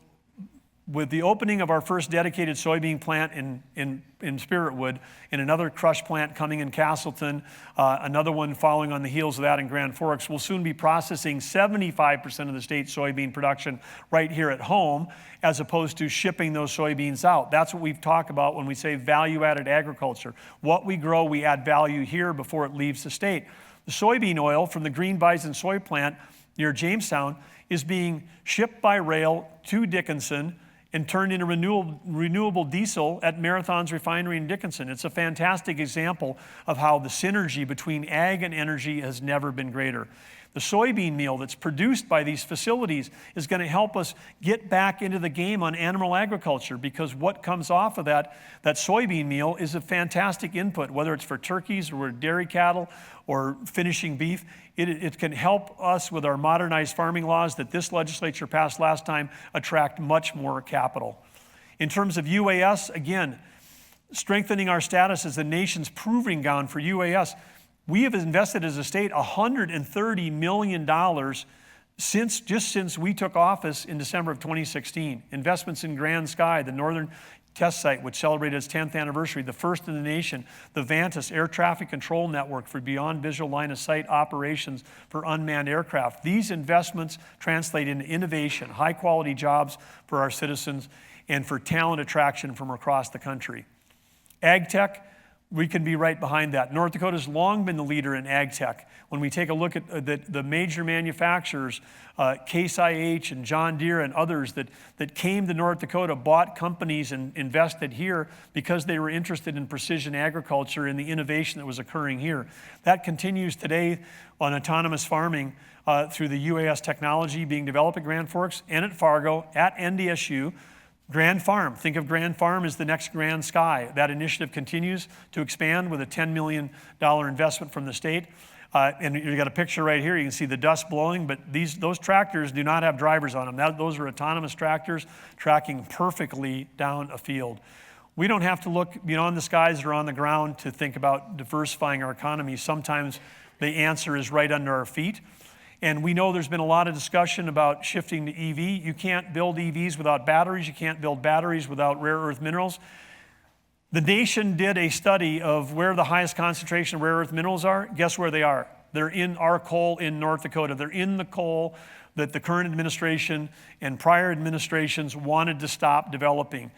with the opening of our first dedicated soybean plant in Spiritwood, and another crush plant coming in Castleton, another one following on the heels of that in Grand Forks, we'll soon be processing 75% of the state's soybean production right here at home, as opposed to shipping those soybeans out. That's what we've talked about when we say value-added agriculture. What we grow, we add value here before it leaves the state. The soybean oil from the Green Bison soy plant near Jamestown is being shipped by rail to Dickinson and turned into renewable diesel at Marathon's refinery in Dickinson. It's a fantastic example of how the synergy between ag and energy has never been greater. The soybean meal that's produced by these facilities is going to help us get back into the game on animal agriculture, because what comes off of that soybean meal is a fantastic input, whether it's for turkeys or dairy cattle or finishing beef. It can help us with our modernized farming laws that this legislature passed last time attract much more capital. In terms of UAS, again, strengthening our status as the nation's proving ground for UAS. We have invested as a state $130 million since we took office in December of 2016. Investments in Grand Sky, the Northern Test Site, which celebrated its 10th anniversary, the first in the nation, the Vantas Air Traffic Control Network for beyond visual line of sight operations for unmanned aircraft. These investments translate into innovation, high quality jobs for our citizens, and for talent attraction from across the country. Ag tech, we can be right behind that. North Dakota's long been the leader in ag tech. When we take a look at the major manufacturers, Case IH and John Deere and others that came to North Dakota, bought companies and invested here because they were interested in precision agriculture and the innovation that was occurring here. That continues today on autonomous farming through the UAS technology being developed at Grand Forks and at Fargo, at NDSU. Grand Farm, think of Grand Farm as the next Grand Sky. That initiative continues to expand with a $10 million investment from the state. And you got a picture right here. You can see the dust blowing, but those tractors do not have drivers on them. Those are autonomous tractors tracking perfectly down a field. We don't have to look beyond the skies or on the ground to think about diversifying our economy. Sometimes the answer is right under our feet. And we know there's been a lot of discussion about shifting to EV. You can't build EVs without batteries. You can't build batteries without rare earth minerals. The nation did a study of where the highest concentration of rare earth minerals are. Guess where they are? They're in our coal in North Dakota. They're in the coal that the current administration and prior administrations wanted to stop developing.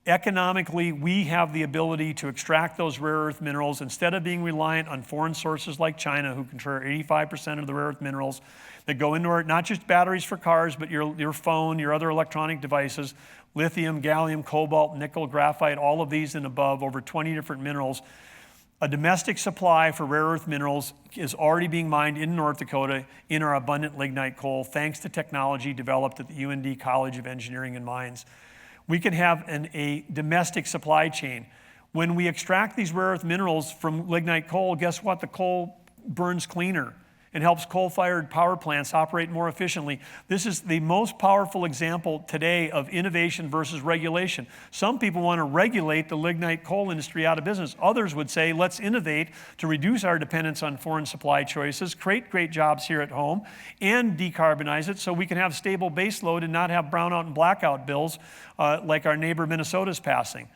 Economically, we have the ability to extract those rare earth minerals instead of being reliant on foreign sources like China, who control 85% of the rare earth minerals that go into our, not just batteries for cars, but your phone, your other electronic devices, lithium, gallium, cobalt, nickel, graphite, all of these and above, over 20 different minerals. A domestic supply for rare earth minerals is already being mined in North Dakota in our abundant lignite coal, thanks to technology developed at the UND College of Engineering and Mines. We can have a domestic supply chain. When we extract these rare earth minerals from lignite coal, guess what? The coal burns cleaner and helps coal-fired power plants operate more efficiently. This is the most powerful example today of innovation versus regulation. Some people want to regulate the lignite coal industry out of business. Others would say, let's innovate to reduce our dependence on foreign supply choices, create great jobs here at home, and decarbonize it so we can have stable base load and not have brownout and blackout bills like our neighbor Minnesota's passing.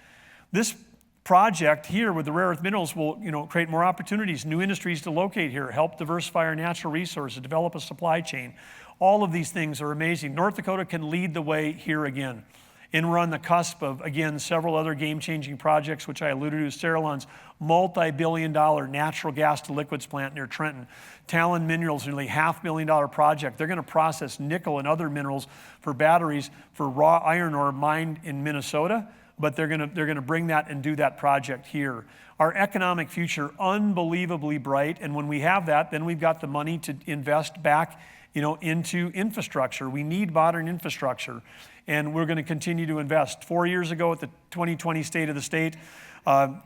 This project here with the rare earth minerals will create more opportunities, new industries to locate here, help diversify our natural resources, develop a supply chain. All of these things are amazing. North Dakota can lead the way here again. And we're on the cusp of, again, several other game-changing projects, which I alluded to. Cerrelon's multi-billion-dollar natural gas to liquids plant near Trenton. Talon Minerals, nearly $500,000 project. They're going to process nickel and other minerals for batteries for raw iron ore mined in Minnesota, but they're going to bring that and do that project here. Our economic future, unbelievably bright, and when we have that, then we've got the money to invest back into infrastructure. We need modern infrastructure, and we're going to continue to invest. 4 years ago at the 2020 State of the State,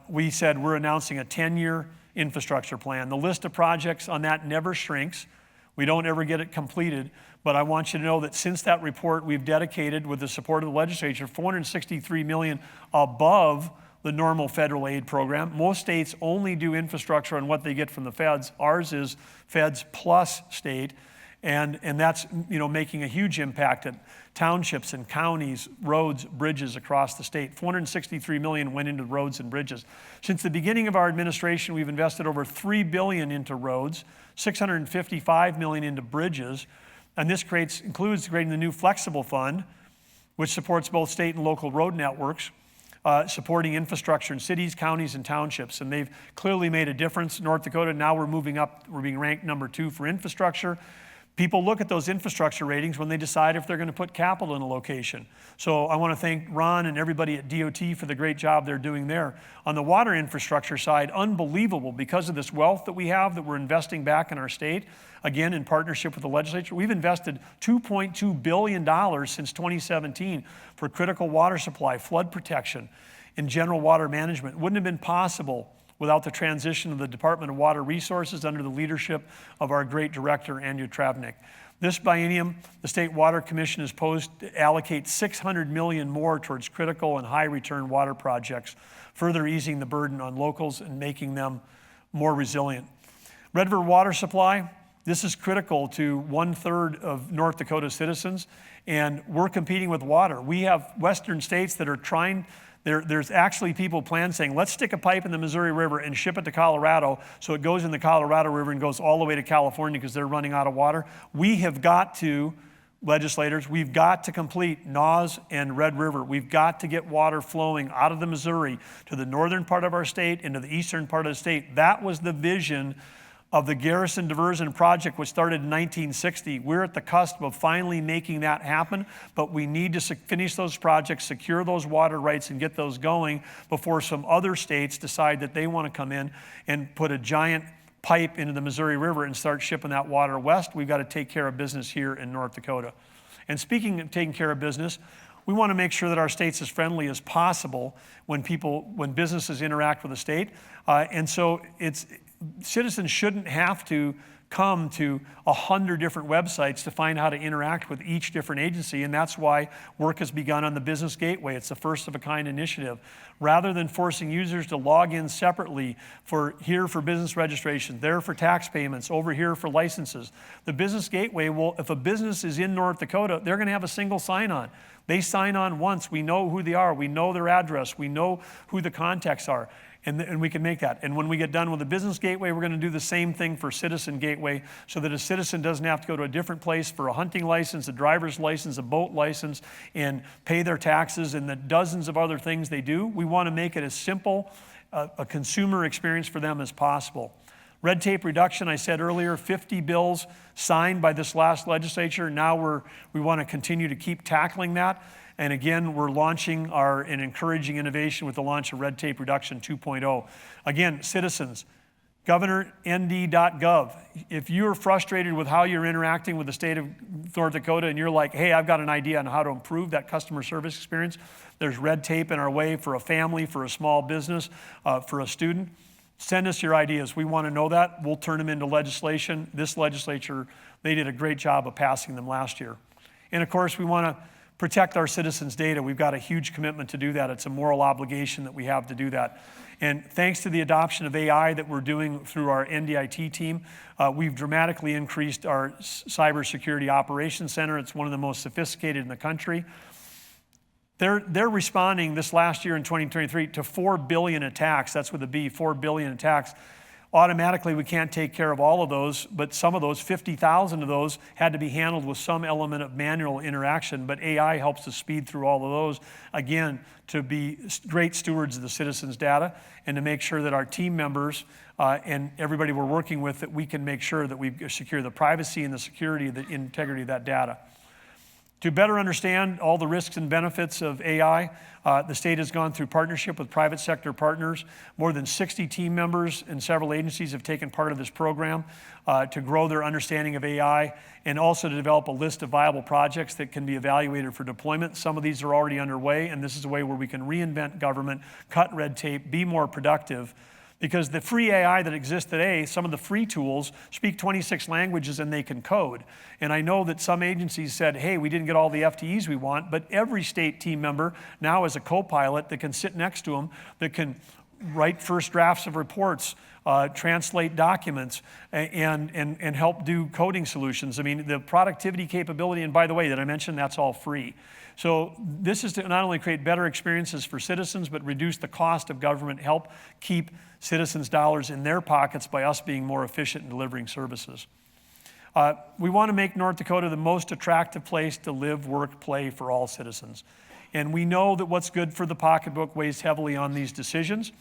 we said we're announcing a 10-year infrastructure plan. The list of projects on that never shrinks. We don't ever get it completed, but I want you to know that since that report, we've dedicated, with the support of the legislature, $463 million above the normal federal aid program. Most states only do infrastructure on what they get from the feds. Ours is feds plus state, and that's making a huge impact at townships and counties, roads, bridges across the state. $463 million went into roads and bridges. Since the beginning of our administration, we've invested over $3 billion into roads, $655 million into bridges, and this includes creating the new flexible fund, which supports both state and local road networks, supporting infrastructure in cities, counties, and townships. And they've clearly made a difference. North Dakota, now we're moving up. We're being ranked number 2 for infrastructure. People look at those infrastructure ratings when they decide if they're going to put capital in a location. So I want to thank Ron and everybody at DOT for the great job they're doing there. On the water infrastructure side, unbelievable because of this wealth that we have that we're investing back in our state. Again, in partnership with the legislature, we've invested $2.2 billion since 2017 for critical water supply, flood protection, and general water management. It wouldn't have been possible without the transition of the Department of Water Resources under the leadership of our great director, Andrew Travnik. This biennium, the State Water Commission is posed to allocate $600 million more towards critical and high return water projects, further easing the burden on locals and making them more resilient. Red River Water Supply, this is critical to 1/3 of North Dakota citizens, and we're competing with water. We have western states that are trying. There's actually people plan saying, let's stick a pipe in the Missouri River and ship it to Colorado so it goes in the Colorado River and goes all the way to California because they're running out of water. We have got to, legislators, we've got to complete Naws and Red River. We've got to get water flowing out of the Missouri to the northern part of our state and to the eastern part of the state. That was the vision of the Garrison Diversion Project, which started in 1960. We're at the cusp of finally making that happen, but we need to finish those projects, secure those water rights, and get those going before some other states decide that they want to come in and put a giant pipe into the Missouri River and start shipping that water west. We've got to take care of business here in North Dakota. And speaking of taking care of business, we want to make sure that our state's as friendly as possible when businesses interact with the state. And so citizens shouldn't have to come to 100 different websites to find how to interact with each different agency, and that's why work has begun on the Business Gateway. It's a first-of-a-kind initiative. Rather than forcing users to log in separately here for business registration, there for tax payments, over here for licenses, the Business Gateway will, if a business is in North Dakota, they're going to have a single sign-on. They sign on once. We know who they are. We know their address. We know who the contacts are. And we can make that. And when we get done with the Business Gateway, we're going to do the same thing for Citizen Gateway so that a citizen doesn't have to go to a different place for a hunting license, a driver's license, a boat license, and pay their taxes and the dozens of other things they do. We want to make it as simple a consumer experience for them as possible. Red tape reduction, I said earlier, 50 bills signed by this last legislature. Now we want to continue to keep tackling that. And again, we're launching and encouraging innovation with the launch of Red Tape Reduction 2.0. Again, citizens, governornd.gov. If you're frustrated with how you're interacting with the state of North Dakota and you're like, hey, I've got an idea on how to improve that customer service experience, there's red tape in our way for a family, for a small business, for a student. Send us your ideas. We want to know that. We'll turn them into legislation. This legislature, they did a great job of passing them last year. And of course, we want to protect our citizens' data. We've got a huge commitment to do that. It's a moral obligation that we have to do that. And thanks to the adoption of AI that we're doing through our NDIT team, we've dramatically increased our cybersecurity operations center. It's one of the most sophisticated in the country. They're responding this last year in 2023 to 4 billion attacks. That's with a B, 4 billion attacks. Automatically, we can't take care of all of those, but some of those, 50,000 of those, had to be handled with some element of manual interaction. But AI helps us speed through all of those, again, to be great stewards of the citizens' data and to make sure that our team members and everybody we're working with, that we can make sure that we secure the privacy and the security, the integrity of that data. To better understand all the risks and benefits of AI, the state has gone through partnership with private sector partners. More than 60 team members and several agencies have taken part of this program to grow their understanding of AI and also to develop a list of viable projects that can be evaluated for deployment. Some of these are already underway, and this is a way where we can reinvent government, cut red tape, be more productive, Because the free AI that exists today, some of the free tools speak 26 languages and they can code. And I know that some agencies said, hey, we didn't get all the FTEs we want, but every state team member now has a co-pilot that can sit next to them, that can write first drafts of reports, translate documents, and help do coding solutions. I mean, the productivity capability, and by the way, that I mentioned, that's all free. So this is to not only create better experiences for citizens, but reduce the cost of government, help keep citizens' dollars in their pockets by us being more efficient in delivering services. We want to make North Dakota the most attractive place to live, work, play for all citizens. And we know that what's good for the pocketbook weighs heavily on these decisions,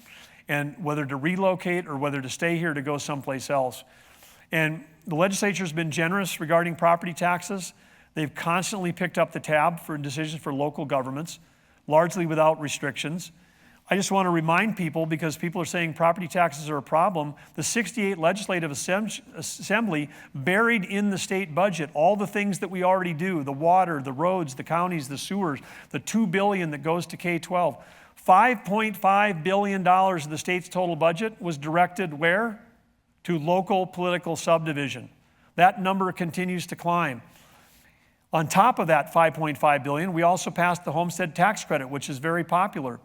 and whether to relocate or whether to stay here to go someplace else. And the legislature's been generous regarding property taxes. They've constantly picked up the tab for decisions for local governments, largely without restrictions. I just want to remind people, because people are saying property taxes are a problem, the 68 Legislative Assembly buried in the state budget all the things that we already do, the water, the roads, the counties, the sewers, the $2 billion that goes to K-12. $5.5 billion of the state's total budget was directed where? To local political subdivision. That number continues to climb. On top of that $5.5 billion, we also passed the homestead tax credit, which is very popular.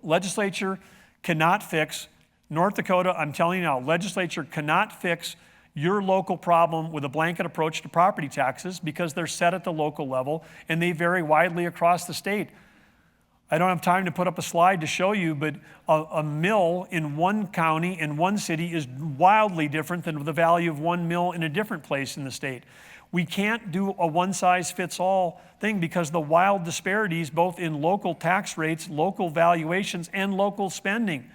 Legislature cannot fix, North Dakota, I'm telling you now, legislature cannot fix your local problem with a blanket approach to property taxes because they're set at the local level and they vary widely across the state. I don't have time to put up a slide to show you, but a mill in one county, in one city, is wildly different than the value of one mill in a different place in the state. We can't do a one-size-fits-all thing because the wild disparities both in local tax rates, local valuations, and local spending.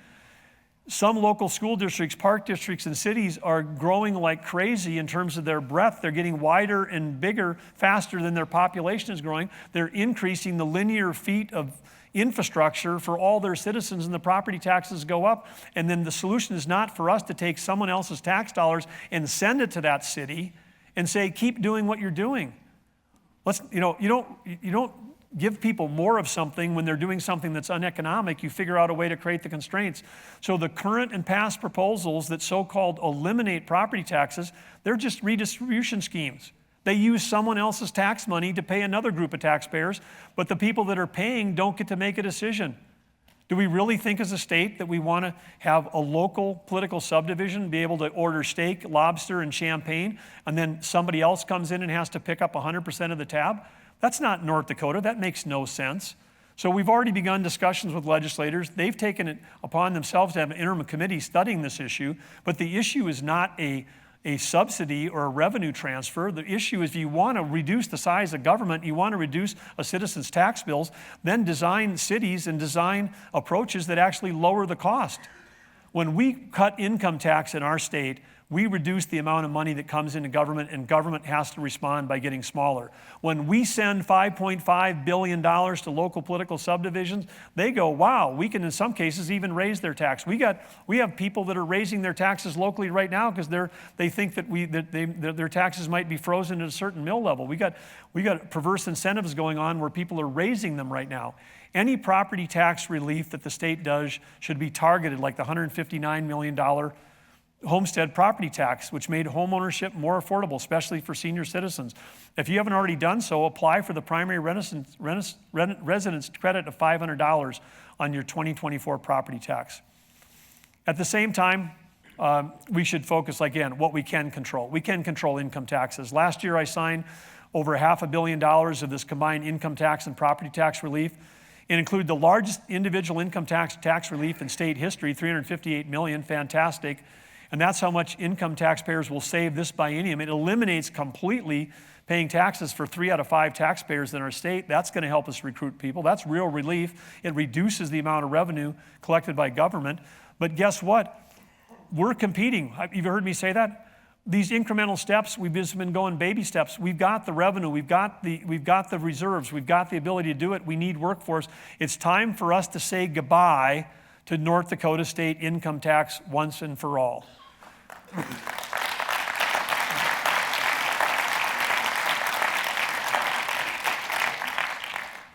Some local school districts, park districts, and cities are growing like crazy in terms of their breadth. They're getting wider and bigger faster than their population is growing. They're increasing the linear feet of infrastructure for all their citizens, and the property taxes go up. And then the solution is not for us to take someone else's tax dollars and send it to that city and say, keep doing what you're doing. You don't give people more of something when they're doing something that's uneconomic. You figure out a way to create the constraints. So the current and past proposals that so-called eliminate property taxes, they're just redistribution schemes. They use someone else's tax money to pay another group of taxpayers, but the people that are paying don't get to make a decision. Do we really think as a state that we want to have a local political subdivision, be able to order steak, lobster, and champagne, and then somebody else comes in and has to pick up 100% of the tab? That's not North Dakota. That makes no sense. So we've already begun discussions with legislators. They've taken it upon themselves to have an interim committee studying this issue, but the issue is not a subsidy or a revenue transfer. The issue is if you want to reduce the size of government, you want to reduce a citizen's tax bills, then design cities and design approaches that actually lower the cost. When we cut income tax in our state, we reduce the amount of money that comes into government, and government has to respond by getting smaller. When we send $5.5 billion to local political subdivisions, they go, wow, we can in some cases even raise their tax. We have people that are raising their taxes locally right now because they think that their taxes might be frozen at a certain mill level. We got perverse incentives going on where people are raising them right now. Any property tax relief that the state does should be targeted, like the $159 million homestead property tax, which made homeownership more affordable, especially for senior citizens. If you haven't already done so, apply for the primary residence credit of $500 on your 2024 property tax. At the same time, we should focus, again, what we can control. We can control income taxes. Last year, I signed over $500 million of this combined income tax and property tax relief. It included the largest individual income tax relief in state history, $358 million, fantastic. And that's how much income taxpayers will save this biennium. It eliminates completely paying taxes for 3 out of 5 taxpayers in our state. That's going to help us recruit people. That's real relief. It reduces the amount of revenue collected by government. But guess what? We're competing. You've heard me say that? These incremental steps, we've just been going baby steps. We've got the revenue, we've got the reserves, we've got the ability to do it. We need workforce. It's time for us to say goodbye to North Dakota state income tax once and for all.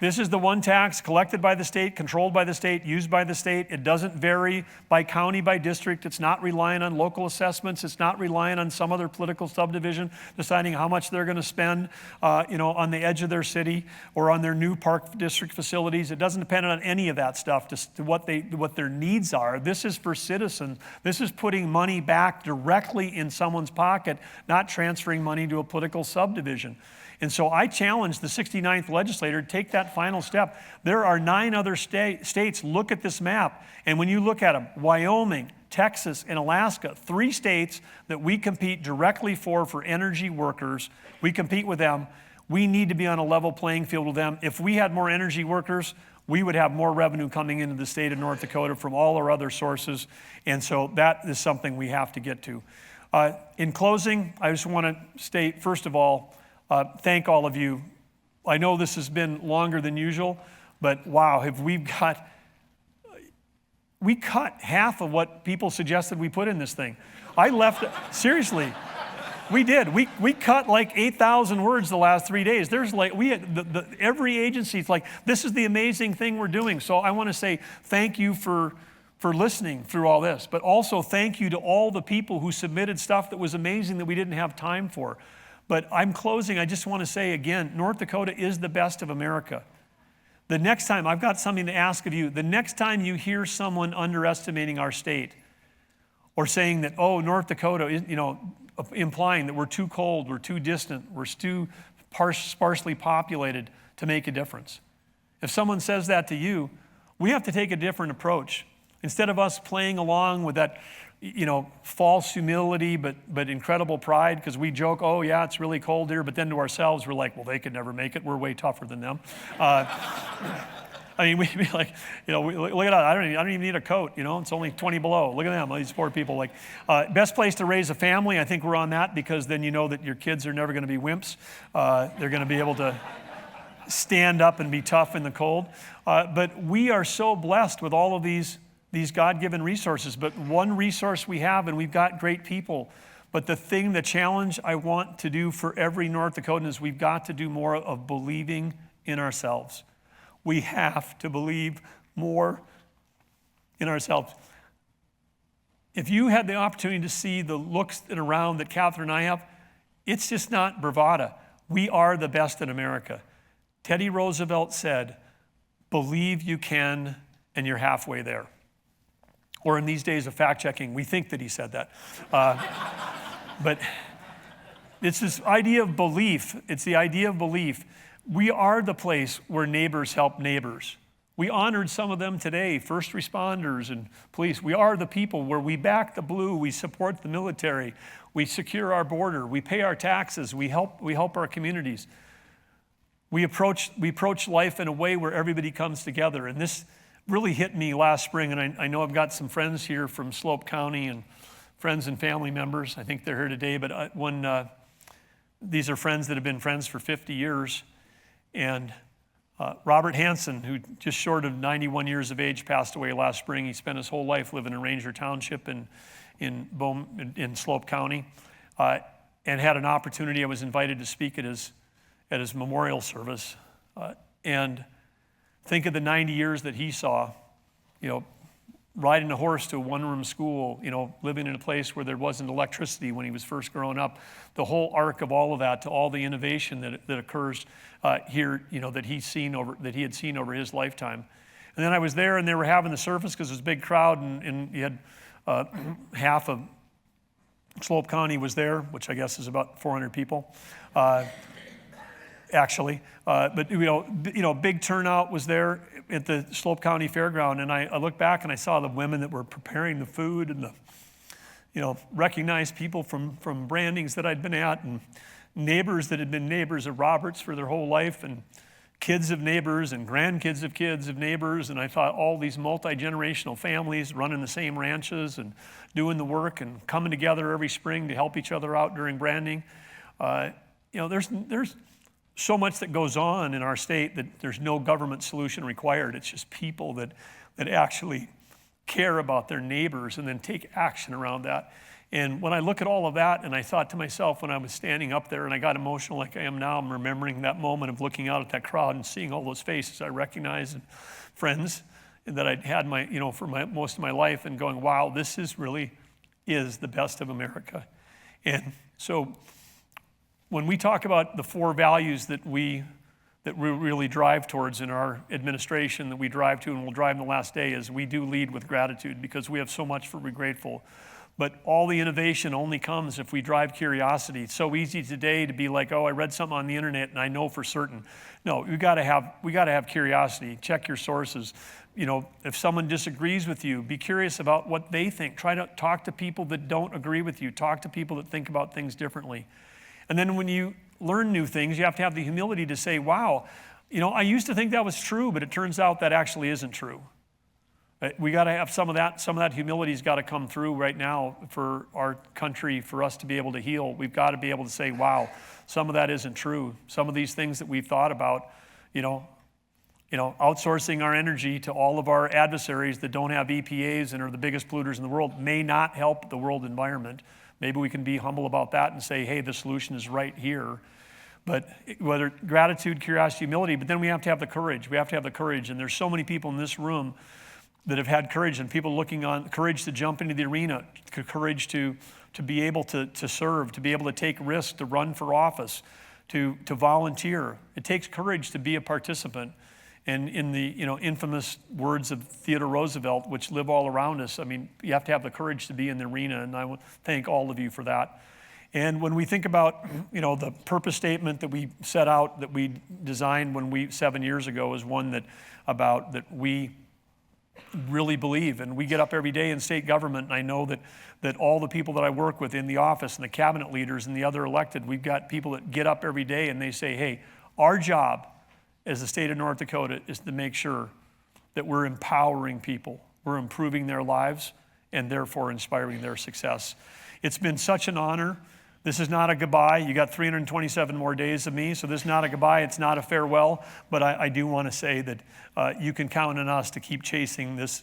This is the one tax collected by the state, controlled by the state, used by the state. It doesn't vary by county, by district. It's not relying on local assessments. It's not relying on some other political subdivision deciding how much they're going to spend, on the edge of their city or on their new park district facilities. It doesn't depend on any of that stuff to what their needs are. This is for citizens. This is putting money back directly in someone's pocket, not transferring money to a political subdivision. And so I challenge the 69th legislator to take that final step. There are 9 other states. Look at this map. And when you look at them, Wyoming, Texas, and Alaska, 3 states that we compete directly for energy workers. We compete with them. We need to be on a level playing field with them. If we had more energy workers, we would have more revenue coming into the state of North Dakota from all our other sources. And so that is something we have to get to. In closing, I just want to state, first of all, thank all of you. I know this has been longer than usual, but wow, we cut half of what people suggested we put in this thing. I left, seriously, we did. We cut like 8,000 words the last 3 days. There's like, every agency, it's like, this is the amazing thing we're doing. So I want to say thank you for listening through all this, but also thank you to all the people who submitted stuff that was amazing that we didn't have time for. But I'm closing, I just want to say again, North Dakota is the best of America. The next time, I've got something to ask of you. The next time you hear someone underestimating our state or saying that, oh, North Dakota, implying that we're too cold, we're too distant, we're too sparsely populated to make a difference. If someone says that to you, we have to take a different approach. Instead of us playing along with that, false humility, but incredible pride, because we joke, oh yeah, it's really cold here, but then to ourselves, we're like, well, they could never make it. We're way tougher than them. We'd be like, look at that. I don't even need a coat. It's only 20 below. Look at them, all these poor people. Best place to raise a family. I think we're on that because then you know that your kids are never going to be wimps. They're going to be able to stand up and be tough in the cold. But we are so blessed with all of these God-given resources. But one resource we have, and we've got great people. But the challenge I want to do for every North Dakotan is we've got to do more of believing in ourselves. We have to believe more in ourselves. If you had the opportunity to see the looks and around that Catherine and I have, it's just not bravado. We are the best in America. Teddy Roosevelt said, believe you can, and you're halfway there. Or in these days of fact-checking, we think that he said that. But it's this idea of belief. It's the idea of belief. We are the place where neighbors help neighbors. We honored some of them today, first responders and police. We are the people where we back the blue, we support the military, we secure our border, we pay our taxes, we help our communities. We approach life in a way where everybody comes together. And this really hit me last spring, and I know I've got some friends here from Slope County and friends and family members. I think they're here today, but these are friends that have been friends for 50 years. And Robert Hansen, who just short of 91 years of age, passed away last spring. He spent his whole life living in Ranger Township in Slope County, and had an opportunity. I was invited to speak at his memorial service, and think of the 90 years that he saw, riding a horse to a one-room school, living in a place where there wasn't electricity when he was first growing up. The whole arc of all of that to all the innovation that occurs here, that he had seen over his lifetime. And then I was there, and they were having the service because it was a big crowd, and you had half of Slope County was there, which I guess is about 400 people. Actually, but big turnout was there at the Slope County Fairground, and I looked back and I saw the women that were preparing the food and recognized people from brandings that I'd been at, and neighbors that had been neighbors of Robert's for their whole life, and kids of neighbors and grandkids of kids of neighbors, and I thought all these multi-generational families running the same ranches and doing the work and coming together every spring to help each other out during branding. There's so much that goes on in our state that there's no government solution required. It's just people that actually care about their neighbors and then take action around that. And when I look at all of that, and I thought to myself when I was standing up there and I got emotional like I am now, I'm remembering that moment of looking out at that crowd and seeing all those faces I recognize and friends that I'd had for most of my life, and going, wow, this is really the best of America. And so when we talk about the 4 values that we really drive towards in our administration, that we drive to and will drive in the last day, is we do lead with gratitude, because we have so much for be grateful. But all the innovation only comes if we drive curiosity. It's so easy today to be like, oh, I read something on the internet and I know for certain. No, we got to have curiosity. Check your sources. If someone disagrees with you, be curious about what they think. Try to talk to people that don't agree with you. Talk to people that think about things differently. And then when you learn new things, you have to have the humility to say, wow, I used to think that was true, but it turns out that actually isn't true. We got to have some of that humility's got to come through right now for our country, for us to be able to heal. We've got to be able to say, wow, some of that isn't true. Some of these things that we've thought about, outsourcing our energy to all of our adversaries that don't have EPAs and are the biggest polluters in the world may not help the world environment. Maybe we can be humble about that and say, hey, the solution is right here. But whether gratitude, curiosity, humility, but then we have to have the courage. We have to have the courage. And there's so many people in this room that have had courage, and people looking on courage to jump into the arena, courage to be able to serve, to be able to take risks, to run for office, to volunteer. It takes courage to be a participant. And in the infamous words of Theodore Roosevelt, which live all around us, I mean, you have to have the courage to be in the arena, and I want to thank all of you for that. And when we think about the purpose statement that we set out, that we designed 7 years ago, is one that we really believe. And we get up every day in state government, and I know that all the people that I work with in the office and the cabinet leaders and the other elected, we've got people that get up every day and they say, hey, our job as the state of North Dakota is to make sure that we're empowering people, we're improving their lives, and therefore inspiring their success. It's been such an honor. This is not a goodbye. You got 327 more days of me, so this is not a goodbye. It's not a farewell, but I do want to say that you can count on us to keep chasing this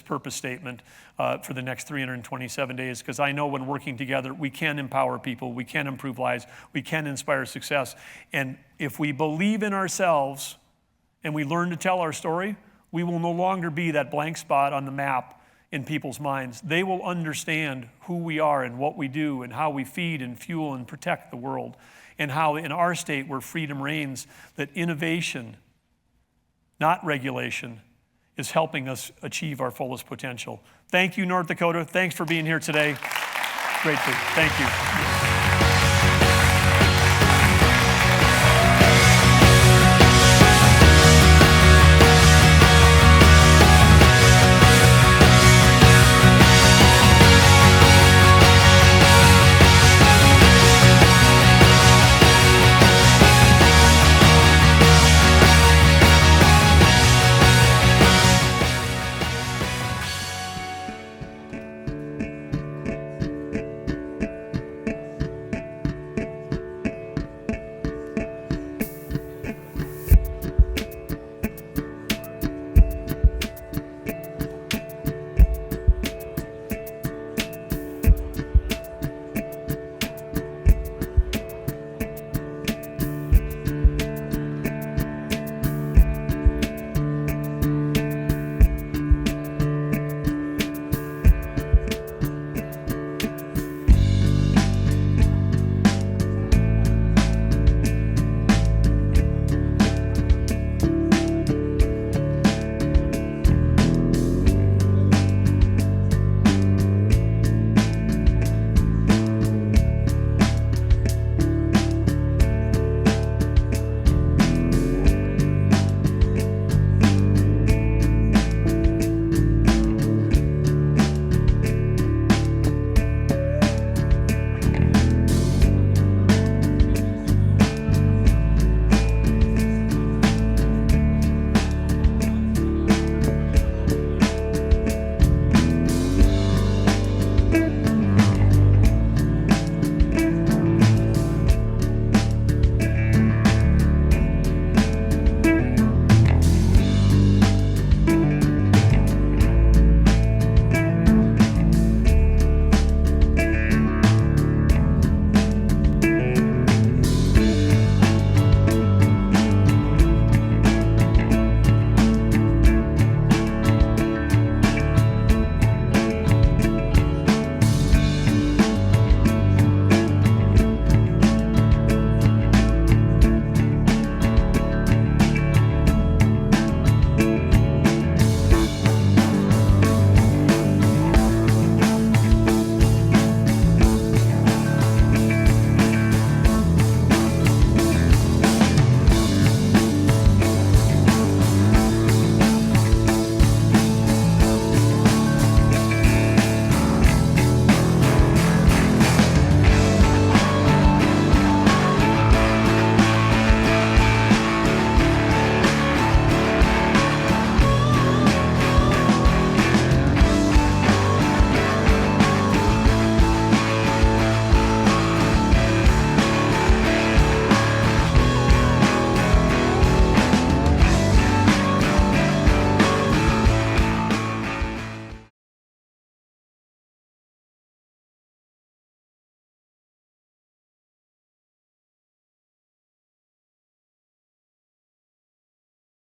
purpose statement for the next 327 days, because I know when working together, we can empower people, we can improve lives, we can inspire success. And if we believe in ourselves and we learn to tell our story, we will no longer be that blank spot on the map in people's minds. They will understand who we are and what we do and how we feed and fuel and protect the world, and how in our state where freedom reigns, that innovation, not regulation, is helping us achieve our fullest potential. Thank you, North Dakota. Thanks for being here today. Great. Thank you.